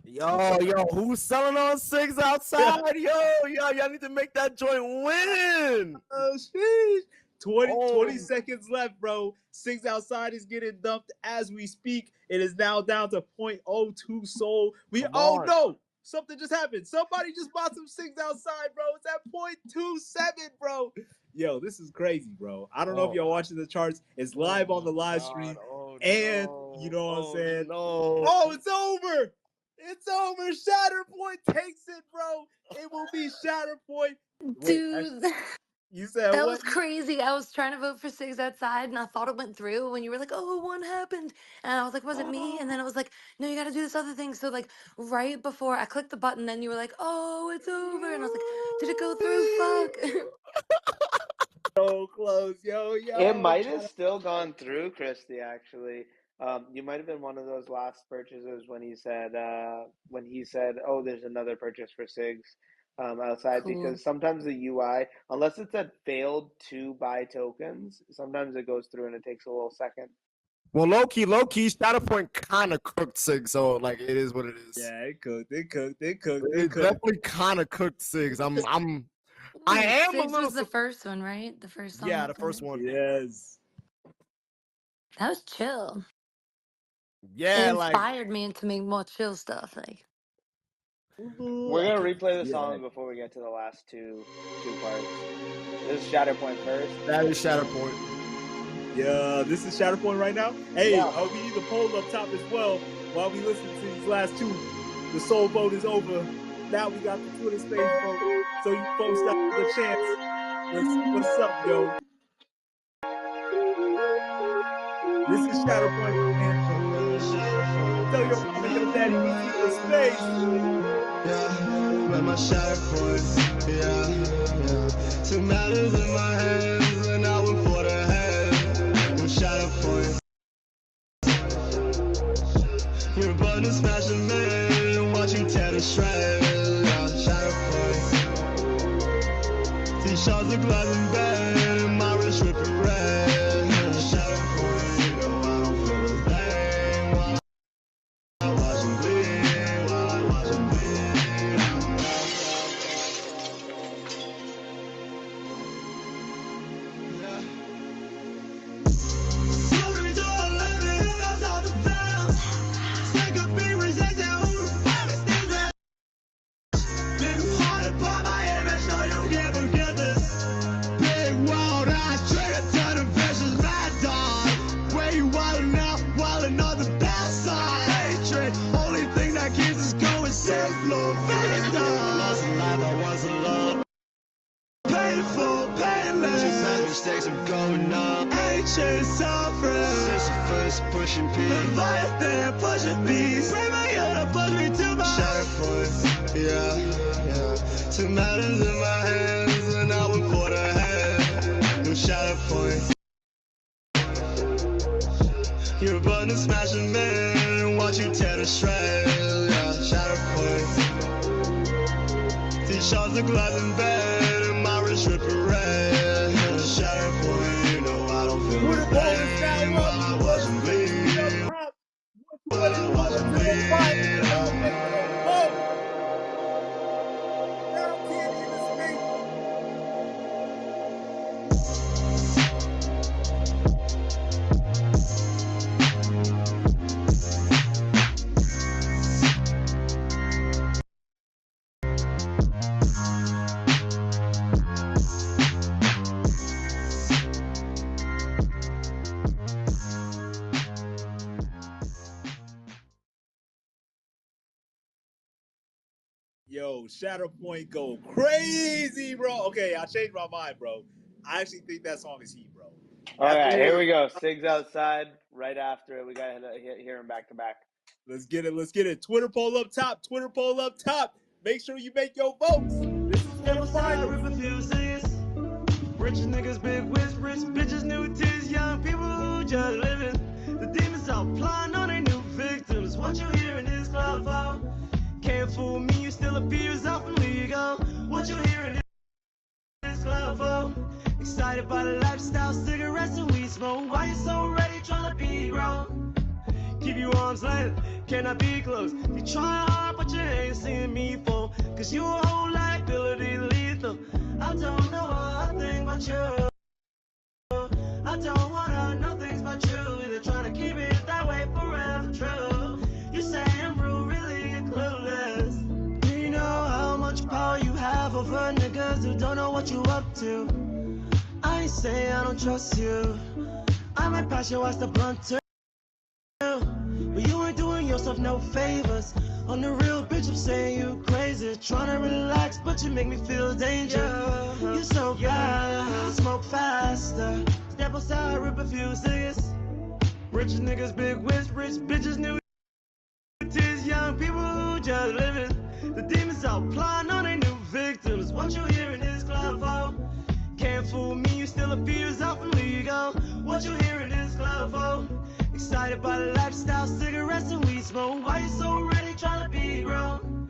Yo, who's selling on 6 outside? Y'all need to make that joint win. Oh, sheesh. 20 seconds left, bro. 6 outside is getting dumped as we speak. It is now down to 0.02 soul. No, something just happened. Somebody just bought some 6 outside, bro. It's at 0.27, bro. Yo, this is crazy, bro. I don't know if y'all watching the charts. It's live on the live stream. You know what I'm saying? Oh, it's over. It's over. Shatterpoint takes it, bro. It will be Shatterpoint. Dude. You said that what? was crazy. I was trying to vote for 6 outside, and I thought it went through when you were like, "Oh, 1 happened," and I was like, "Was it me?" And then it was like, "No, you got to do this other thing." So like right before I clicked the button, then you were like, "Oh, it's over," and I was like, "Did it go through? Fuck." So close, yo. It might have still gone through, Christy. Actually, you might have been one of those last purchases when he said, "Oh, there's another purchase for 6 outside." Cool. Because sometimes the UI, unless it said failed to buy tokens, sometimes it goes through and it takes a little second. Well, low key, Shatterpoint kind of cooked 6, so like it is what it is. Yeah, it cooked. It definitely kind of cooked 6. I am 6 a little. was the first one, right? The first song. Yeah, the first one. Yes. That was chill. Yeah, it inspired me to make more chill stuff. Like, we're gonna replay the song before we get to the last two parts. This is Shatterpoint first. That is Shatterpoint. Yeah, this is Shatterpoint right now. Hey, we need the poll up top as well while we listen to these last 2. The soul vote is over. Now we got the Twitter space vote, so you folks got the chance. What's up, yo? This is Shatterpoint, man. Tell your mama, your daddy, we need the space. Yeah, with my Shatterpoint, yeah. 2 matters in my hands, and I went for the head. With Shatterpoint. You're about to smash a man, watch you tear to shreds. These shards of glass in bed, and my wrist ripping red. Shatterpoint, you know I don't feel a thing while I watch him bleed, while I watch him bleed. Slowly to a living, that's all the bell. Sick of being rejected, who the fuck is this? Been hard upon my image, so you can't forget this. Big world, I trigger to the vicious mad dog. Where you wildin' out, wildin' on the bad side. Hatred, only thing that keeps us going, says blue face dog. Lost a life, I was alone. Painful, painless. Just had mistakes, I'm going up. chase our friends. Since the first pushing P. Leviathan pushing beats. Bring me up, push me to my shatter point. Yeah. Took matters in my hands and I would quarter hand. New shatter point. You're a button smashing man and watch you tear to shreds. Yeah, shatter point. These shots look like in bed and my wrist ripping red. Shatter point, you know I don't feel the pain while I watch them bleed. While I watch them bleed. Yo, Shatterpoint go crazy, bro. Okay, I changed my mind, bro. I actually think that song is heat, bro. All right, here we go. Sig's outside. Right after it, we got to hear him back to back. Let's get it. Let's get it. Twitter poll up top. Twitter poll up top. Make sure you make your votes. This is for the finals. Rich niggas, big whiz, rich bitches, new tears, young people who just living. The demons out plotting on their new victims. What you hear in this club for? Can't fool me, you still appears off illegal. What you hear in this club for? Excited by the lifestyle, cigarettes and weed smoke. Why you so ready, trying to be grown? Keep you arms length, cannot be close. You try hard, but you ain't seeing me fall. Cause you a whole liability lethal. I don't know a thing about you. I don't wanna know things about you. Either trying to keep it that way forever true. You say I'm rude, really you're clueless. Do you know how much power you have over niggas who don't know what you up to? I ain't saying I don't trust you. I might pass your ass the blunt too. But you ain't doing yourself no favors. On the real, bitch, I'm saying you crazy. Trying to relax, but you make me feel danger. You so bad, smoke faster. Step outside, rip a few cigarettes. Rich niggas, big whiz, rich bitches, new tears, young people who just living. The demons out plotting on their new victims. What you hear in this club for? Can't fool me, you still appears off illegal. What you hear in this club for? Excited by the lifestyle, cigarettes and weed smoke. Why you so ready, trying to be grown?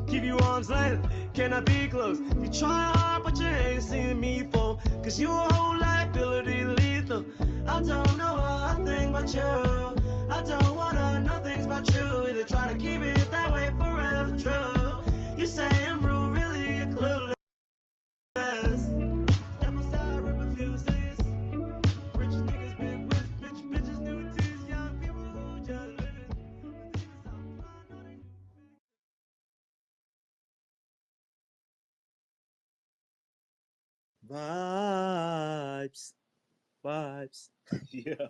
Keep you arms length, cannot be close. You try hard, but you ain't seeing me fall. Cause you a whole liability lethal. I don't know a thing about you. I don't wanna know things about you. Either try to keep it that way forever true. You say I'm rude, really you're clueless. Step aside, rip a few cigarettes. Rich niggas, big whiz, bitch, bitches, new tears, young people who just living. Vibes. Vibes. Yeah.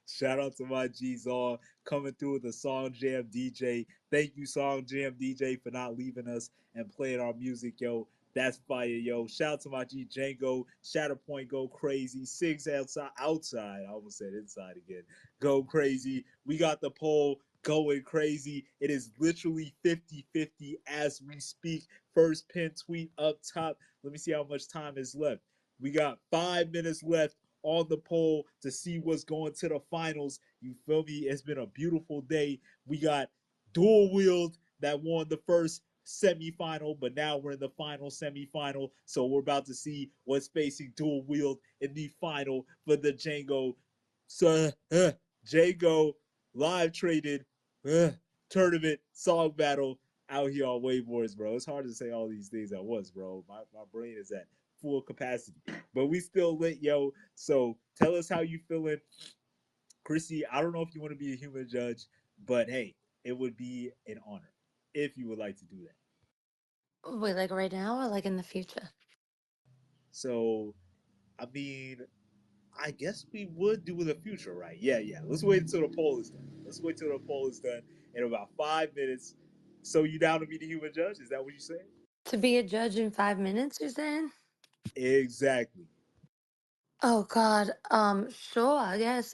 Shout out to my G's all coming through with the Song Jam DJ. Thank you, Song Jam DJ, for not leaving us and playing our music, yo. That's fire, yo. Shout out to my G Jango. Shatterpoint go crazy. Six outside. I almost said inside again. Go crazy. We got the poll going crazy. It is literally 50-50 as we speak. First pin tweet up top. Let me see how much time is left. We got 5 minutes left on the poll to see what's going to the finals. You feel me? It's been a beautiful day. We got Dual Wield that won the first semifinal, but now we're in the final semifinal. So we're about to see what's facing Dual Wield in the final for the Jango. So Jango live traded tournament song battle out here on WaveWarZ, bro. It's hard to say all these things at once, bro. My brain is at full capacity, but we still lit, yo. So tell us how you feeling, Chrissy. I don't know if you want to be a human judge, but hey, it would be an honor if you would like to do that. Wait, like right now or like in the future? So, I mean, I guess we would do in the future, right? Yeah. Let's wait until the poll is done. In about 5 minutes. So you down to be the human judge? Is that what you saying? To be a judge in 5 minutes, you're saying? Exactly. Oh God. Sure, I guess.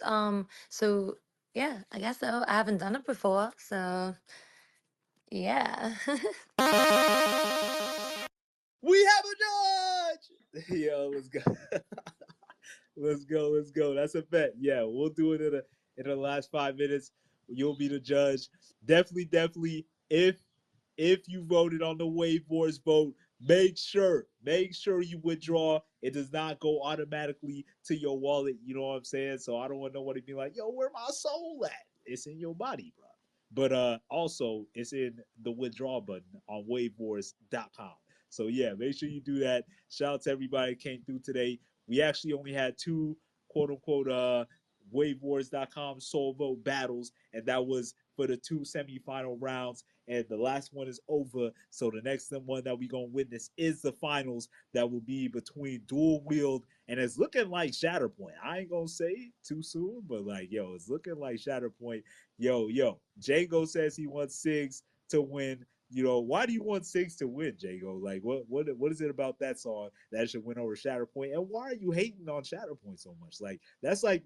So yeah, I guess so. I haven't done it before, so yeah. We have a judge. Yo, let's go. Let's go. That's a bet. Yeah, we'll do it in the last 5 minutes. You'll be the judge. Definitely. If you voted on the WaveWarZ vote, make sure you withdraw. It does not go automatically to your wallet. You know what I'm saying? So I don't want nobody to be like, yo, where my soul at? It's in your body, bro. But also it's in the withdraw button on WaveWarZ.com. So yeah, make sure you do that. Shout out to everybody that came through today. We actually only had two quote unquote WaveWarZ.com soul vote battles, and that was for the two semifinal rounds. And the last one is over. So the next one that we're gonna witness is the finals that will be between Dual Wield and it's looking like Shatterpoint. I ain't gonna say too soon, but like yo, it's looking like Shatterpoint. Yo. Jango says he wants Sigs to win. You know, why do you want Six to win, Jago? Like, what is it about that song that should win over Shatterpoint? And why are you hating on Shatterpoint so much? Like, that's like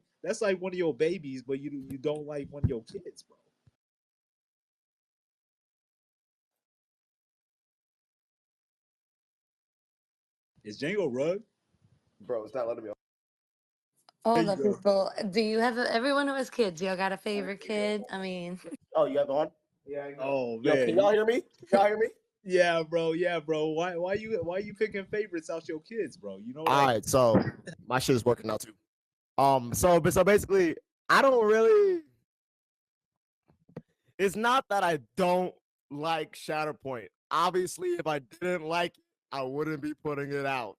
one of your babies, but you don't like one of your kids, bro. Is Django Rug? Bro, it's not letting me. All There you the go. people. Do you have everyone who has kids? Y'all got a favorite kid? I mean, Oh, you have on? Yeah. Oh Yo, can man. y'all hear me? Can y'all hear me? Yeah, bro. Yeah, bro. Why you picking favorites out your kids, bro? You know All that. right, so my shit is working now too. So basically, I don't really. It's not that I don't like Shatterpoint. Obviously, if I didn't like it, I wouldn't be putting it out.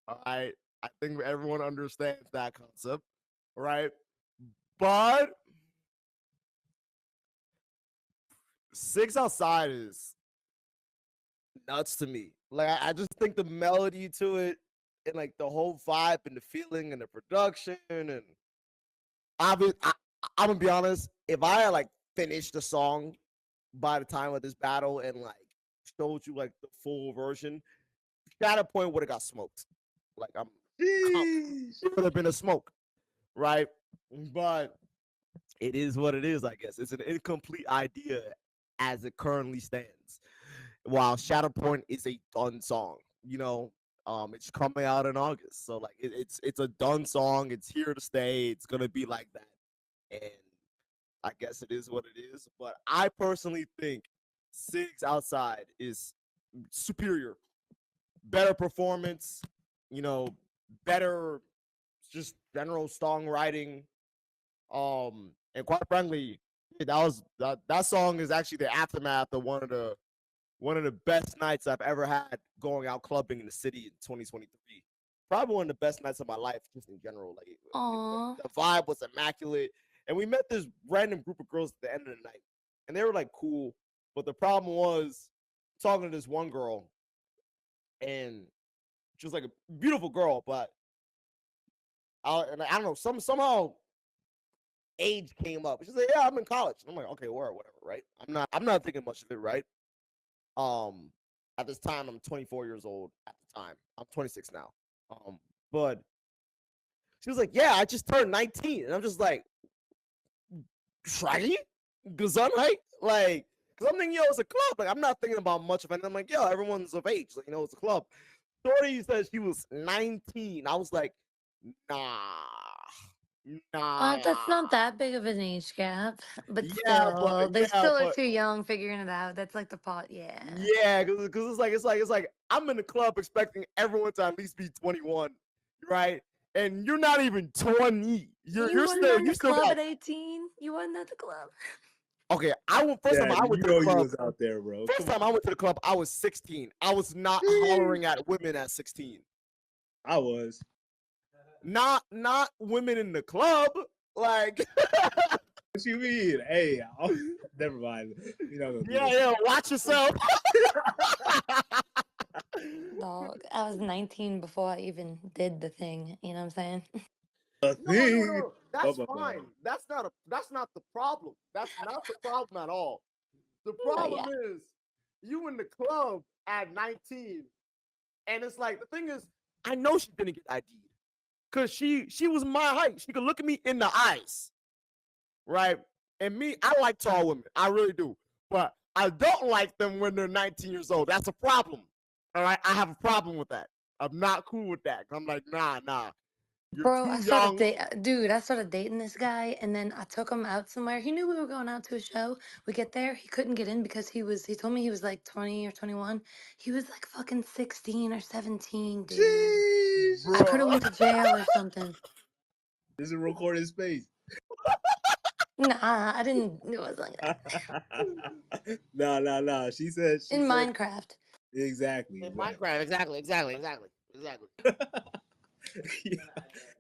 All right, I think everyone understands that concept, right? But Six Outside is nuts to me. Like I just think the melody to it and like the whole vibe and the feeling and the production and obviously, I'm gonna be honest. If I had like finished the song by the time of this battle and like showed you like the full version, Shatterpoint would have got smoked. Like it would have been a smoke, right? But it is what it is. I guess it's an incomplete idea as it currently stands. While Shatterpoint is a done song, you know, it's coming out in August, so like it's a done song. It's here to stay. It's gonna be like that, and I guess it is what it is. But I personally think Six Outside is superior, better performance, you know, better just general songwriting. And quite frankly, that song is actually the aftermath of one of the best nights I've ever had going out clubbing in the city in 2023. Probably one of the best nights of my life, just in general. Like aw. the vibe was immaculate, and we met this random group of girls at the end of the night, and they were like cool. But the problem was talking to this one girl, and she was like a beautiful girl, but and I don't know, somehow age came up. She's like, "Yeah, I'm in college." I'm like, "Okay, whatever, right?" I'm not thinking much of it, right? Um, at this time, I'm 24 years old. At the time, I'm 26 now. But she was like, "Yeah, I just turned 19," and I'm just like, "Shaggy, right?" Like, because I'm thinking, "Yo, it's a club." Like, I'm not thinking about much of it. And I'm like, "Yo, everyone's of age. Like, you know, it's a club." Shorty said she was 19. I was like, "Nah, That's not nah." that big of an age gap, but Yeah, still, they yeah, still are but too young figuring it out. That's like the pot. Yeah. yeah, because it's like I'm in the club expecting everyone to at least be 21, right? And you're not even 20. You wasn't at You the still club got at 18. You wasn't at the club. okay. I went first time Yeah, I went you to the know he club. was out there, bro. First Come time on. I went to the club, I was 16. I was not hollering at women at 16. I was. Not women in the club. Like What you mean? Hey, never mind. You know gonna do this. yeah, watch yourself. Dog, I was 19 before I even did the thing. You know what I'm saying? A thing. No. Oh That's my bad. fine. That's not the problem. That's not the problem at all. The Oh, problem yeah. is you in the club at 19, and it's like the thing is, I know she didn't get ID'd because she was my height. She could look at me in the eyes, right? And me, I like tall women. I really do. But I don't like them when they're 19 years old. That's a problem. All right? I have a problem with that. I'm not cool with that. I'm like, nah. You're Bro, too young. I started dating this guy, and then I took him out somewhere. He knew we were going out to a show. We get there, he couldn't get in because he told me he was like 20 or 21. He was like fucking 16 or 17, dude. Jeez. I could have went to jail or something. This is a recorded space. Nah, I didn't. It wasn't like that. Nah. She said In Minecraft. Exactly. In Minecraft, exactly.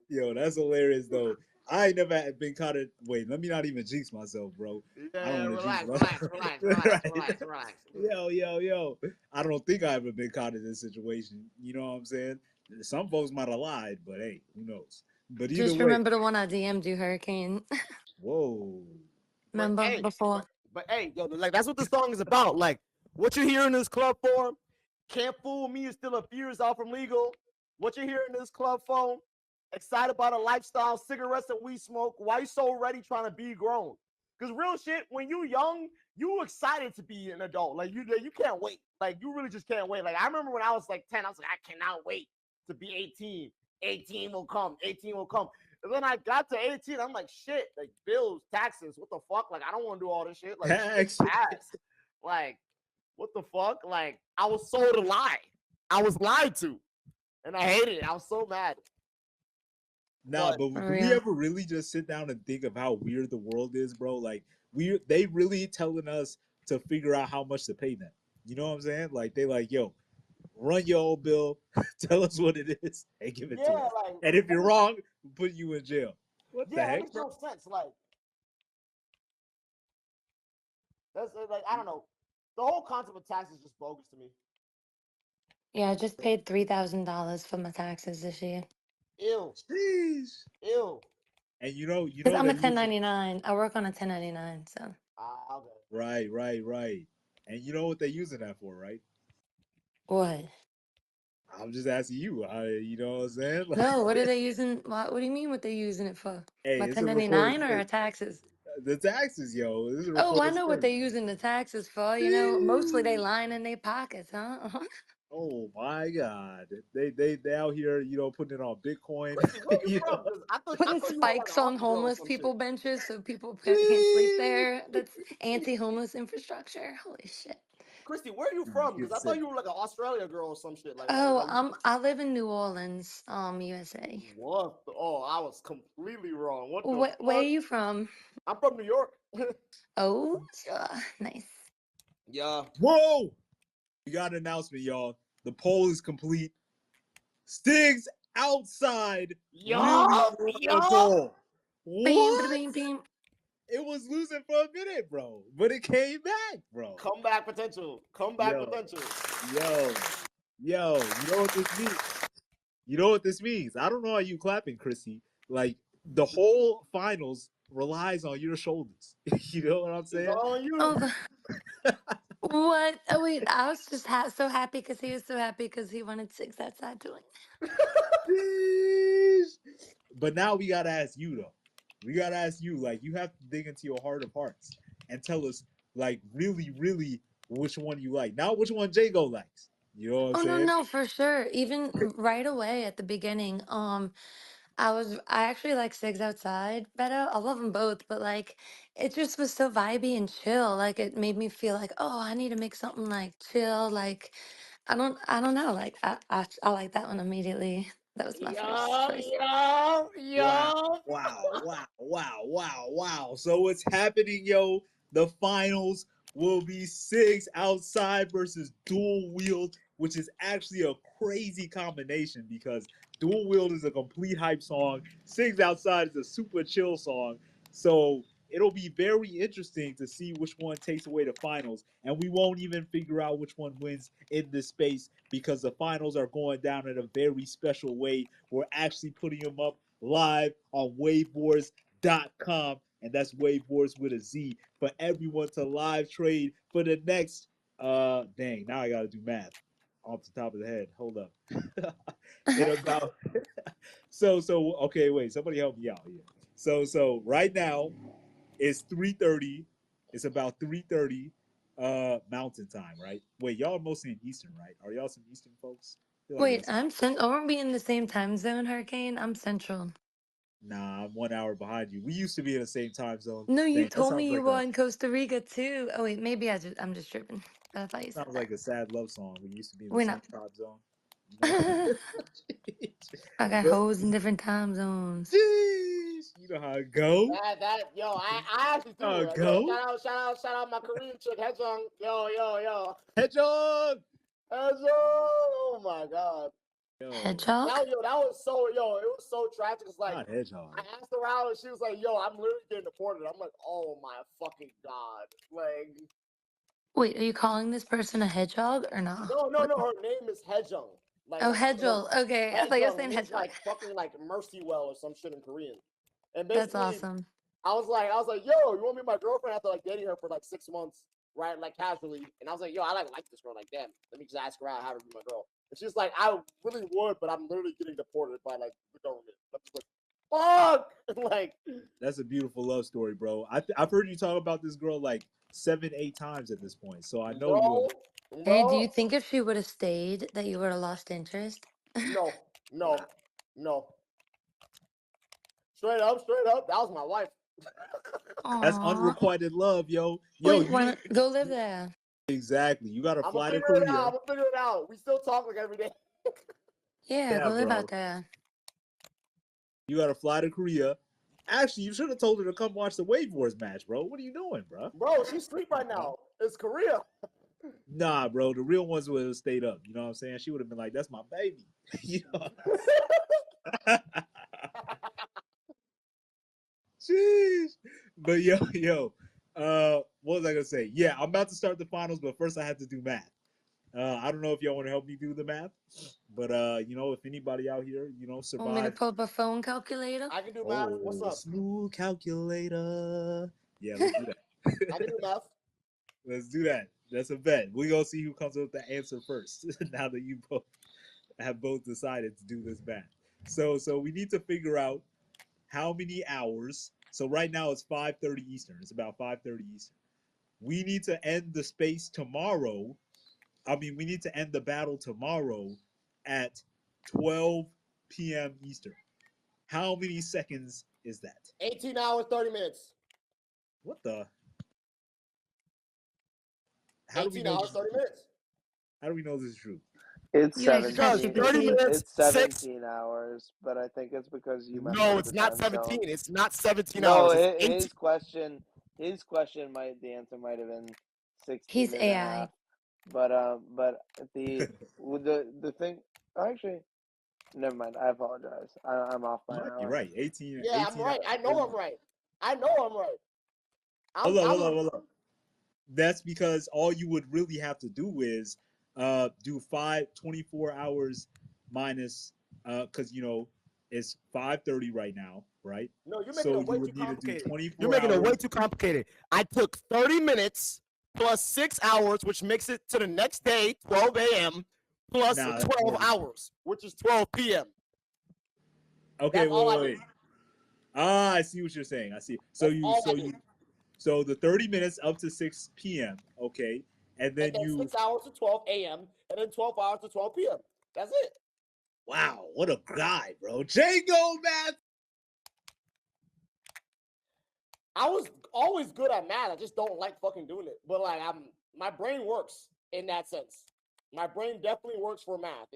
Yo, that's hilarious though. I ain't never been caught at. Wait, let me not even jinx myself, bro. I don't want to jinx myself. Relax. Yo. I don't think I ever been caught in this situation. You know what I'm saying? Some folks might have lied, but hey, who knows? But either Just way. remember the one I DM'd you, Hurricane. Whoa. Remember before? But hey, yo, like that's what the song is about. Like what you hear in this club form, can't fool me, is still a few years out from legal. What you hear in this club phone, excited about a lifestyle, cigarettes and weed smoke. Why you so ready trying to be grown? Because real shit, when you young, you excited to be an adult. Like you can't wait. Like you really just can't wait. Like I remember when I was like 10, I was like, I cannot wait to be 18. 18 will come. 18 will come. And then I got to 18. I'm like, shit, like bills, taxes, what the fuck? Like, I don't want to do all this shit. Like, shit's fast. Like, what the fuck? Like, I was sold a lie. I was lied to. And I hated it. I was so mad. Nah, but do we ever really just sit down and think of how weird the world is, bro? Like, they really telling us to figure out how much to pay them. You know what I'm saying? Like, they like, yo, run your old bill, tell us what it is, and give it to us. Like, and if you're wrong, we'll put you in jail. What the that heck? makes no sense. Like, that's like, I don't know. The whole concept of tax is just bogus to me. Yeah, I just paid $3,000 for my taxes this year. Ew. Jeez. Ew. And you know, Because I'm a 1099. I work on a 1099, so. Okay. Right. And you know what they're using that for, right? What? I'm just asking you. You know what I'm saying? Like, no, what are they using? What do you mean? What they using it for? Hey, My 1099 or taxes? The taxes, yo. This is I know what they using the taxes for. You know, mostly they line in their pockets, huh? Oh my God, they out here, you know, putting it on Bitcoin. Putting spikes on homeless people benches so people can't sleep there. That's anti-homeless infrastructure. Holy shit. Christy, where are you from? Because I thought you were like an Australia girl or some shit. Like, I live in New Orleans, USA. What? I was completely wrong. What the fuck? Where are you from? I'm from New York. Oh, nice. Yeah. Whoa! We got an announcement, y'all. The poll is complete. Stig's outside. Yo. What? Beam. It was losing for a minute, bro, but it came back, bro. Comeback potential. Potential. Yo, you know what this means? You know what this means? I don't know how you clapping, Chrissy. Like, the whole finals relies on your shoulders. You know what I'm saying? It's all on you. What? Oh, wait, I was just so happy because he was so happy because he wanted 6 outside doing. But now we gotta ask you, though. We gotta ask you, like, you have to dig into your heart of hearts and tell us, like, really, really which one you like. Not which one Jango likes. You know what I'm saying? No, for sure. Even right away at the beginning, I actually like Sigs Outside better. I love them both, but like it just was so vibey and chill. Like it made me feel like, oh, I need to make something like chill. Like I don't know. Like I like that one immediately. That was my first choice. Wow. So what's happening, yo? The finals will be Sigs Outside versus Dual Wield, which is actually a crazy combination because Dual Wield is a complete hype song. Sigs Outside is a super chill song. So it'll be very interesting to see which one takes away the finals. And we won't even figure out which one wins in this space because the finals are going down in a very special way. We're actually putting them up live on WaveWarZ.com. And that's WaveWarZ with a Z for everyone to live trade for the next, now I got to do math. off the top of the head. Hold up. In about so okay, wait, somebody help me out here. So right now it's 3:30. It's about 3:30 mountain time, right? Wait, y'all are mostly in Eastern, right? Are y'all some Eastern folks? I feel like Wait, that's aren't we in the same time zone, Hurricane? I'm Central. nah, I'm 1 hour behind you. We used to be in the same time zone. No, you Dang, that told sounds me you like were in Costa Rica too. Oh wait, maybe I'm just tripping. But I thought you said sounds that. like a sad love song. We used to be in the We're same not. time zone. You know? I got But hoes in different time zones. jeez, you know how it go. I actually do. How it Yo, go. shout out my Korean chick, Hejong. Yo. Hedgehog. Hejong. Oh my god. Yo, Hedgehog? That was so, it was so tragic. It's like, not hedgehog. I asked her out and she was like, yo, I'm literally getting deported. I'm like, oh my fucking god. Like, Wait, are you calling this person a hedgehog or not? no, her name is Hejong. Oh, Like Hedgehog. Okay, I thought you were Hejong saying means hedgehog. like fucking like mercy well or some shit in Korean. And That's basically, awesome. I was like, yo, you want to be my girlfriend after like dating her for like 6 months, right? Like casually. And I was like, yo, I like this girl. Like, damn, let me just ask her out, have her be my girl. And she's like, I really would, but I'm literally getting deported by like the government. I'm just like, fuck! Like, That's a beautiful love story, bro. I've heard you talk about this girl like 7, 8 times at this point, so I know you have. Hey, do you think if she would have stayed that you would have lost interest? No. Straight up, that was my wife. That's Aww. unrequited love, yo. Wait, why You not go live there? exactly. You gotta I'm gonna fly to figure it out. Korea. I'm gonna figure it out. We still talk like every day. Yeah, Yeah, go live bro. out there. You gotta fly to Korea. Actually, you should have told her to come watch the WaveWarZ match, bro. What are you doing, bro? Bro, she's asleep right now. It's Korea. Nah, bro. The real ones would have stayed up. You know what I'm saying? She would have been like, "That's my baby." You know? Jeez. But what was I gonna say? Yeah, I'm about to start the finals, but first I have to do math. I don't know if y'all want to help me do the math, but if anybody out here, Want me to survived. pull up a phone calculator? I can do math. What's up? Smooth calculator. Yeah, let's do that. I can do math. Let's do that. That's a bet. We're gonna see who comes up with the answer first. Now that you both decided to do this math. So we need to figure out how many hours. So right now it's 5:30 Eastern. It's about 5:30 Eastern. We need to end the space tomorrow. We need to end the battle tomorrow at 12 p.m. Eastern. How many seconds is that? 18 hours, 30 minutes. What the? How 18 hours, 30 minutes. How do we know this is true? It's You asked 17. 30 minutes, It's 17 hours, but I think it's because you messed No, up it's the not time 17. zone. It's not 17 No, hours. It's 18. his question the answer might have been 16 He's and AI. a half. But the thing, actually, never mind. I apologize. I'm off by an You're hour. right. 18. Yeah, 18 I'm right. hours. I know I'm right. Hold on. That's because all you would really have to do is do 24 hours minus because it's 5:30 right now, right? No, you're making So it way you would too need to do complicated. 24 You're making hours. it way too complicated. I took 30 minutes plus 6 hours, which makes it to the next day, 12 a.m., plus 12 hours, which is 12 p.m. Okay, wait. I see what you're saying. I see. So the 30 minutes up to 6 p.m. Okay, and then 6 hours to 12 a.m. and then 12 hours to 12 p.m. That's it. Wow, what a guy, bro. Jango, man. I was always good at math. I just don't like fucking doing it. But like, my brain works in that sense. My brain definitely works for math.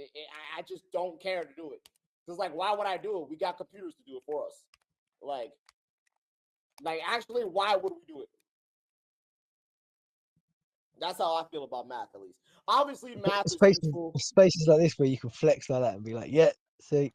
I just don't care to do it. Cause like, why would I do it? We got computers to do it for us. Like actually, why would we do it? That's how I feel about math, at least. Obviously, math is useful. Spaces like this where you can flex like that and be like, yeah, see.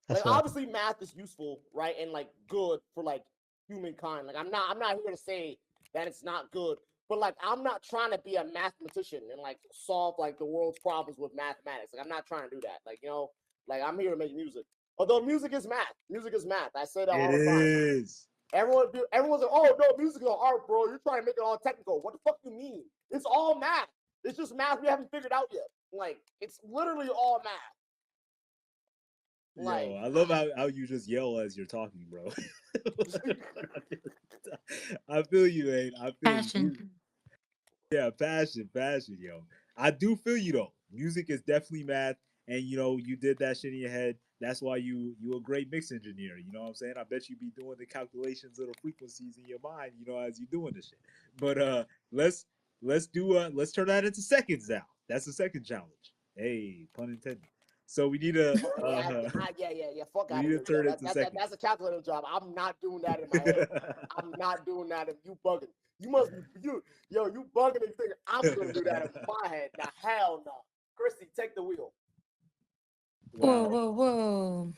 Like, obviously, math is useful, right? And like good for like humankind. Like, I'm not here to say that it's not good, but like, I'm not trying to be a mathematician and like solve like the world's problems with mathematics. Like, I'm not trying to do that. Like, like I'm here to make music. Although music is math. Music is math. I say that all the time. It is. Everyone's like, oh no, music is art, bro. You're trying to make it all technical. What the fuck do you mean? It's all math. It's just math we haven't figured out yet. Like, it's literally all math. Like, Yo, I love how you just yell as you're talking, bro. I feel you, man. I feel Passion. you. Yeah, passion, yo. I do feel you though. Music is definitely math, and you did that shit in your head. That's why you a great mix engineer. You know what I'm saying? I bet you be doing the calculations of the frequencies in your mind, as you doing this shit. But let's turn that into seconds now. That's the second challenge. Hey, pun intended. So we need to yeah. Fuck we out need of to here. turn it into seconds. That's a calculator job. I'm not doing that in my head. I'm not doing that if you bugging. You must be you bugging and thinking I'm gonna do that in my head. Now hell no. Christy, take the wheel. Whoa, Wow, whoa, whoa.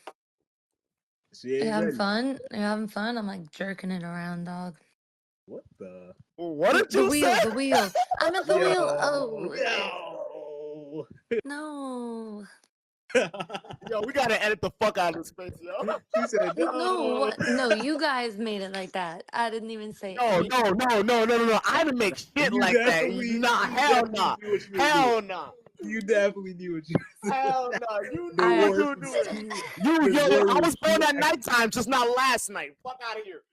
she You ain't having ready. fun? You having fun? I'm like jerking it around, dog. What the? What did The you wheel, say? the wheel. I meant the wheel. Oh, Yo. no. Yo, we gotta edit the fuck out of this space, yo. She said No, no. what? No, you guys made it like that. I didn't even say No, anything. no. I didn't make shit You like that. definitely, Nah, you hell definitely nah. knew what you were Hell doing. nah. You definitely knew what you were doing. Hell no. You The knew I what you word were was doing. I was born pure at nighttime, just not last night. Fuck out of here.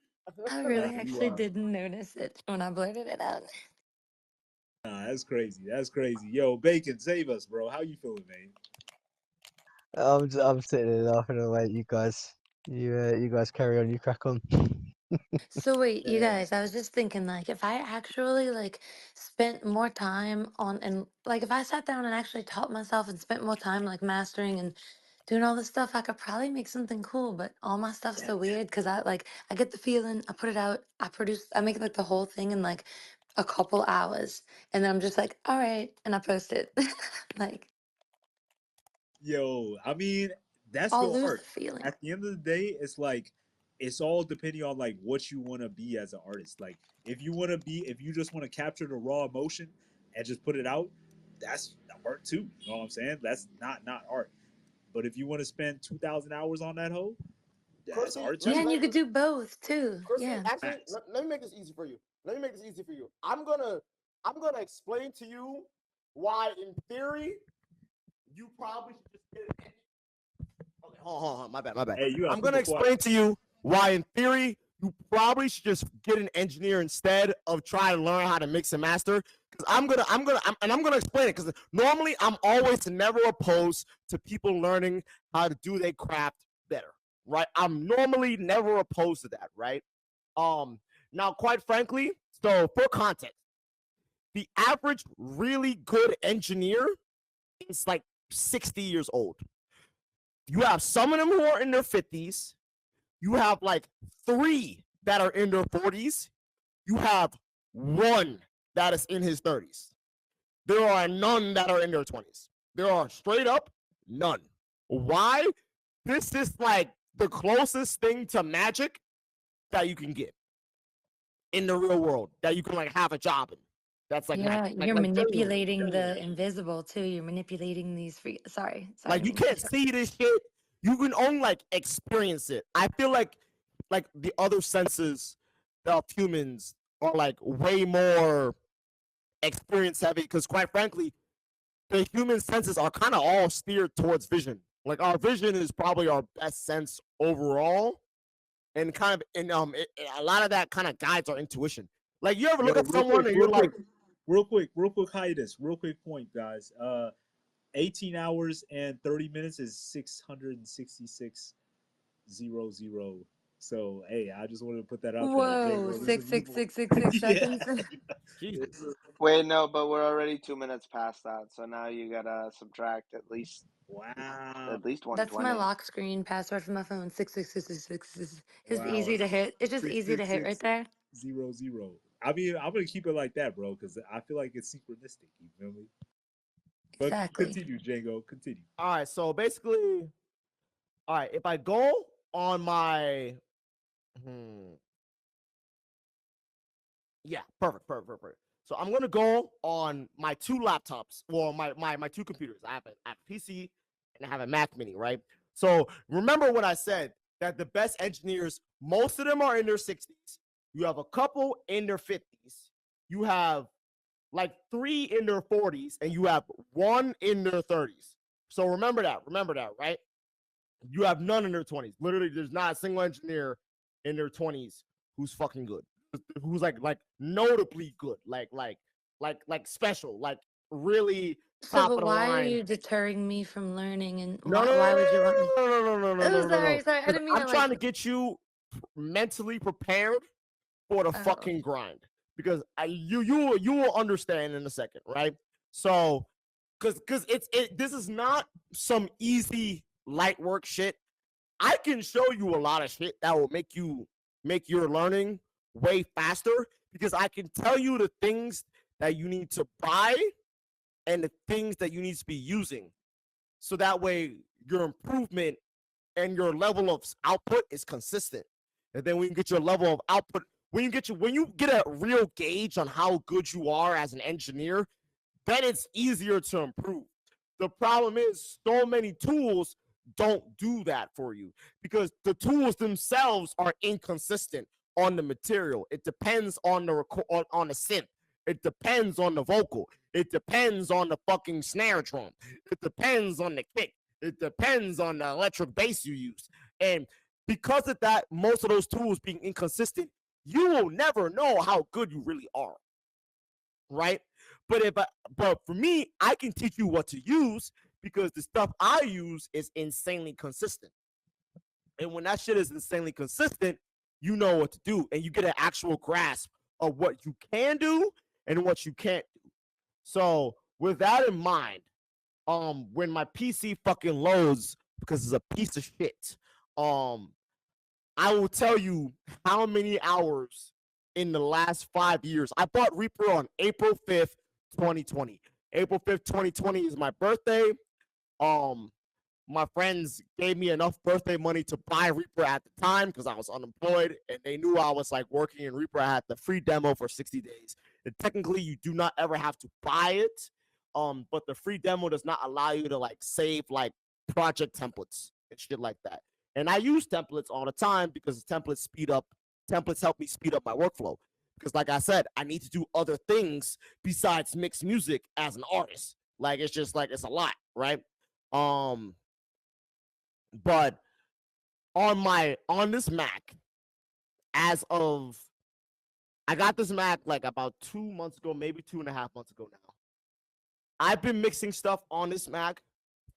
really You actually are. didn't notice it when I blurted it out. Nah, that's crazy. That's crazy. Yo, Bacon, save us, bro. How you feeling, man? I'm sitting there laughing away. You guys, you guys carry on. You crack on. So wait, you Man. guys, I was just thinking like if I actually like spent more time on and like if I sat down and actually taught myself and spent more time like mastering and doing all this stuff, I could probably make something cool, but all my stuff's so weird because I get the feeling, I put it out, I make like the whole thing in like a couple hours and then I'm just like, all right, and I post it. Like Yo, I mean, that's I'll your lose the art. feeling. At the end of the day, it's all depending on like what you want to be as an artist. Like if you just want to capture the raw emotion and just put it out, that's art too. You know what I'm saying? That's not art. But if you want to spend 2,000 hours on that hoe, that's Christy, art Yeah, too. and you could do both too. Christy, Yeah. actually, Facts. let me make this easy for you. I'm gonna explain to you why, in theory, you probably should just get it. Okay, hold on. My bad. Hey, you got I'm gonna super quiet. explain to you why, in theory, you probably should just get an engineer instead of trying to learn how to mix and master. Because I'm gonna explain it. Because normally I'm always never opposed to people learning how to do their craft better, right? I'm normally never opposed to that, right? Now, quite frankly, so for context, the average really good engineer is like 60 years old. You have some of them who are in their 50s. You have like 3 that are in their 40s. You have 1 that is in his 30s. There are none that are in their 20s. There are straight up none. Why? This is like the closest thing to magic that you can get in the real world, that you can like have a job in. That's like Yeah, magic. you're Like manipulating the invisible too. You're manipulating these free. Sorry, I like you didn't mean to can't see this shit. You can only like experience it. I feel like the other senses of humans are like way more experience heavy because quite frankly, the human senses are kind of all steered towards vision. Like our vision is probably our best sense overall, and a lot of that kind of guides our intuition. Like you ever Yo, look at someone and you're like, real quick hiatus, real quick point, guys. 18 hours and 30 minutes is 666.00. So hey, I just wanted to put that out there. Whoa, Jango, there's six some six people. six six six Yeah. seconds. Jesus. Wait, no, but we're already 2 minutes past that, so now you gotta subtract Wow. at least That's my 120. lock screen password for my phone. 66666. It's Wow. easy to hit. It's just easy to hit right there. 666.00. I mean, I'm gonna keep it like that, bro, because I feel like it's synchronistic. You feel me? But Exactly. continue, Django. Continue. all right, so basically, all right, if I go on my yeah, perfect. So I'm gonna go on my 2 laptops, well, my 2 computers. I have a PC and I have a Mac Mini, right? So remember when I said that the best engineers, most of them are in their 60s. You have a couple in their 50s. You have like 3 in their 40s, and you have 1 in their 30s. So remember that, right? You have none in their 20s. Literally, there's not a single engineer in their 20s who's fucking good, who's like notably good, like special, like really So, top of but the why are line. you deterring me from learning? And No, why would you want me? Oh, sorry. I 'Cause didn't mean I'm to trying to like. get you mentally prepared for the Oh, fucking grind, because you will understand in a second, right? So, because this is not some easy light work shit. I can show you a lot of shit that will make your learning way faster, because I can tell you the things that you need to buy and the things that you need to be using, so that way your improvement and your level of output is consistent. And then when you get your level of output, when you get a real gauge on how good you are as an engineer, then it's easier to improve. The problem is so many tools don't do that for you, because the tools themselves are inconsistent on the material. It depends on the on the synth. It depends on the vocal. It depends on the fucking snare drum. It depends on the kick. It depends on the electric bass you use. And because of that, most of those tools being inconsistent, you will never know how good you really are. Right? But for me, I can teach you what to use, because the stuff I use is insanely consistent. And when that shit is insanely consistent, you know what to do, and you get an actual grasp of what you can do and what you can't do. So with that in mind, when my PC fucking loads because it's a piece of shit, I will tell you how many hours in the last 5 years. I bought Reaper on April 5th, 2020. April 5th, 2020 is my birthday. My friends gave me enough birthday money to buy Reaper at the time, because I was unemployed, and they knew I was like working in Reaper. I had the free demo for 60 days. And technically, you do not ever have to buy it. But the free demo does not allow you to like save like project templates and shit like that. And I use templates all the time, because templates help me speed up my workflow. Because like I said, I need to do other things besides mix music as an artist. Like it's just like it's a lot, right? But on this Mac, as of I got this Mac like about 2 months ago, maybe 2.5 months ago now. I've been mixing stuff on this Mac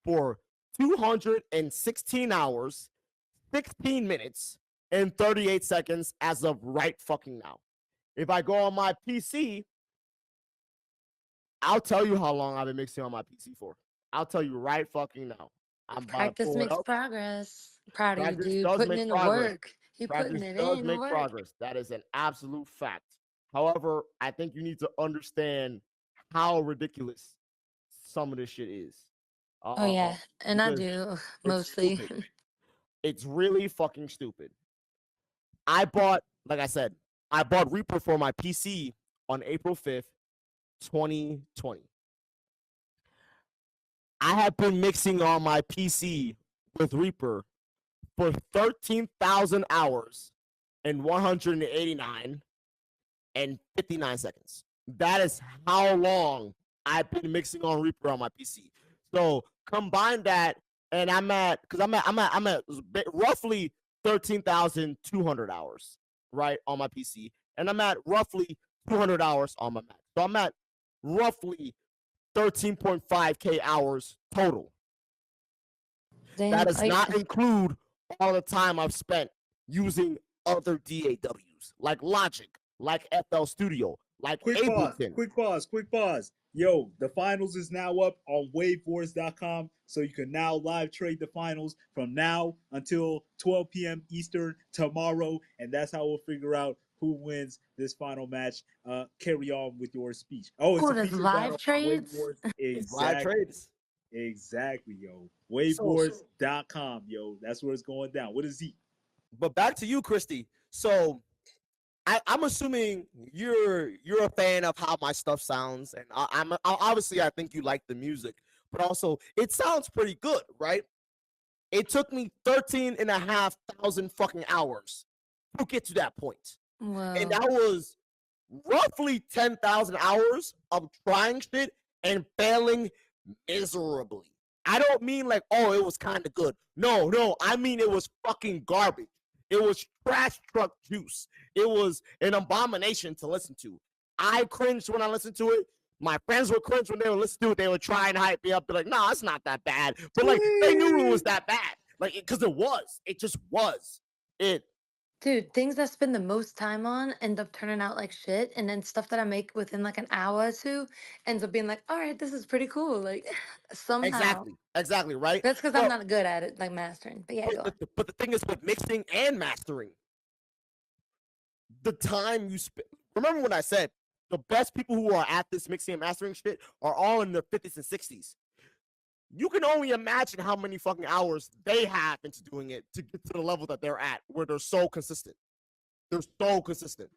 for 216 hours, 16 minutes, and 38 seconds as of right fucking now. If I go on my PC, I'll tell you how long I've been mixing on my PC for. I'll tell you right fucking now. I'm about to Practice pull it makes up. progress. Proud of you, Practice dude. does Putting make in the progress. work. You putting Practice it does in make work. progress. That is an absolute fact. However, I think you need to understand how ridiculous some of this shit is. Oh yeah, and I Because do it's mostly. stupid. It's really fucking stupid. Like I said, I bought Reaper for my PC on April 5th, 2020. I have been mixing on my PC with Reaper for 13,000 hours and 189 and 59 seconds. That is how long I've been mixing on Reaper on my PC. So combine that, and I'm at roughly 13,200 hours, right, on my PC, and I'm at roughly 200 hours on my Mac. So I'm at roughly 13.5K hours total. Damn, That does not include all the time I've spent using other DAWs like Logic, like FL Studio, like Ableton. Quick pause. Yo, the finals is now up on WaveWarZ.com, so you can now live trade the finals from now until 12 p.m. Eastern tomorrow, and that's how we'll figure out who wins this final match. Carry on with your speech. Oh, it's a there's feature live battle on trades. WaveWarZ. It's live trades. Exactly, yo. WaveWarZ.com, yo. That's where it's going down. What is he? But back to you, Christy. So I'm assuming you're a fan of how my stuff sounds, and I'm obviously I think you like the music, but also it sounds pretty good, right? It took me 13,500 fucking hours to get to that point. Whoa. And that was roughly 10,000 hours of trying shit and failing miserably. I don't mean like, oh, it was kind of good. No, I mean it was fucking garbage. It was trash truck juice. It was an abomination to listen to. I cringed when I listened to it. My friends would cringe when they would listen to it. They would try and hype me up, be like, "No, it's not that bad." But like, they knew it was that bad, like, because it was. It just was. Dude, things I spend the most time on end up turning out like shit, and then stuff that I make within like an hour or two ends up being like, all right, this is pretty cool. Like somehow. Exactly, right? That's because I'm not good at it, like mastering. But yeah, go on. But the thing is with mixing and mastering, the time you spend. Remember when I said the best people who are at this mixing and mastering shit are all in their 50s and 60s. You can only imagine how many fucking hours they have into doing it to get to the level that they're at, where they're so consistent. They're so consistent,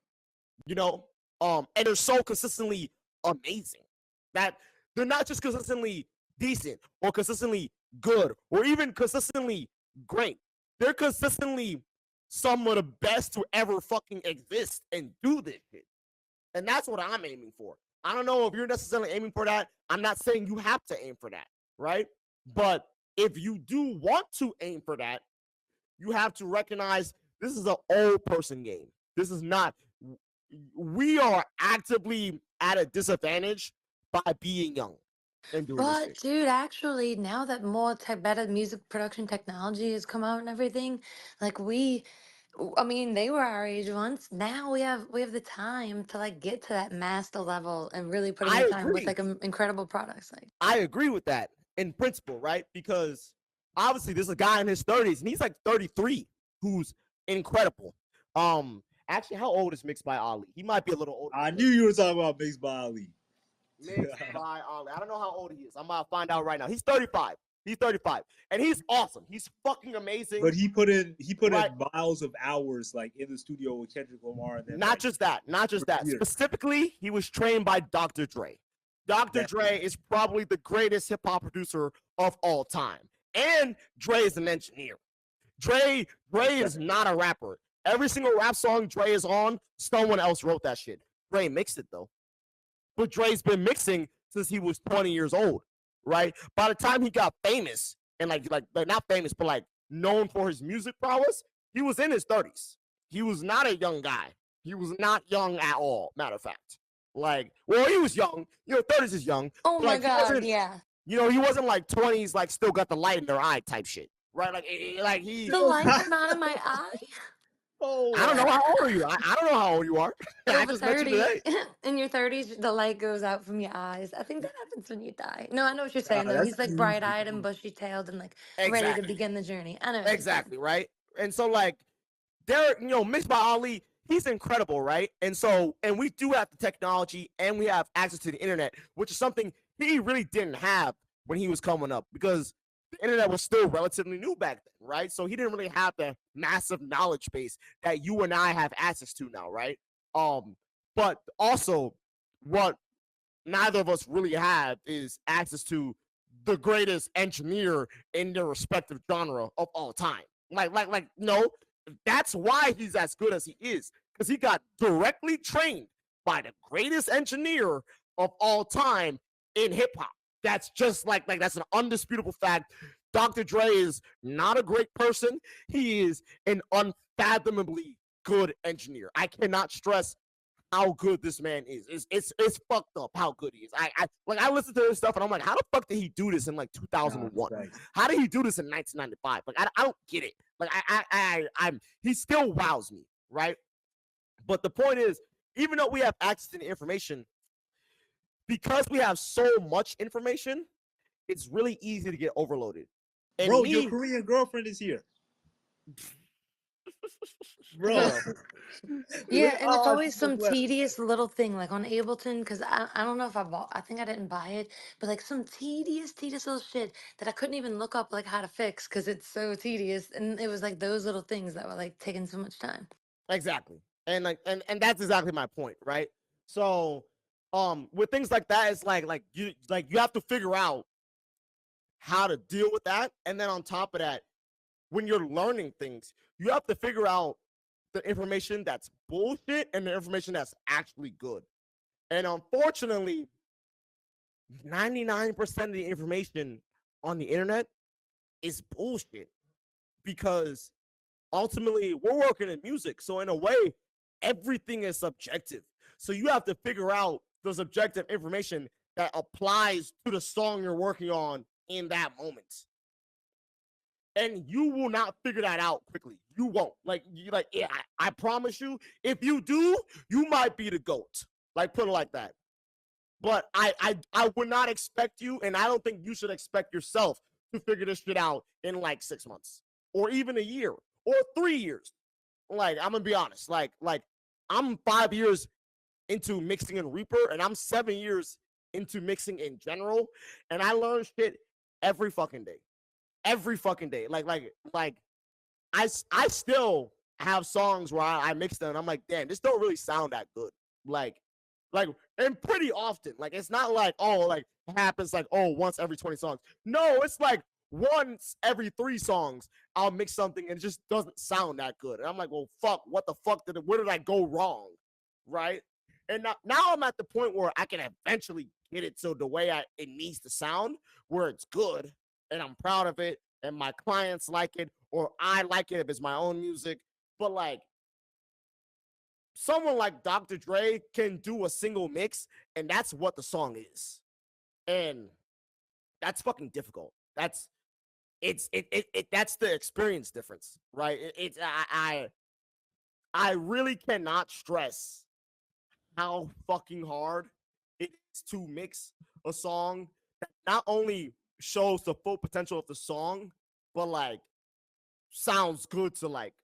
you know, and they're so consistently amazing that they're not just consistently decent or consistently good or even consistently great. They're consistently some of the best to ever fucking exist and do this shit. And that's what I'm aiming for. I don't know if you're necessarily aiming for that. I'm not saying you have to aim for that, right? But if you do want to aim for that, you have to recognize this is an old person game. This is not. We are actively at a disadvantage by being young and doing this But shit. dude, actually, now that more better music production technology has come out and everything, like I mean, they were our age once. Now we have the time to like get to that master level and really put in I the time with agree. like incredible products. Like I agree with that in principle, right? Because obviously there's a guy in his 30s and he's like 33 who's incredible. Actually, how old is Mixed by Ali? He might be a little older. I knew you were talking about Mixed by Ali. Mixed by Ali. I don't know how old he is. I'm about to find out right now. He's 35. He's 35, and he's awesome. He's fucking amazing. But he put in miles of hours like in the studio with Kendrick Lamar. And not just that. Specifically, he was trained by Dr. Dre. Dr. Dre is probably the greatest hip hop producer of all time, and Dre is an engineer. Dre is not a rapper. Every single rap song Dre is on, someone else wrote that shit. Dre mixed it though. But Dre's been mixing since he was 20 years old, right? By the time he got famous and like not famous, but like known for his music prowess, he was in his 30s. He was not a young guy. He was not young at all, matter of fact. Like, well, he was young. 30s is young. oh my god, yeah. He wasn't like 20s, like still got the light in their eye type shit, right? Like he. The light not in my eye. Oh, I don't know how old are you. I don't know how old you are. I Over just met you 30. today. In your 30s, the light goes out from your eyes. I think that happens when you die. No, I know what you're saying though. He's like bright-eyed and bushy-tailed and like ready to begin the journey. I know. Exactly, right? And so like Derek, Mixed by Ali, he's incredible, right? And we do have the technology and we have access to the internet, which is something he really didn't have when he was coming up because the internet was still relatively new back then, right? So he didn't really have the massive knowledge base that you and I have access to now, right? But also what neither of us really have is access to the greatest engineer in their respective genre of all time. No, that's why he's as good as he is, because he got directly trained by the greatest engineer of all time in hip hop. That's just like that's an undisputable fact. Dr. Dre is not a great person. He is an unfathomably good engineer. I cannot stress how good this man is. It's fucked up how good he is. I listen to this stuff and I'm like, how the fuck did he do this in like 2001? How did he do this in 1995? Like I don't get it. Like he still wows me, right? But the point is, even though we have access to the information, because we have so much information, it's really easy to get overloaded. And bro, your Korean girlfriend is here. Bro. Yeah, and it's always some tedious little thing like on Ableton, because I don't know if I think I didn't buy it, but like some tedious little shit that I couldn't even look up like how to fix because it's so tedious. And it was like those little things that were like taking so much time. Exactly. And and that's exactly my point, right? So with things like that, it's like you have to figure out how to deal with that. And then on top of that, when you're learning things, you have to figure out the information that's bullshit and the information that's actually good. And unfortunately, 99% of the information on the internet is bullshit because ultimately we're working in music. So in a way, everything is subjective. So you have to figure out the subjective information that applies to the song you're working on in that moment. And you will not figure that out quickly. You won't. Yeah, I promise you, if you do, you might be the GOAT. Like, put it like that. But I would not expect you, and I don't think you should expect yourself to figure this shit out in like 6 months or even a year or 3 years. Like, I'm gonna be honest. Like I'm 5 years into mixing in Reaper, and I'm 7 years into mixing in general, and I learn shit every fucking day. Every fucking day. I still have songs where I mix them and I'm like, damn, this don't really sound that good. Like, and pretty often. Like, it's not like, oh, like it happens like, oh, once every 20 songs. No, it's like once every 3 songs, I'll mix something and it just doesn't sound that good. And I'm like, well, fuck, what the fuck where did I go wrong? Right? And now I'm at the point where I can eventually get it so the way it needs to sound, where it's good and I'm proud of it and my clients like it or I like it if it's my own music. But like, someone like Dr. Dre can do a single mix and that's what the song is. And that's fucking difficult. That's the experience difference, right? I really cannot stress how fucking hard it is to mix a song that not only shows the full potential of the song, but like sounds good to like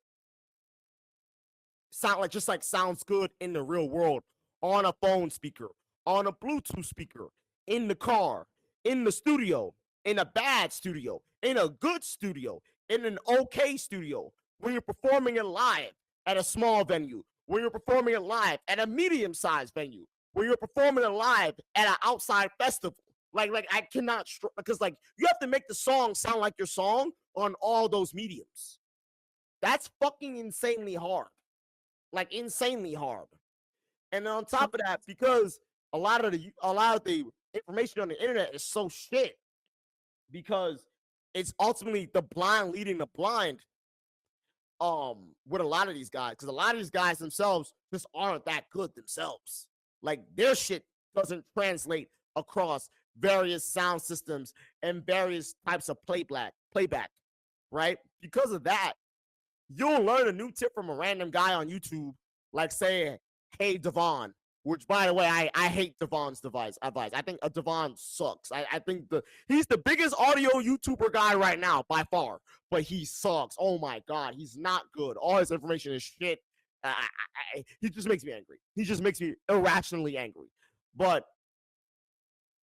sounds good in the real world, on a phone speaker, on a Bluetooth speaker, in the car, in the studio, in a bad studio, in a good studio, in an okay studio, when you're performing it live at a small venue, when you're performing it live at a medium-sized venue, when you're performing it live at an outside festival. Like I cannot, because like you have to make the song sound like your song on all those mediums. That's fucking insanely hard. Like insanely hard. And then on top of that, because a lot of the information on the internet is so shit, because it's ultimately the blind leading the blind with a lot of these guys, because a lot of these guys themselves just aren't that good themselves. Like their shit doesn't translate across various sound systems and various types of playback, right? Because of that, you'll learn a new tip from a random guy on YouTube, like saying, hey, Devon, which, by the way, I hate Devon's advice. I think Devon sucks. I think he's the biggest audio YouTuber guy right now, by far, but he sucks. Oh, my God. He's not good. All his information is shit. He just makes me angry. He just makes me irrationally angry. But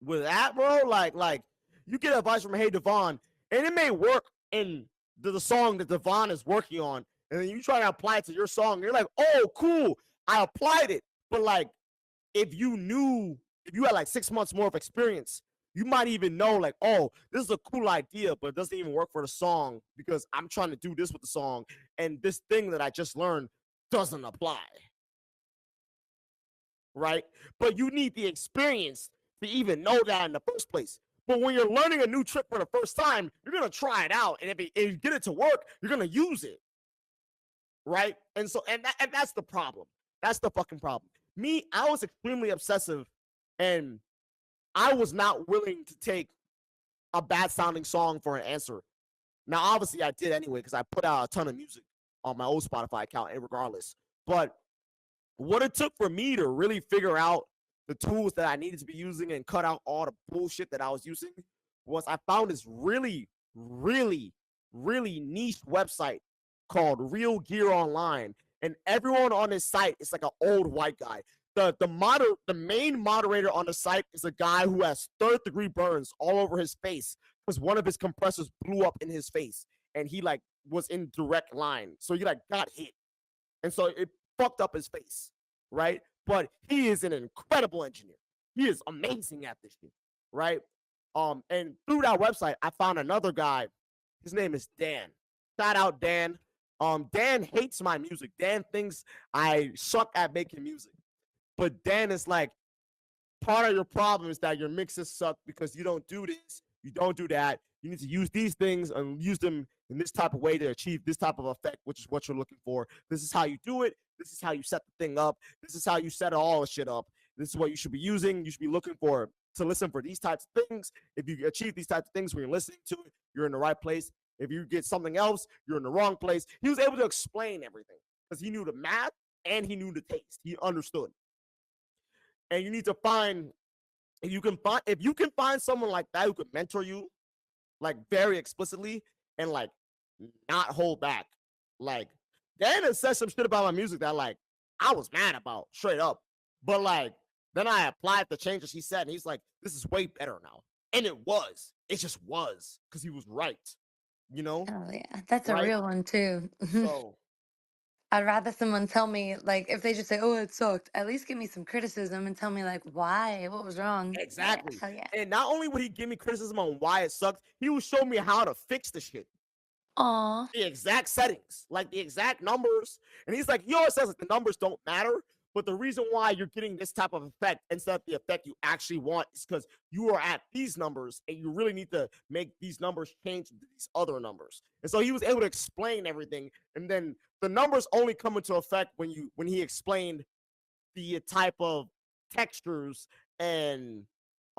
with that, bro, like you get advice from Hey Devon, and it may work in the song that Devon is working on, and then you try to apply it to your song, you're like, oh, cool, I applied it. But like, if you had like 6 months more of experience, you might even know like, oh, this is a cool idea, but it doesn't even work for the song because I'm trying to do this with the song, and this thing that I just learned doesn't apply. Right? But you need the experience to even know that in the first place. But when you're learning a new trick for the first time, you're going to try it out. And if you get it to work, you're going to use it. Right? And that's the problem. That's the fucking problem. Me, I was extremely obsessive, and I was not willing to take a bad sounding song for an answer. Now, obviously, I did anyway because I put out a ton of music on my old Spotify account, and regardless. But what it took for me to really figure out the tools that I needed to be using and cut out all the bullshit that I was using was I found this really, really, really niche website called Real Gear Online. And everyone on this site is like an old white guy. The main moderator on the site is a guy who has third-degree burns all over his face because one of his compressors blew up in his face, and he like was in direct line, so he like got hit, and so it fucked up his face, right? But he is an incredible engineer. He is amazing at this shit, right? And through that website, I found another guy. His name is Dan. Shout out Dan. Dan hates my music. Dan thinks I suck at making music. But Dan is like, part of your problem is that your mixes suck because you don't do this, you don't do that. You need to use these things and use them in this type of way to achieve this type of effect, which is what you're looking for. This is how you do it. This is how you set the thing up. This is how you set all the shit up. This is what you should be using. You should be looking for to listen for these types of things. If you achieve these types of things when you're listening to it, you're in the right place. If you get something else, you're in the wrong place. He was able to explain everything because he knew the math and he knew the taste. He understood. And you need to find, if you can find someone like that who could mentor you, like very explicitly and like not hold back. Like Dan has said some shit about my music that like I was mad about straight up, but like then I applied the changes he said, and he's like, "This is way better now," and it was. It just was because he was right. You know? Oh yeah, that's Right? a real one too. So I'd rather someone tell me, like, if they just say, "Oh, it sucked," at least give me some criticism and tell me, like, why, what was wrong. exactly. Yeah, hell yeah. And not only would he give me criticism on why it sucked, he would show me how to fix the shit. Aw. The exact settings, like the exact numbers. And he's like, he always says like the numbers don't matter, but the reason why you're getting this type of effect instead of the effect you actually want is because you are at these numbers and you really need to make these numbers change to these other numbers. And so he was able to explain everything. And then the numbers only come into effect when he explained the type of textures and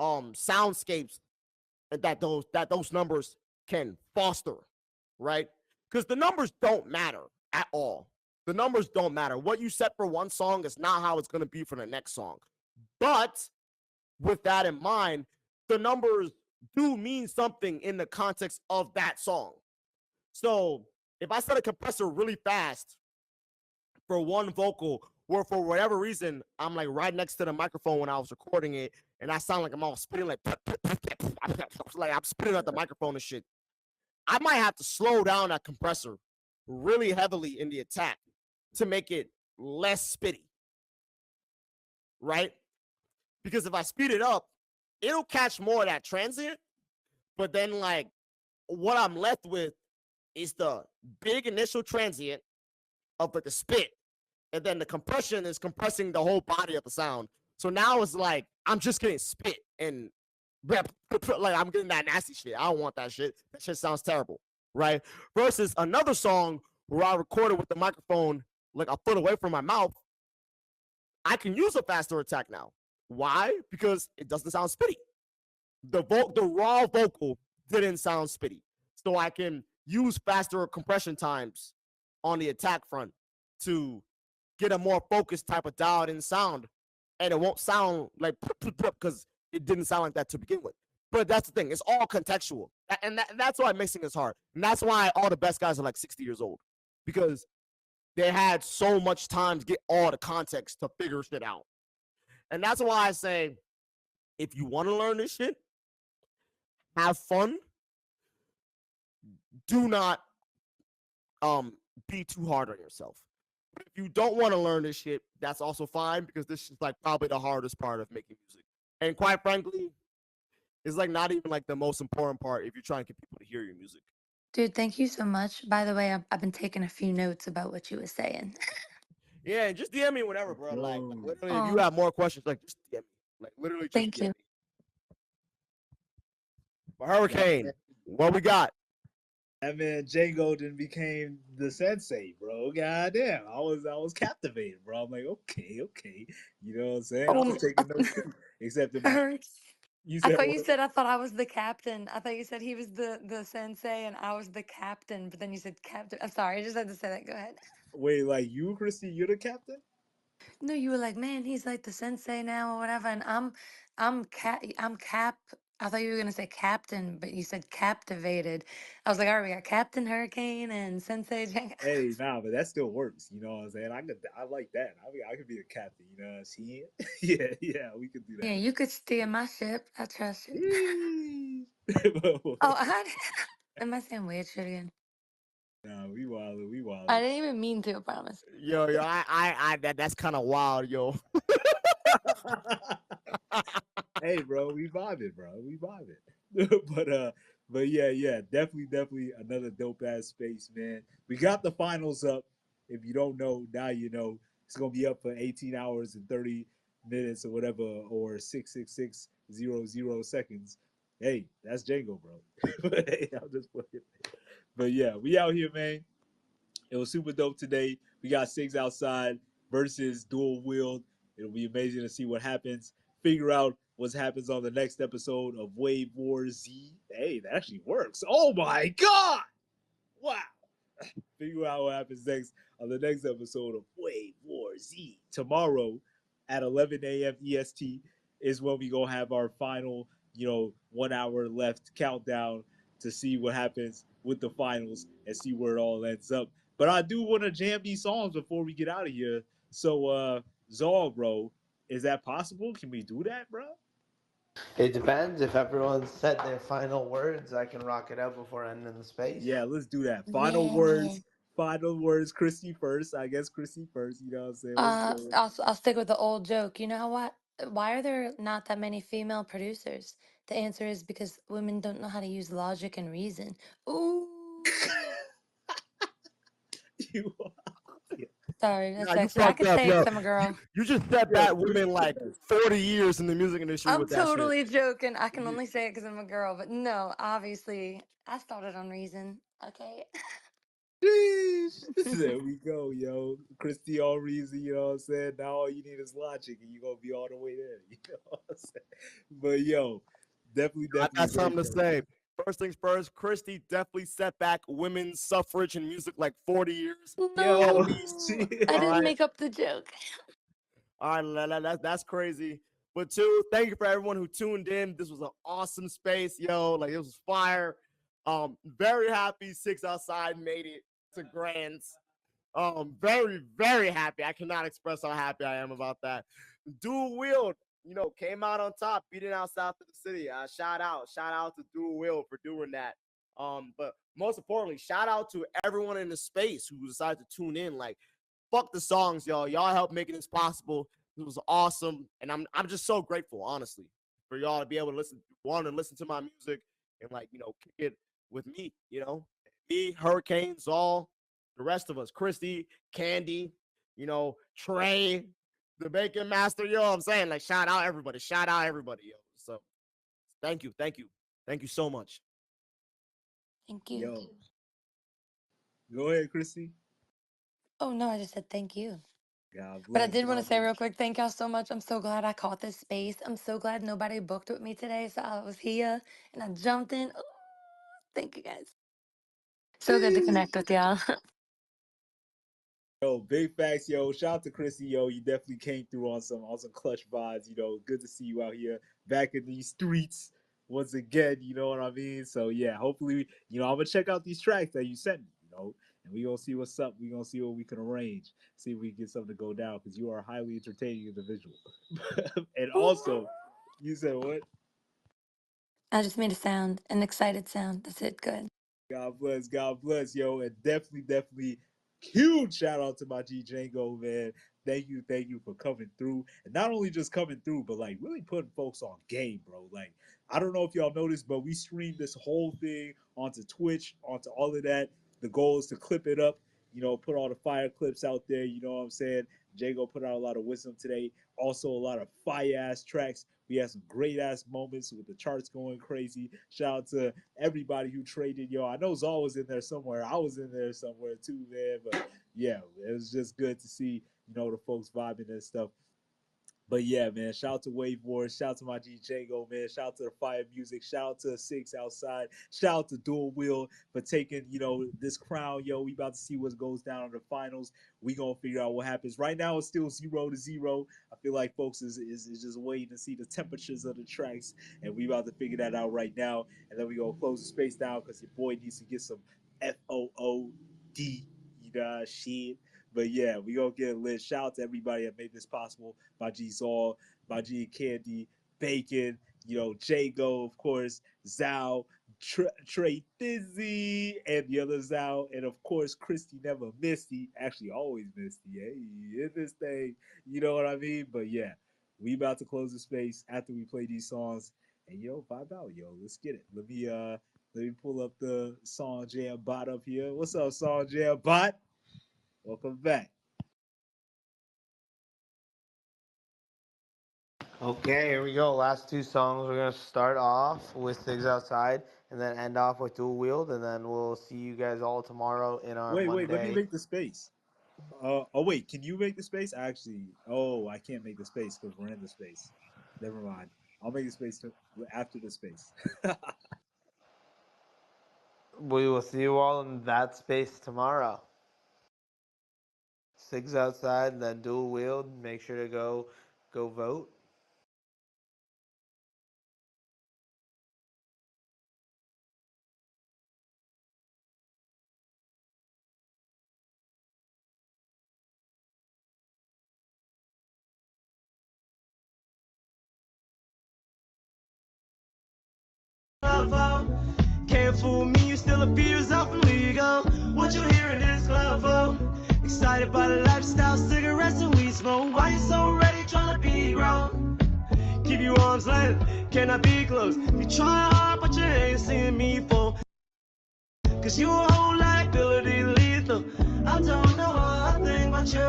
soundscapes that those numbers can foster, right? Because the numbers don't matter at all. The numbers don't matter. What you set for one song is not how it's going to be for the next song. But with that in mind, the numbers do mean something in the context of that song. So if I set a compressor really fast for one vocal, or for whatever reason, I'm like right next to the microphone when I was recording it, and I sound like I'm all spitting like I'm spitting at the microphone and shit. I might have to slow down that compressor really heavily in the attack to make it less spitty, right? Because if I speed it up, it'll catch more of that transient, but then like what I'm left with is the big initial transient of like the spit, and then the compression is compressing the whole body of the sound. So now it's like I'm just getting spit and like I'm getting that nasty shit. I don't want that shit. That shit sounds terrible, right? Versus another song where I recorded with the microphone like a foot away from my mouth, I can use a faster attack now. Why? Because it doesn't sound spitty. The raw vocal didn't sound spitty, so I can use faster compression times on the attack front to get a more focused type of dialed in sound, and it won't sound like because it didn't sound like that to begin with. But that's the thing; it's all contextual, and that's why mixing is hard, and that's why all the best guys are like 60 years old, because they had so much time to get all the context to figure shit out. And that's why I say, if you want to learn this shit, have fun. Do not be too hard on yourself. But if you don't want to learn this shit, that's also fine, because this is like probably the hardest part of making music. And quite frankly, it's like not even like the most important part if you're trying to get people to hear your music. Dude, thank you so much. By the way, I've been taking a few notes about what you were saying. Yeah, and just DM me whenever, bro. Like literally, if you Aw. have more questions, like just DM me. Like literally, just Thank DM you. me. But Hurricane, what we got? That man Jango then became the sensei, bro. God damn, I was captivated, bro. I'm like, okay. You know what I'm saying? I was taking notes too, except in my. You I said thought what? you said I thought I was the captain. I thought you said he was the sensei and I was the captain, but then you said captain. I'm sorry, I just had to say that. Go ahead. Wait, like you, Christy, you're the captain? No, you were like, man, he's like the sensei now or whatever, and I'm cap. I thought you were gonna say captain, but you said captivated. I was like, all right, we got Captain Hurricane and Sensei Jango. Hey, nah, but that still works. You know what I'm saying? I like that. I could be a captain. You know what I'm saying? yeah, we could do Yeah, that. you could steer my ship. I trust you. Yee. Oh, am I saying weird shit again? Nah, we wild. I didn't even mean to. I promise. Yo, that's kind of wild, yo. Hey, bro, we vibing. But But yeah, definitely another dope ass space, man. We got the finals up. If you don't know, now you know. It's gonna be up for 18 hours and 30 minutes or whatever, or 66600 seconds. Hey, that's Django, bro. Hey, I'm just playing. But yeah, we out here, man. It was super dope today. We got Six outside versus dual wield. It'll be amazing to see what happens. Figure out what happens on the next episode of WaveWarZ. Hey, that actually works. Oh my god! Wow. Figure out what happens next on the next episode of WaveWarZ. Tomorrow at 11 a.m. EST is when we gonna have our final, 1 hour left countdown to see what happens with the finals and see where it all ends up. But I do want to jam these songs before we get out of here. So, Zol, bro, is that possible? Can we do that, bro? It depends. If everyone said their final words, I can rock it out before ending the space. Yeah, let's do that. Final Yeah. words. Final words. Christy first. I guess Christy first. You know what I'm saying? Let's go. I'll stick with the old joke. You know what? Why are there not that many female producers? The answer is because women don't know how to use logic and reason. Ooh. You Sorry, that's Nah, you extra. I fucked could up, say it yo. 'cause I'm a girl. You just set Yo, back women like 40 years in the music industry I'm with that shit. totally joking. I can only say it because I'm a girl. But no, obviously, I started on reason. Okay. there we go, yo. Christy all reason, you know what I'm saying? Now all you need is logic and you're gonna be all the way there. You know what I'm saying? But yo, I definitely got great something to though. say. First things first, Christy definitely set back women's suffrage in music like 40 years at Yo, least. No, I chill. All didn't right. make up the joke. All right, that's crazy. But two, thank you for everyone who tuned in. This was an awesome space, yo. Like it was fire. Very happy Six Outside made it to Grants. Very, very happy. I cannot express how happy I am about that. Dual Wield, came out on top, beating out South of the City. Shout out to Dual Wield for doing that. But most importantly, shout out to everyone in the space who decided to tune in. Like, fuck the songs, y'all. Y'all helped making this possible. It was awesome, and I'm just so grateful, honestly, for y'all to be able to listen to my music and kick it with me. Me, Hurricane, Zol, the rest of us, Christy, Candy, Trey, the Bacon Master. Yo, I'm saying like shout out everybody, yo. So thank you so much. Thank you. Yo. Go ahead, Christy. Oh no, I just said thank you. God But I bless. did want to God say bless. real quick, thank y'all so much. I'm so glad I caught this space. I'm so glad nobody booked with me today. So I was here and I jumped in. Ooh, thank you guys. So good to connect with y'all. Yo, big facts, yo. Shout out to Chrissy, yo. You definitely came through on some clutch vibes. Good to see you out here back in these streets once again. You know what I mean? So yeah, hopefully, I'm gonna check out these tracks that you sent me. And we gonna see what's up. We gonna see what we can arrange. See if we can get something to go down because you are a highly entertaining individual. And also, you said what? I just made a sound, an excited sound. That's it. Good. God bless, yo, and definitely, huge shout out to my G Django, man. Thank you for coming through, and not only just coming through, but like really putting folks on game, bro. Like I don't know if y'all noticed, but we streamed this whole thing onto Twitch, onto all of that. The goal is to clip it up, put all the fire clips out there. You know what I'm saying? Django put out a lot of wisdom today. Also, a lot of fire ass tracks. We had some great ass moments with the charts going crazy. Shout out to everybody who traded. Yo, I know Zal was in there somewhere. I was in there somewhere too, man. But yeah, it was just good to see, the folks vibing and stuff. But yeah, man, shout out to WaveWarZ, shout out to my G Django, man, shout out to the Fire Music, shout out to Six Outside, shout out to Dual Wheel for taking, this crown, yo. We about to see what goes down in the finals. We gonna figure out what happens. Right now it's still 0-0. I feel like folks is just waiting to see the temperatures of the tracks, and we about to figure that out right now. And then we gonna close the space down because your boy needs to get some FOOD, shit. But yeah, we gonna get lit. Shout out to everybody that made this possible. My G Zol, my G Candy, Bacon, Jago, of course, Zhao, Trey Dizzy, and the other Zhao, and of course, Christy Never Misty. Actually, always Misty. Hey, in this thing, you know what I mean? But yeah, we about to close the space after we play these songs. And vibe out, yo. Let's get it. Let me Let me pull up the Song Jam Bot up here. What's up, Song Jam Bot? Welcome back. Okay, here we go. Last two songs. We're gonna start off with Things Outside, and then end off with Dual Wield, and then we'll see you guys all tomorrow in our Wait, Monday. let me make the space. Oh wait, can you make the space? Actually, I can't make the space because we're in the space. Never mind. I'll make the space after the space. We will see you all in that space tomorrow. Things Outside, and then Dual Wield. Make sure to go vote. Can't fool me, you still a few years out from legal. What you hearing is clever. Excited by the lifestyle, cigarettes and weed smoke. Why you so ready, trying to be grown? Keep you arms length, cannot be close. You try hard, but you ain't seeing me fall. Cause you a whole liability lethal. I don't know a thing about you.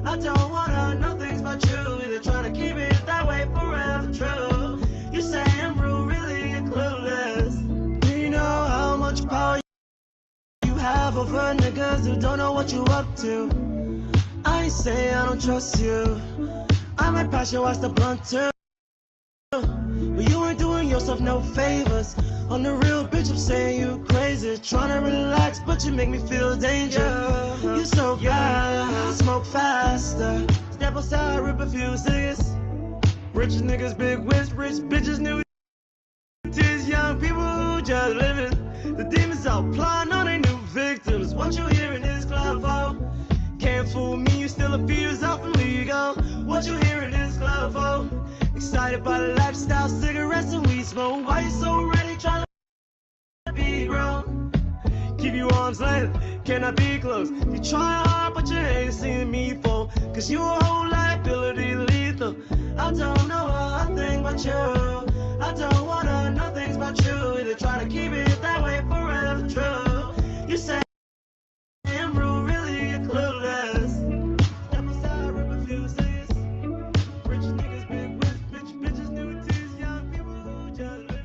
I don't wanna know things about you. Either trying to keep it that way forever true. You say I'm rude, really you're clueless. Do you know how much power you have over niggas who don't know what you up to? I ain't say I don't trust you. I might pass you watch the blunt too. But you ain't doing yourself no favors. On the real, bitch, I'm saying you crazy. Trying to relax, but you make me feel danger. You so fast, smoke faster. Step outside, rip a few cigarettes. Rich niggas, big whips, rich bitches, new tears. Young people who just living. The demons out plotting on their new victims. What you hearing is clever. Can't fool me, you still a few years out from legal. What you hearing is clever. Excited by the lifestyle, cigarettes and weed smoke. Why you so ready, trying to be grown? Keep you arms length, cannot be close. You try hard, but you ain't seeing me fall. Cause you a whole liability lethal. I don't know a thing about you. I don't wanna know things about you. Either try to keep it that way forever true. You say I'm rude, really you're clueless. Step aside, rip a few cigarettes. Rich niggas, big whips, bitches, new teeth, young people who just living.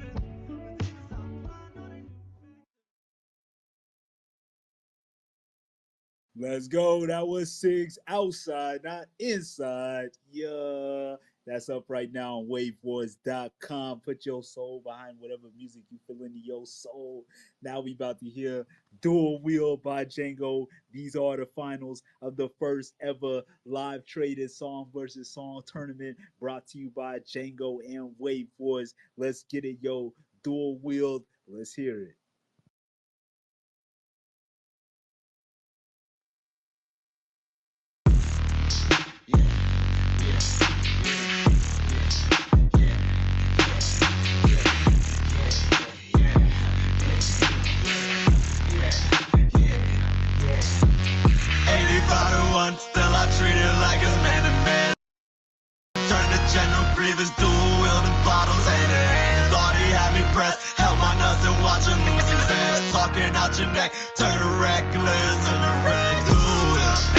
Let's go. That was Six Outside, not Inside. Yeah. That's up right now on WaveWarZ.com. Put your soul behind whatever music you feel into your soul. Now we about to hear Dual Wield by Jango. These are the finals of the first ever live traded song versus song tournament brought to you by Jango and WaveWarZ. Let's get it, yo. Dual Wield. Let's hear it. Still I treat it like it's man to man. Turn to General Grievous, dual wielding bottles hand in hand. Thought he had me pressed, held my nuts and watch him lose his ass. Talking out your neck, turn reckless and a wreck.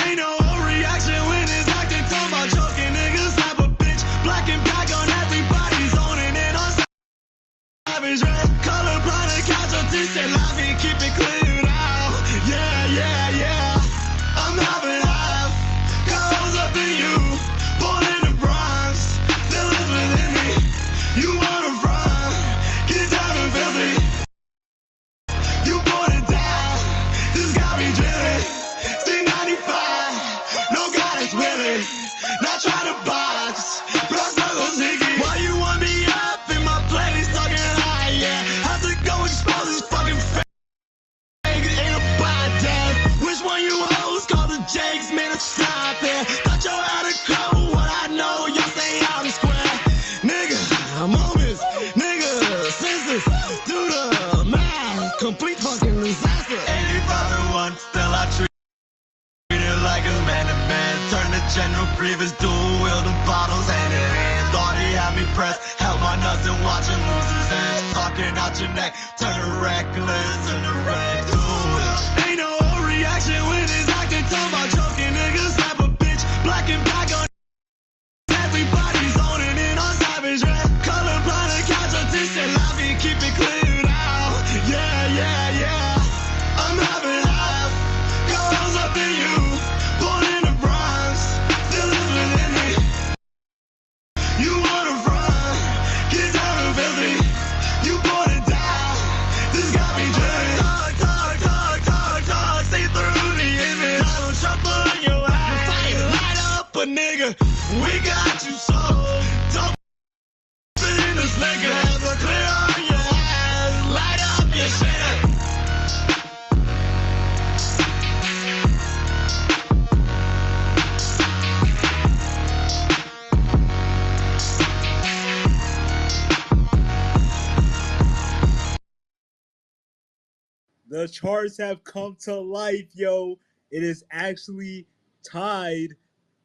Ain't no reaction when it's acting. Talking about joking niggas, have a bitch. Black and black on everybody's owning it on savage red. Color blind and catch on teeth and lies and keep it clean out. Yeah. I'm having half, goes up in you, born in the Bronx, still lives within me. You wanna run, get down and filthy. You born to die, this got me drilling. C95, no goddess willing, not trying to box, plus circles hickey. Why you want me up in my place, talking high, yeah. Have to go expose this fucking fake, ain't a bad. Which one you hoes call the Jakes, man, stop it. Thought you had a code, what I know, y'all say I'm square. Nigga, moments, nigga, senses, do the math, complete fucking disaster. 85 and 1, still I treat it like it's man to man. Turn to General Grievous, dual wielding bottles hand in hand. Thought he had me pressed, held my nuts and watch him lose his ass. Talking sticking out your neck. Turn the reckless in the red. Ain't no reaction when it's acting. Talking about choking niggas. Slap a bitch. Black and black on. Everybody's on it in our savage red. Colorblind and catch attention. Live and keep it cleared out. Yeah, yeah, yeah. I'm having half. Girls up in you. Born in the Bronx. Still lives within me. You wanna run. Get down and filthy. You born to die. This got me driven. Talk. See through the image. Donald Trump on your ass. Light up a nigga. We got you so. Don't fit in this nigga. Clear on your ass. Light up your shit. The charts have come to life, yo. It is actually tied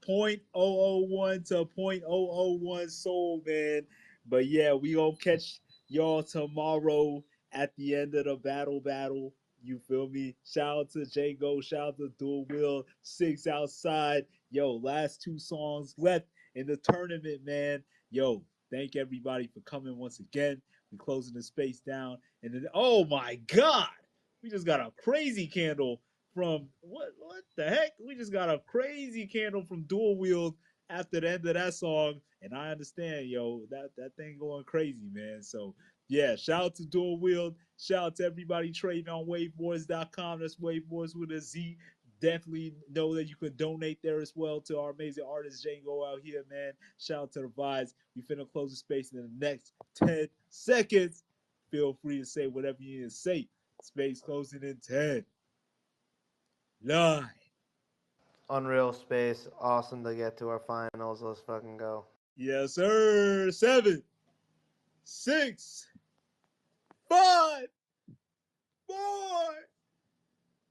0.001 to 0.001 sold, man. But yeah, we gonna catch y'all tomorrow at the end of the battle. You feel me? Shout out to Jango, shout out to Dual Wheel, 6 outside. Yo, last 2 songs left in the tournament, man. Yo, thank everybody for coming once again. We closing the space down. And then, oh my God, we just got a crazy candle from what the heck? We just got a crazy candle from Dual Wield after the end of that song. And I understand, yo, that thing going crazy, man. So yeah, shout out to Dual Wield. Shout out to everybody trading on WaveWarZ.com. That's WaveWarZ with a Z. Definitely know that you can donate there as well to our amazing artist Jango out here, man. Shout out to the vibes. We finna close the space in the next 10 seconds. Feel free to say whatever you need to say. Space closing in 10. 9. Unreal Space. Awesome to get to our finals. Let's fucking go. Yes, sir. 7, 6, 5, 4,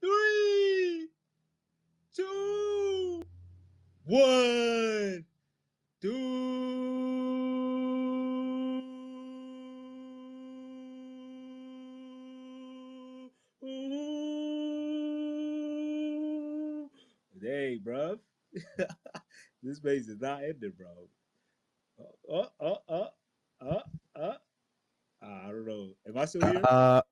3, 2, 1. Hey, bro. This space is not ending, bro. I don't know. Am I still here?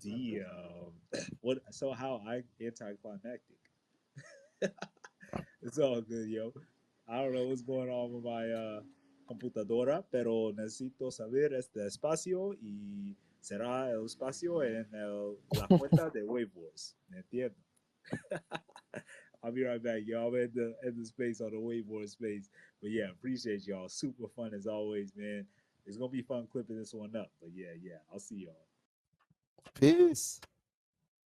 Damn. What? So how I anticlimactic? It's all good, yo. I don't know what's going on with my computadora, pero necesito saber este espacio y será el espacio en la cuenta de WaveWarZ. ¿Me entiendo? I'll be right back, y'all. I'm in the space on the WaveWarZ space. But yeah, appreciate y'all. Super fun as always, man. It's gonna be fun clipping this one up. But yeah. I'll see y'all. Peace.